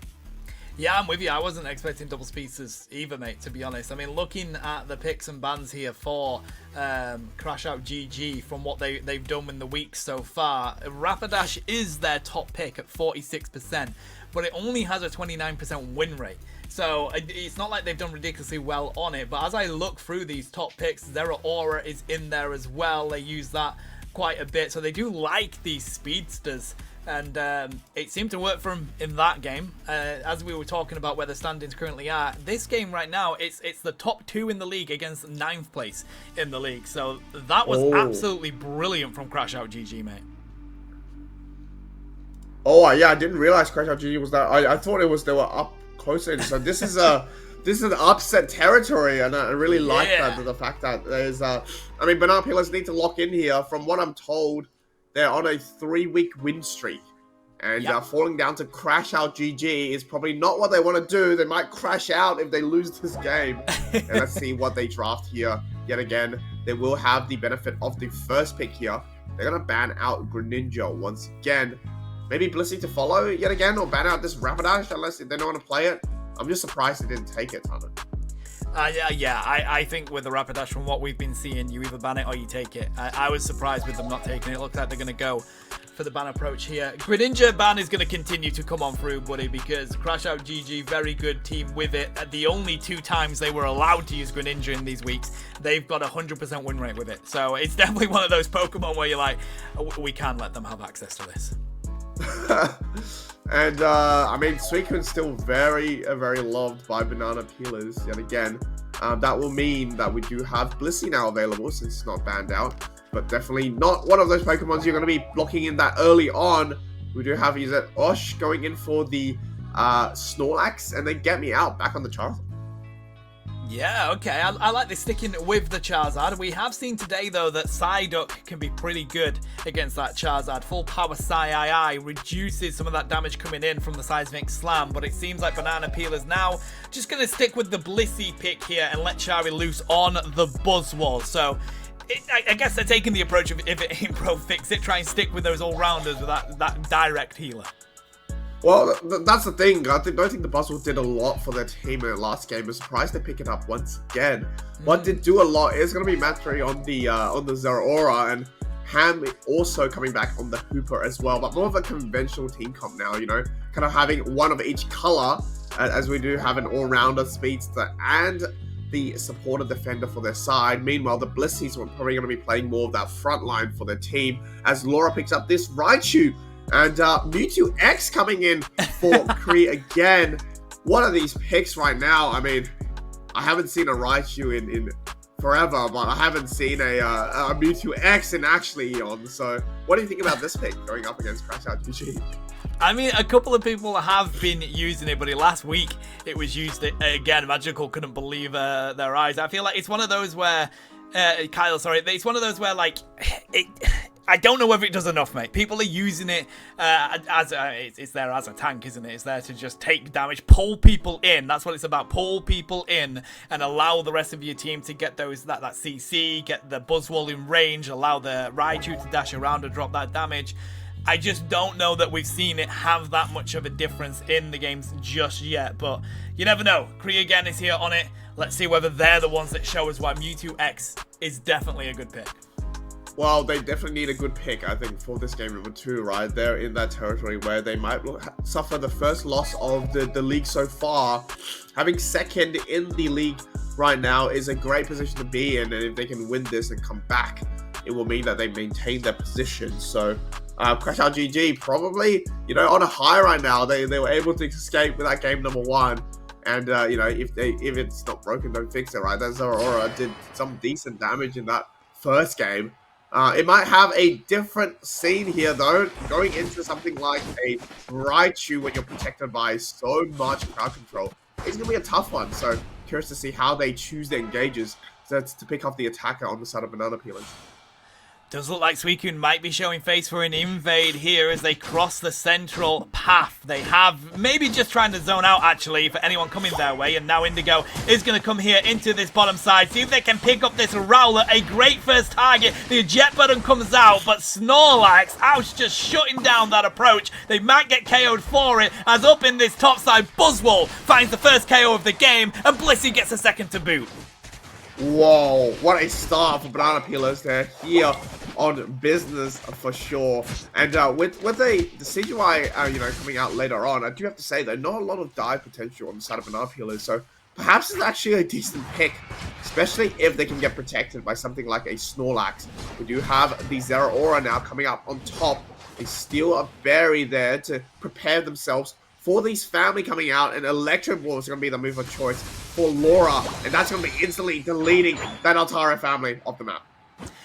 Yeah, I'm with you. I wasn't expecting Double Speedsters either, mate, to be honest. I mean, looking at the picks and bans here for Crash Out GG from what they've done in the week so far, Rapidash is their top pick at 46%, but it only has a 29% win rate. So it's not like they've done ridiculously well on it, but as I look through these top picks, Zeraora is in there as well. They use that quite a bit, so they do like these speedsters. And it seemed to work for him in that game. As we were talking about where the standings currently are, this game right now, it's the top 2 in the league against 9th place in the league. So that was absolutely brilliant from Crash Out GG, mate. Oh, yeah, I didn't realize Crash Out GG was that. I thought they were up closer. So this is an upset territory, and I really like that, the fact that there's I mean, Banana Peelers need to lock in here. From what I'm told, they're on a 3-week win streak, and falling down to Crash Out GG is probably not what they want to do. They might crash out if they lose this game. And let's see what they draft here. Yet again, they will have the benefit of the first pick here. They're going to ban out Greninja once again. Maybe Blissey to follow yet again, or ban out this Rapidash unless they don't want to play it. I'm just surprised they didn't take it, Tanner. I think with the Rapidash, from what we've been seeing, you either ban it or you take it. I was surprised with them not taking it. It looks like they're going to go for the ban approach here. Greninja ban is going to continue to come on through, buddy, because Crash Out GG, very good team with it. The only 2 times they were allowed to use Greninja in these weeks, they've got a 100% win rate with it. So it's definitely one of those Pokemon where you're like, we can't let them have access to this. And, I mean, Suicune's still very, very loved by Banana Peelers yet again. That will mean that we do have Blissey now available since it's not banned out. But definitely not one of those Pokemons you're going to be blocking in that early on. We do have Osh going in for the Snorlax, and then Get Me Out back on the Charizard. Yeah, okay. I like this sticking with the Charizard. We have seen today, though, that Psyduck can be pretty good against that Charizard. Full power Psy reduces some of that damage coming in from the Seismic Slam, but it seems like Banana Peelers now just going to stick with the Blissey pick here and let Chari loose on the Buzzwole. So I guess they're taking the approach of if it ain't broke, fix it. Try and stick with those all-rounders with that direct healer. Well, that's the thing. I don't think the Buzzwole did a lot for their team in the last game. I'm surprised they pick it up once again. What did do a lot is going to be Matri on the Zeraora, and Ham also coming back on the Hooper as well. But more of a conventional team comp now, you know, kind of having one of each color, as we do have an all-rounder speedster and the supporter defender for their side. Meanwhile, the Blisseys are probably going to be playing more of that front line for their team, as Laura picks up this Raichu. And Mewtwo X coming in for Kree again. One of these picks right now, I mean, I haven't seen a Raichu in forever, but I haven't seen a Mewtwo X in actually Eon. So what do you think about this pick going up against Crash Out GG? I mean, a couple of people have been using it, but last week it was used again. Magical couldn't believe their eyes. I feel like it's one of those where, Kyle, sorry, it's one of those where, like, I don't know whether it does enough, mate. People are using it it's there as a tank, isn't it? It's there to just take damage, pull people in. That's what it's about. Pull people in and allow the rest of your team to get that CC, get the Buzzwole in range, allow the Raichu to dash around and drop that damage. I just don't know that we've seen it have that much of a difference in the games just yet, but you never know. Kree again is here on it. Let's see whether they're the ones that show us why Mewtwo X is definitely a good pick. Well, they definitely need a good pick, I think, for this game number 2, right? They're in that territory where they might suffer the first loss of the league so far. Having second in the league right now is a great position to be in, and if they can win this and come back, it will mean that they maintain their position. So, Crash Out GG probably, you know, on a high right now. They were able to escape with that game number 1. And, you know, if it's not broken, don't fix it, right? That Zeraora did some decent damage in that first game. It might have a different scene here, though, going into something like a Raichu when you're protected by so much crowd control. It's going to be a tough one, so curious to see how they choose their engages to pick off the attacker on the side of Banana Peelers. Does look like Suicune might be showing face for an invade here as they cross the central path. They have maybe just trying to zone out actually for anyone coming their way, and now Indigo is going to come here into this bottom side, see if they can pick up this Rowlet. A great first target. The eject button comes out, but Snorlax, Ouch, just shutting down that approach. They might get KO'd for it, as up in this top side, Buzzwole finds the first KO of the game, and Blissey gets a second to boot. Whoa, what a start for Banana Peelers. They're here on business for sure. And with the CGI, coming out later on, I do have to say that not a lot of dive potential on the side of Banana Peelers. So perhaps it's actually a decent pick, especially if they can get protected by something like a Snorlax. We do have the Zeraora now coming up on top. They steal a berry there to prepare themselves for these family coming out, and Electro Ball is going to be the move of choice for Laura, and that's going to be instantly deleting that Altara family off the map.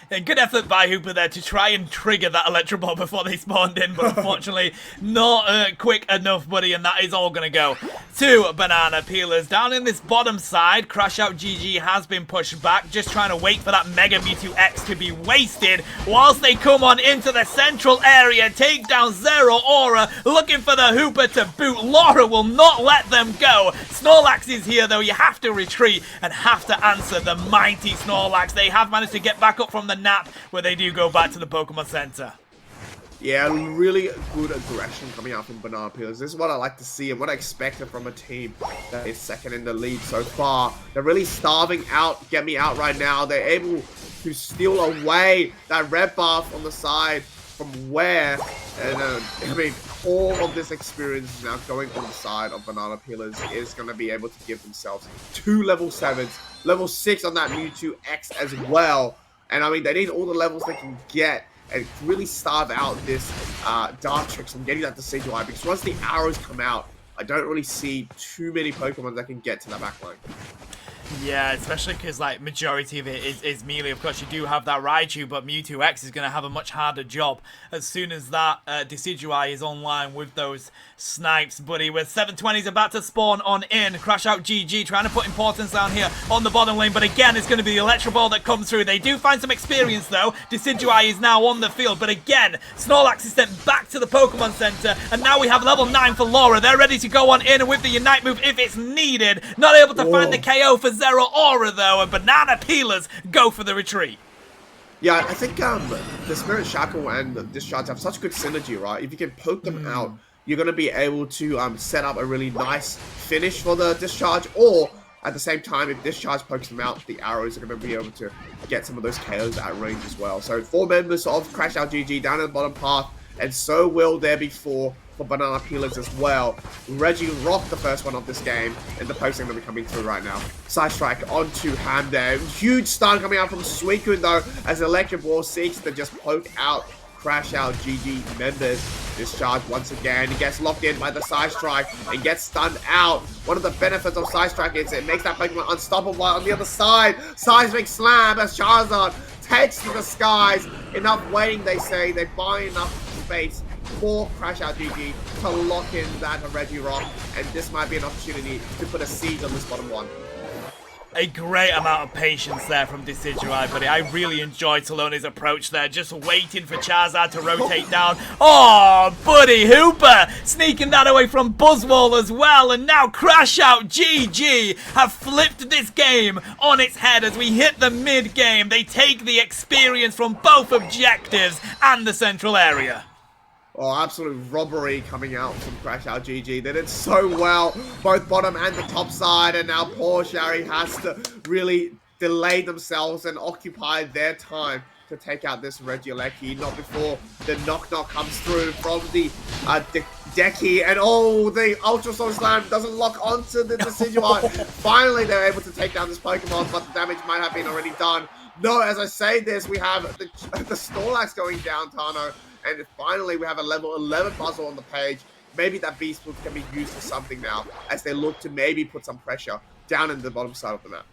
And good effort by Hooper there to try and trigger that Electro Ball before they spawned in, but unfortunately not quick enough, buddy, and that is all going to go to Banana Peelers. Down in this bottom side, Crash Out GG has been pushed back, just trying to wait for that Mega Mewtwo X to be wasted, whilst they come on into the central area, take down Zeraora, looking for the Hooper to boot. Laura will not let them go. Snorlax is here, though. You have to retreat and have to answer the mighty Snorlax. They have managed to get back up from the nap where they do go back to the Pokemon Center. Yeah, really good aggression coming out from Banana Peelers. This is what I like to see and what I expected from a team that is second in the lead so far. They're really starving out, get me out right now. They're able to steal away that red buff on the side from where, and I mean, all of this experience is now going on the side of Banana Peelers is going to be able to give themselves 2 level 7s, level 6 on that Mewtwo X as well. And I mean, they need all the levels they can get and really starve out this Dartrix and getting that to CGI, because once the arrows come out, I don't really see too many Pokemon that can get to that backline. Yeah, especially because, like, majority of it is melee. Of course, you do have that Raichu, but Mewtwo X is going to have a much harder job as soon as that Decidueye is online with those snipes, buddy. With 720s about to spawn on in. Crash Out GG trying to put importance down here on the bottom lane, but again, it's going to be the Electro Ball that comes through. They do find some experience, though. Decidueye is now on the field, but again, Snorlax is sent back to the Pokemon Center, and now we have level 9 for Laura. They're ready to go on in with the Unite move if it's needed. Not able to find the KO for Zeraora, though, and Banana Peelers go for the retreat. Yeah, I think the Spirit Shackle and the Discharge have such good synergy, right? If you can poke them out, you're going to be able to set up a really nice finish for the Discharge, or at the same time, if Discharge pokes them out, the arrows are going to be able to get some of those KOs at range as well. So 4 members of Crash Out GG down in the bottom path, and so will there be 4 for Banana Peelers as well. Regirock, the first one of this game, and the posting that we're coming through right now. Side Strike onto Ham there. Huge stun coming out from Suicune, though, as Electro Ball seeks to just poke out Crash Out GG members. Discharge once again. He gets locked in by the Side Strike and gets stunned out. One of the benefits of Side Strike is it makes that Pokemon unstoppable on the other side. Seismic Slam as Charizard takes to the skies. Enough waiting, they say. They buy enough space for Crash Out GG to lock in that Regirock, and this might be an opportunity to put a siege on this bottom one. A great amount of patience there from Decidueye, buddy. I really enjoyed Salone's approach there, just waiting for Charizard to rotate down. Oh, buddy, Hooper sneaking that away from Buzzwole as well, and now Crash Out GG have flipped this game on its head as we hit the mid-game. They take the experience from both objectives and the central area. Oh, absolute robbery coming out from Crash Out GG. They did so well, both bottom and the top side, and now poor Shari has to really delay themselves and occupy their time to take out this Regieleki, not before the knock-knock comes through from the Decky, and oh, the Ultra Soul Slam doesn't lock onto the Decidueye. Finally, they're able to take down this Pokemon, but the damage might have been already done. No, as I say this, we have the Snorlax going down, Tano. And finally, we have a level 11 puzzle on the page. Maybe that Beast Move can be used for something now, as they look to maybe put some pressure down in the bottom side of the map.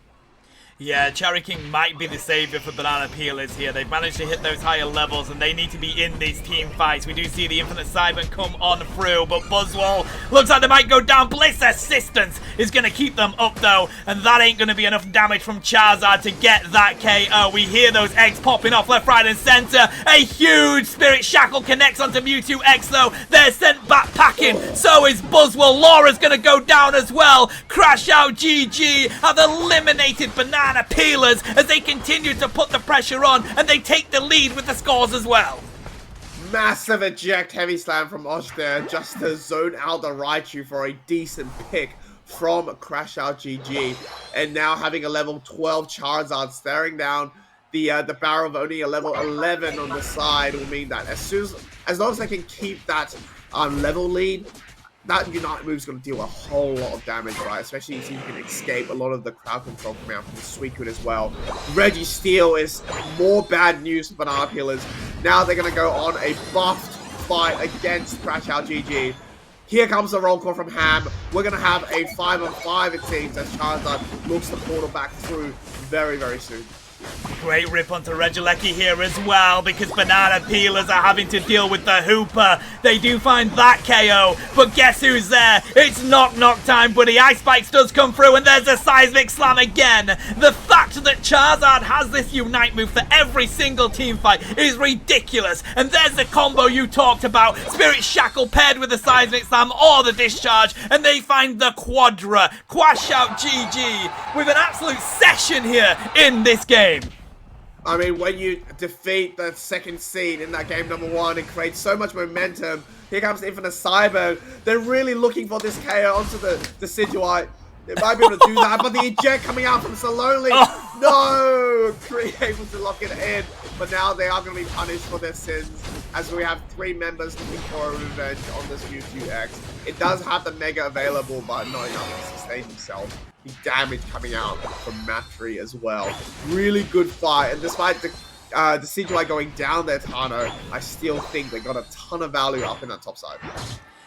Yeah, Cherry King might be the savior for Banana Peelers here. They've managed to hit those higher levels, and they need to be in these team fights. We do see the Infinite Cybern come on through, but Buzzwole Looks like they might go down. Bliss Assistance is going to keep them up, though, and that ain't going to be enough damage from Charizard to get that KO. We hear those eggs popping off left, right, and center. A huge Spirit Shackle connects onto Mewtwo X, though. They're sent back packing. So is Buzzwole. Laura's going to go down as well. Crash Out GG have eliminated Banana Peelers as they continue to put the pressure on, and they take the lead with the scores as well. Massive eject heavy slam from Osh there, just to zone out the Raichu for a decent pick from Crash Out GG. And now having a level 12 Charizard staring down the barrel of only a level 11 on the side will mean that as long as they can keep that level lead, that Unite move is going to deal a whole lot of damage, right? Especially if you can escape a lot of the crowd control coming out from the Suicune as well. Registeel is more bad news for Banana Peelers. Now they're going to go on a buffed fight against Crash Out GG. Here comes the roll call from Ham. We're going to have a 5-on-5, it seems, as Charizard looks the portal back through very, very soon. Great rip onto Regieleki here as well, because Banana Peelers are having to deal with the Hooper. They do find that KO, but guess who's there? It's Knock Knock time, buddy. Ice Spikes does come through, and there's a Seismic Slam again. The fact that Charizard has this Unite move for every single team fight is ridiculous, and there's the combo you talked about. Spirit Shackle paired with the Seismic Slam or the Discharge, and they find the Quadra. Crash Out GG with an absolute session here in this game. I mean, when you defeat the second seed in that game number 1, it creates so much momentum. Here comes Infinite Cyber. They're really looking for this KO onto the Decidueye. They might be able to do that, but the eject coming out from Saloney. No! Able to lock it in. But now they are going to be punished for their sins, as we have 3 members looking for a revenge on this Mewtwo X. It does have the Mega available, but not enough to sustain himself. The damage coming out from Matry as well. Really good fight, and despite the Decidueye going down there, Tano, I still think they got a ton of value up in that top side.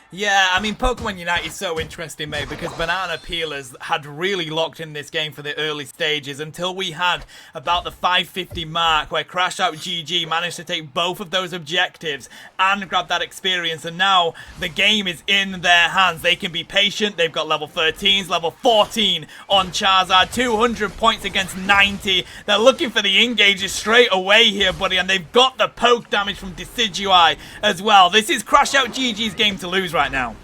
Yeah, I mean, Pokemon Unite is so interesting, mate, because Banana Peelers had really locked in this game for the early stages until we had about the 550 mark where Crash Out GG managed to take both of those objectives and grab that experience, and now the game is in their hands. They can be patient. They've got level 13s, level 14 on Charizard, 200 points against 90. They're looking for the engages straight away here, buddy, and they've got the poke damage from Decidueye as well. This is Crash Out GG's game to lose right now.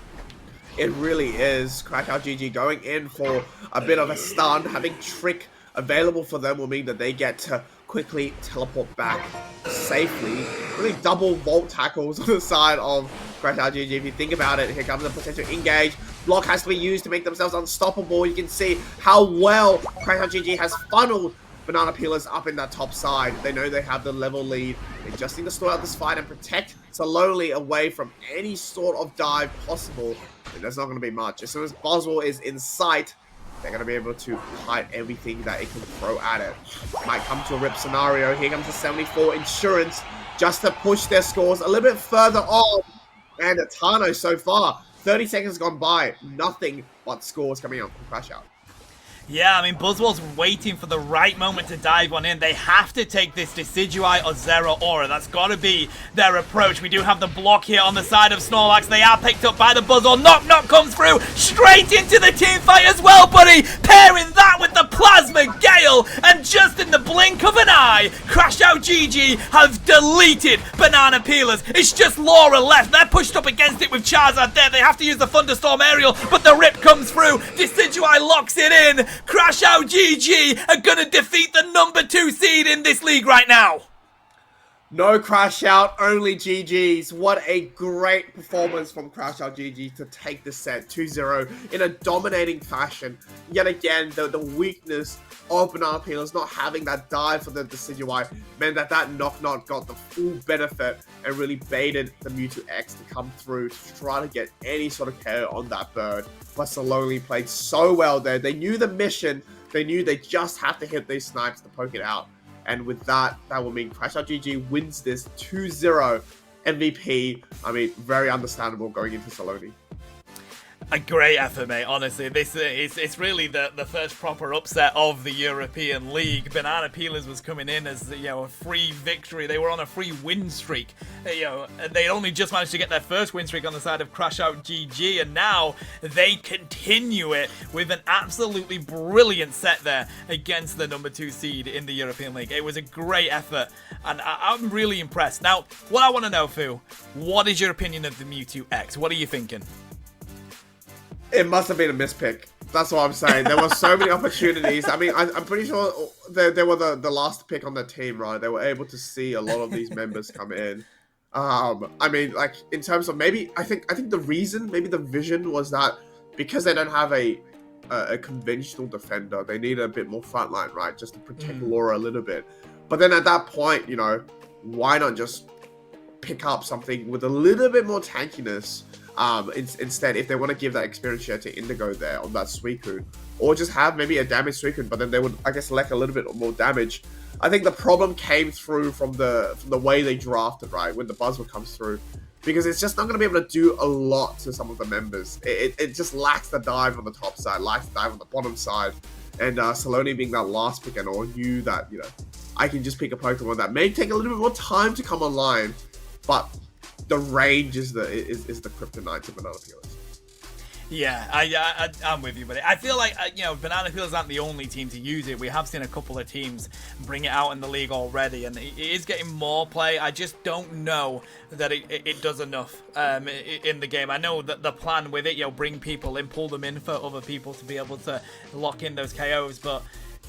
It really is. Crash Out GG going in for a bit of a stun. Having Trick available for them will mean that they get to quickly teleport back safely. Really double Volt tackles on the side of Crash Out GG. If you think about it, here comes a potential engage. Block has to be used to make themselves unstoppable. You can see how well Crash Out GG has funneled Banana Peelers up in that top side. They know they have the level lead. They just need to sort out this fight and protect Saloney away from any sort of dive possible. And there's not going to be much. As soon as Buzzwole is in sight, they're going to be able to hide everything that it can throw at it. Might come to a rip scenario. Here comes the 74 Insurance just to push their scores a little bit further on. And Tano so far, 30 seconds gone by, nothing but scores coming out from Crash Out. Yeah, I mean, Buzzwole's waiting for the right moment to dive one in. They have to take this Decidueye or Zero Aura. That's got to be their approach. We do have the block here on the side of Snorlax. They are picked up by the Buzzwole. Knock Knock comes through straight into the team fight as well, buddy. Pairing that with the Plasma Gale. And just in the blink of an eye, Crash Out GG have deleted Banana Peelers. It's just Laura left. They're pushed up against it with Charizard there. They have to use the Thunderstorm Aerial, but the rip comes through. Decidueye locks it in. Crash Out GG are gonna defeat the number 2 seed in this league right now. No Crash Out, only GG's. What a great performance from Crash Out GG to take the set 2-0 in a dominating fashion. Yet again, the weakness of Banana Peelers not having that dive for the Decidueye meant that Knock Knock got the full benefit and really baited the Mewtwo X to come through to try to get any sort of KO on that bird. But Saloney played so well there. They knew the mission. They knew they just have to hit these snipes to poke it out. And with that, that will mean Crash Out GG wins this 2-0 MVP. I mean, very understandable going into Saloney. A great effort, mate. Honestly, this it's really the first proper upset of the European League. Banana Peelers was coming in as a free victory. They were on a free win streak. They only just managed to get their first win streak on the side of Crash Out GG, and now they continue it with an absolutely brilliant set there against the number 2 seed in the European League. It was a great effort, and I'm really impressed. Now, what I want to know, Fu, what is your opinion of the Mewtwo X? What are you thinking? It must have been a mispick. That's what I'm saying. There were so many opportunities. I mean, I'm pretty sure they were the last pick on the team, right? They were able to see a lot of these members come in. I mean, like, in terms of maybe, I think the reason, maybe the vision was that because they don't have a conventional defender, they need a bit more frontline, right? Just to protect Laura a little bit. But then at that point, why not just pick up something with a little bit more tankiness? Instead, if they want to give that experience share to Indigo there on that Suicune, or just have maybe a damaged Suicune, but then they would, I guess, lack a little bit more damage. I think the problem came through from the way they drafted, right, when the Buzzword comes through, because it's just not going to be able to do a lot to some of the members. It just lacks the dive on the top side, lacks the dive on the bottom side, and Saloni being that last pick and all knew that, I can just pick a Pokemon that may take a little bit more time to come online, but the range is the kryptonite to Banana Peelers. Yeah, I'm with you, buddy. I feel like, Banana Peelers aren't the only team to use it. We have seen a couple of teams bring it out in the league already, and it is getting more play. I just don't know that it does enough in the game. I know that the plan with it, bring people in, pull them in for other people to be able to lock in those KOs, but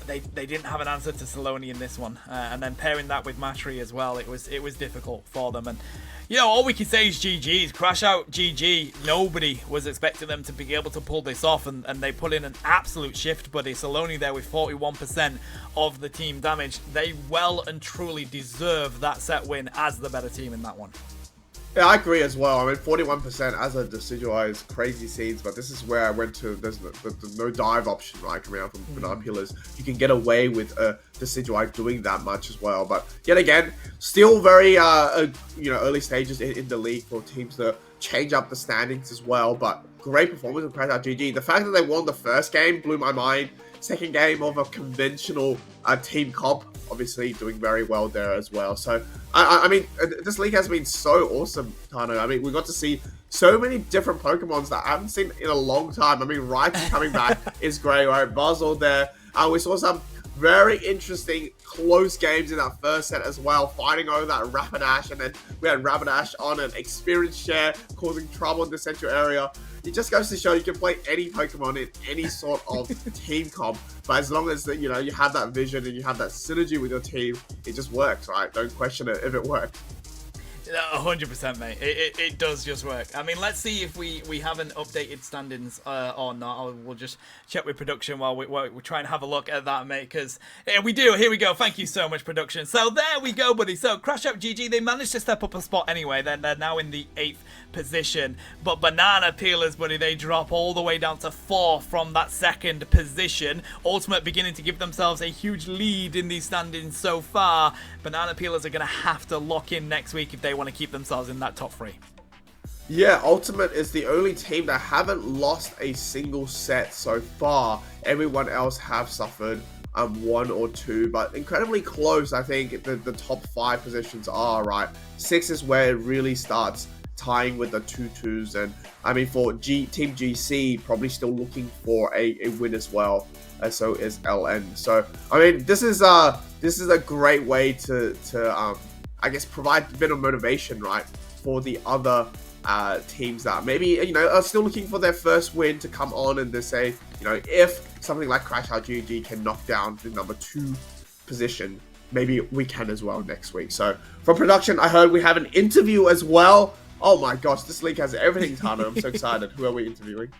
they didn't have an answer to Saloni in this one, and then pairing that with Matry as well, it was difficult for them. And all we can say is GG's. Crash Out GG. Nobody was expecting them to be able to pull this off, and they put in an absolute shift, buddy. Saloni there with 41% of the team damage. They well and truly deserve that set win as the better team in that one. Yeah, I agree as well. I mean, 41% as a Decidueye is crazy scenes, but this is where I went to, there's the no dive option, right, coming out from Banana Peelers. You can get away with Decidueye doing that much as well. But yet again, still very, early stages in the league for teams to change up the standings as well. But great performance of Crash Out GG. The fact that they won the first game blew my mind. Second game of a conventional team comp, obviously doing very well there as well. So, I mean, this league has been so awesome, Tano. I mean, we got to see so many different Pokemons that I haven't seen in a long time. I mean, Raichu coming back is great, right? Buzzle there. We saw some very interesting close games in that first set as well, fighting over that Rapidash, and then we had Rapidash on an experience share, causing trouble in the central area. It just goes to show you can play any Pokemon in any sort of team comp, but as long as you have that vision and you have that synergy with your team, it just works, right? Don't question it if it works. 100%, mate. It does just work. I mean, let's see if we have an updated standings or not. We'll just check with production while we try and have a look at that, mate, because we do. Here we go. Thank you so much, production. So there we go, buddy. So Crash Out GG, they managed to step up a spot anyway. They're now in the 8th position, but Banana Peelers, buddy, they drop all the way down to 4th from that 2nd position. Ultimate beginning to give themselves a huge lead in these standings so far. Banana Peelers are going to have to lock in next week if they want to keep themselves in that top 3. Yeah, Ultimate is the only team that haven't lost a single set so far. Everyone else have suffered 1 or 2, but incredibly close. I think the top 5 positions are, right? 6 is where it really starts tying with the 2-2s, and I mean for Team GC probably still looking for a win as well, and so is LN. So I mean this is a great way to I guess provide a bit of motivation, right, for the other teams that maybe are still looking for their first win to come on, and they say if something like Crash Out GG can knock down the number 2 position, maybe we can as well next week. So from production, I heard we have an interview as well. Oh my gosh, this league has everything, Tano. I'm so excited. Who are we interviewing?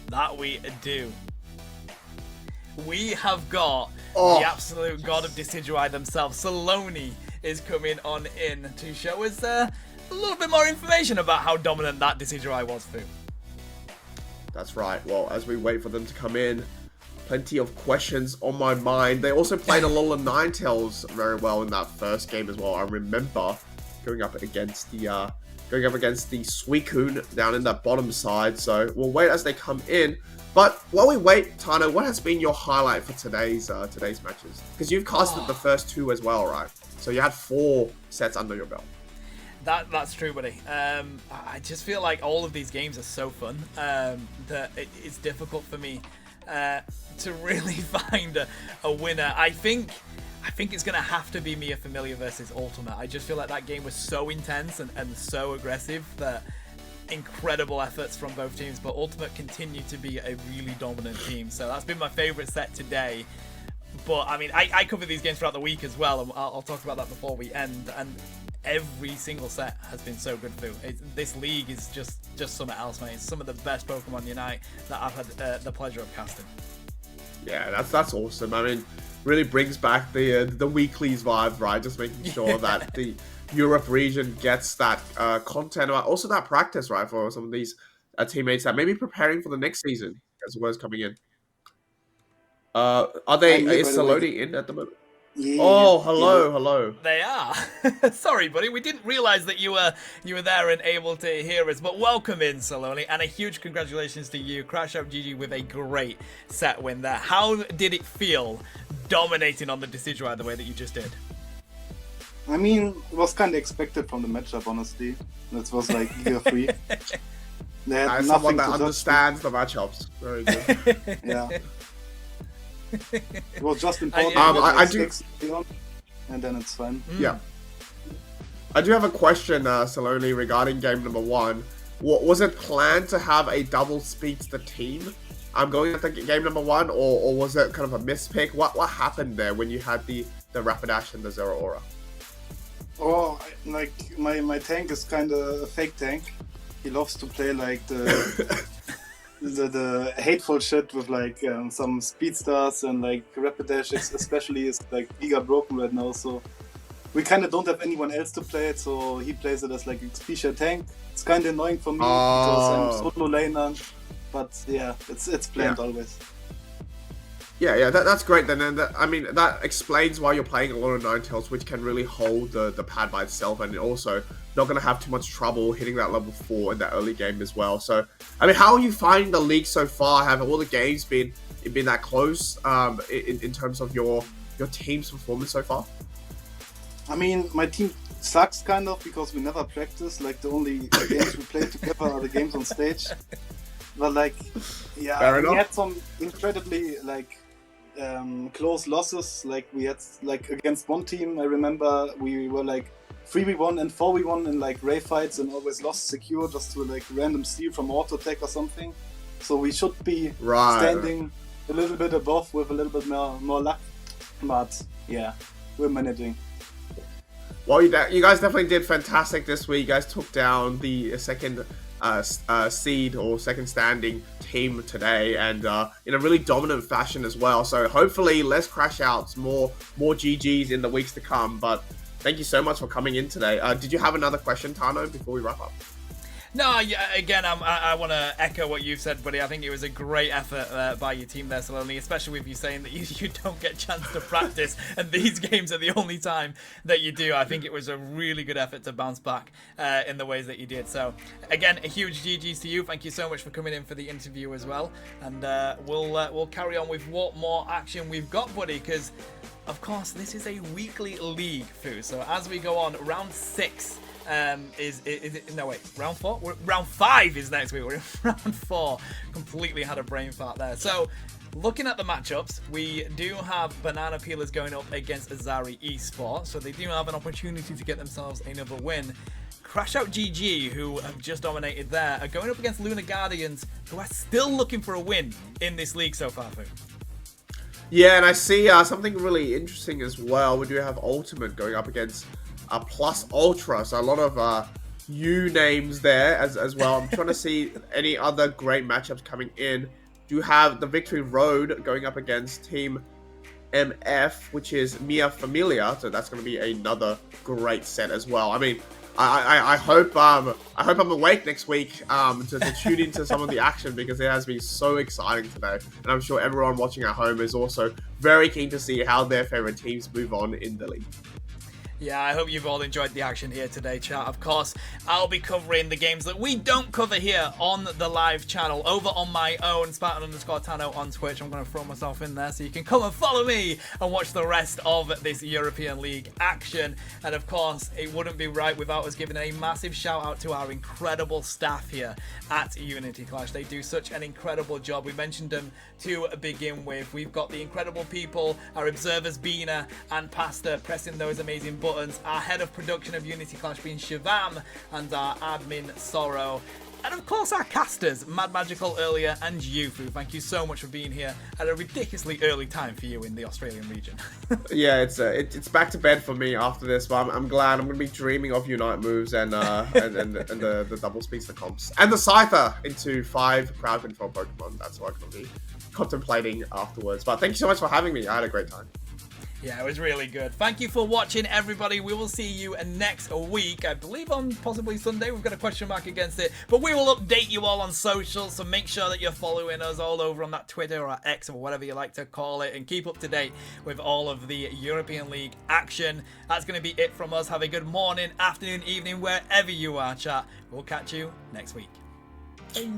That we do. We have got the absolute god of Decidueye themselves. Saloni is coming on in to show us a little bit more information about how dominant that Decidueye was, Fu. That's right. Well, as we wait for them to come in, plenty of questions on my mind. They also played Alola Ninetales very well in that first game as well. I remember going up against the going up against the Suicune down in that bottom side. So we'll wait as they come in. But while we wait, Tano, what has been your highlight for today's matches? Because you've casted the first 2 as well, right? So you had 4 sets under your belt. That's true, buddy. I just feel like all of these games are so fun that it's difficult for me to really find a winner. I think it's going to have to be Mia Familia versus Ultimate. I just feel like that game was so intense and so aggressive that incredible efforts from both teams, but Ultimate continued to be a really dominant team. So that's been my favorite set today. But I mean, I cover these games throughout the week as well, and I'll talk about that before we end. And every single set has been so good for this league is just something else, mate. It's some of the best Pokemon Unite that I've had the pleasure of casting. Yeah, that's awesome. I mean, really brings back the weeklies vibe, right? Just making sure that the Europe region gets that content, also that practice, right, for some of these teammates that may be preparing for the next season as well as coming in. Is Saloni in at the moment? Yeah, oh, hello. They are. Sorry, buddy. We didn't realize that you were there and able to hear us. But welcome in, Saloni, and a huge congratulations to you, Crash Out GG, with a great set win there. How did it feel dominating on the Decidueye the way that you just did? I mean, it was kind of expected from the matchup, honestly. It was like year 3. They had someone nothing that to understands the matchups. Very good. Yeah. It was just important I do, and then it's fine. Yeah. I do have a question, Saloni, regarding game number 1. Was it planned to have a double speed to the team? Going into game number 1, or was it kind of a mispick? What happened there when you had the Rapidash and the Zeraora? Oh, like my tank is kind of a fake tank. He loves to play like the the hateful shit with like some speedstars and like Rapidash especially is like giga broken right now. So we kind of don't have anyone else to play it. So he plays it as like a special tank. It's kind of annoying for me because I'm solo laner. But yeah, it's planned always. Yeah, that's great then. And I mean, that explains why you're playing a lot of Ninetales, which can really hold the pad by itself, and also not going to have too much trouble hitting that level 4 in that early game as well. So, I mean, how are you finding the league so far? Have all the games been that close in terms of your team's performance so far? I mean, my team sucks kind of because we never practice. Like the only games we play together are the games on stage. But like, yeah, we had some incredibly like close losses. Like we had like against one team, I remember we were like 3v1 and 4v1 in like Ray fights and always lost secure just to like random steal from auto attack or something. So we should be standing a little bit above with a little bit more luck. But yeah, we're managing. Well, you guys definitely did fantastic this week. You guys took down the second seed or second standing team today, and in a really dominant fashion as well. So hopefully less crash outs, more GGs in the weeks to come. But thank you so much for coming in today. Did you have another question, Tano, before we wrap up? No, yeah, again, I want to echo what you've said, buddy. I think it was a great effort by your team there, Saloni, especially with you saying that you don't get a chance to practice, and these games are the only time that you do. I think it was a really good effort to bounce back in the ways that you did. So, again, a huge GG's to you. Thank you so much for coming in for the interview as well. And we'll carry on with what more action we've got, buddy, because, of course, this is a weekly league, Fu. So, as we go on, round 6... round 4? Round 5 is next week. We're in round 4. Completely had a brain fart there. So, looking at the matchups, we do have Banana Peelers going up against Azari Esports. So, they do have an opportunity to get themselves another win. Crash Out GG, who have just dominated there, are going up against Luna Guardians, who are still looking for a win in this league so far, Fu. Yeah, and I see something really interesting as well. We do have Ultimate going up against Plus Ultra, so a lot of U names there as well. I'm trying to see any other great matchups coming in. Do have the Victory Road going up against Team MF, which is Mia Familia, so that's going to be another great set as well. I mean, I hope I'm awake next week to tune into some of the action, because it has been so exciting today, and I'm sure everyone watching at home is also very keen to see how their favorite teams move on in the league. Yeah, I hope you've all enjoyed the action here today, chat. Of course, I'll be covering the games that we don't cover here on the live channel over on my own, Spartan_Tano on Twitch. I'm going to throw myself in there so you can come and follow me and watch the rest of this European League action. And of course, it wouldn't be right without us giving a massive shout out to our incredible staff here at Unity Clash. They do such an incredible job. We mentioned them to begin with. We've got the incredible people, our observers Bina and Pastor pressing those amazing buttons, our head of production of Unity Clash being Shivam, and our admin Sorrow, and of course our casters Mad Magical earlier and Yufu. Thank you so much for being here at a ridiculously early time for you in the Australian region. Yeah, it's back to bed for me after this, but I'm glad. I'm gonna be dreaming of Unite moves and the double speeds, the comps, and the Scyther into 5 crowd control Pokemon. That's what I'm gonna be contemplating afterwards. But thank you so much for having me. I had a great time. Yeah, it was really good. Thank you for watching, everybody. We will see you next week. I believe on possibly Sunday. We've got a question mark against it. But we will update you all on socials, so make sure that you're following us all over on that Twitter or X or whatever you like to call it, and keep up to date with all of the European League action. That's going to be it from us. Have a good morning, afternoon, evening, wherever you are, chat. We'll catch you next week. Bye.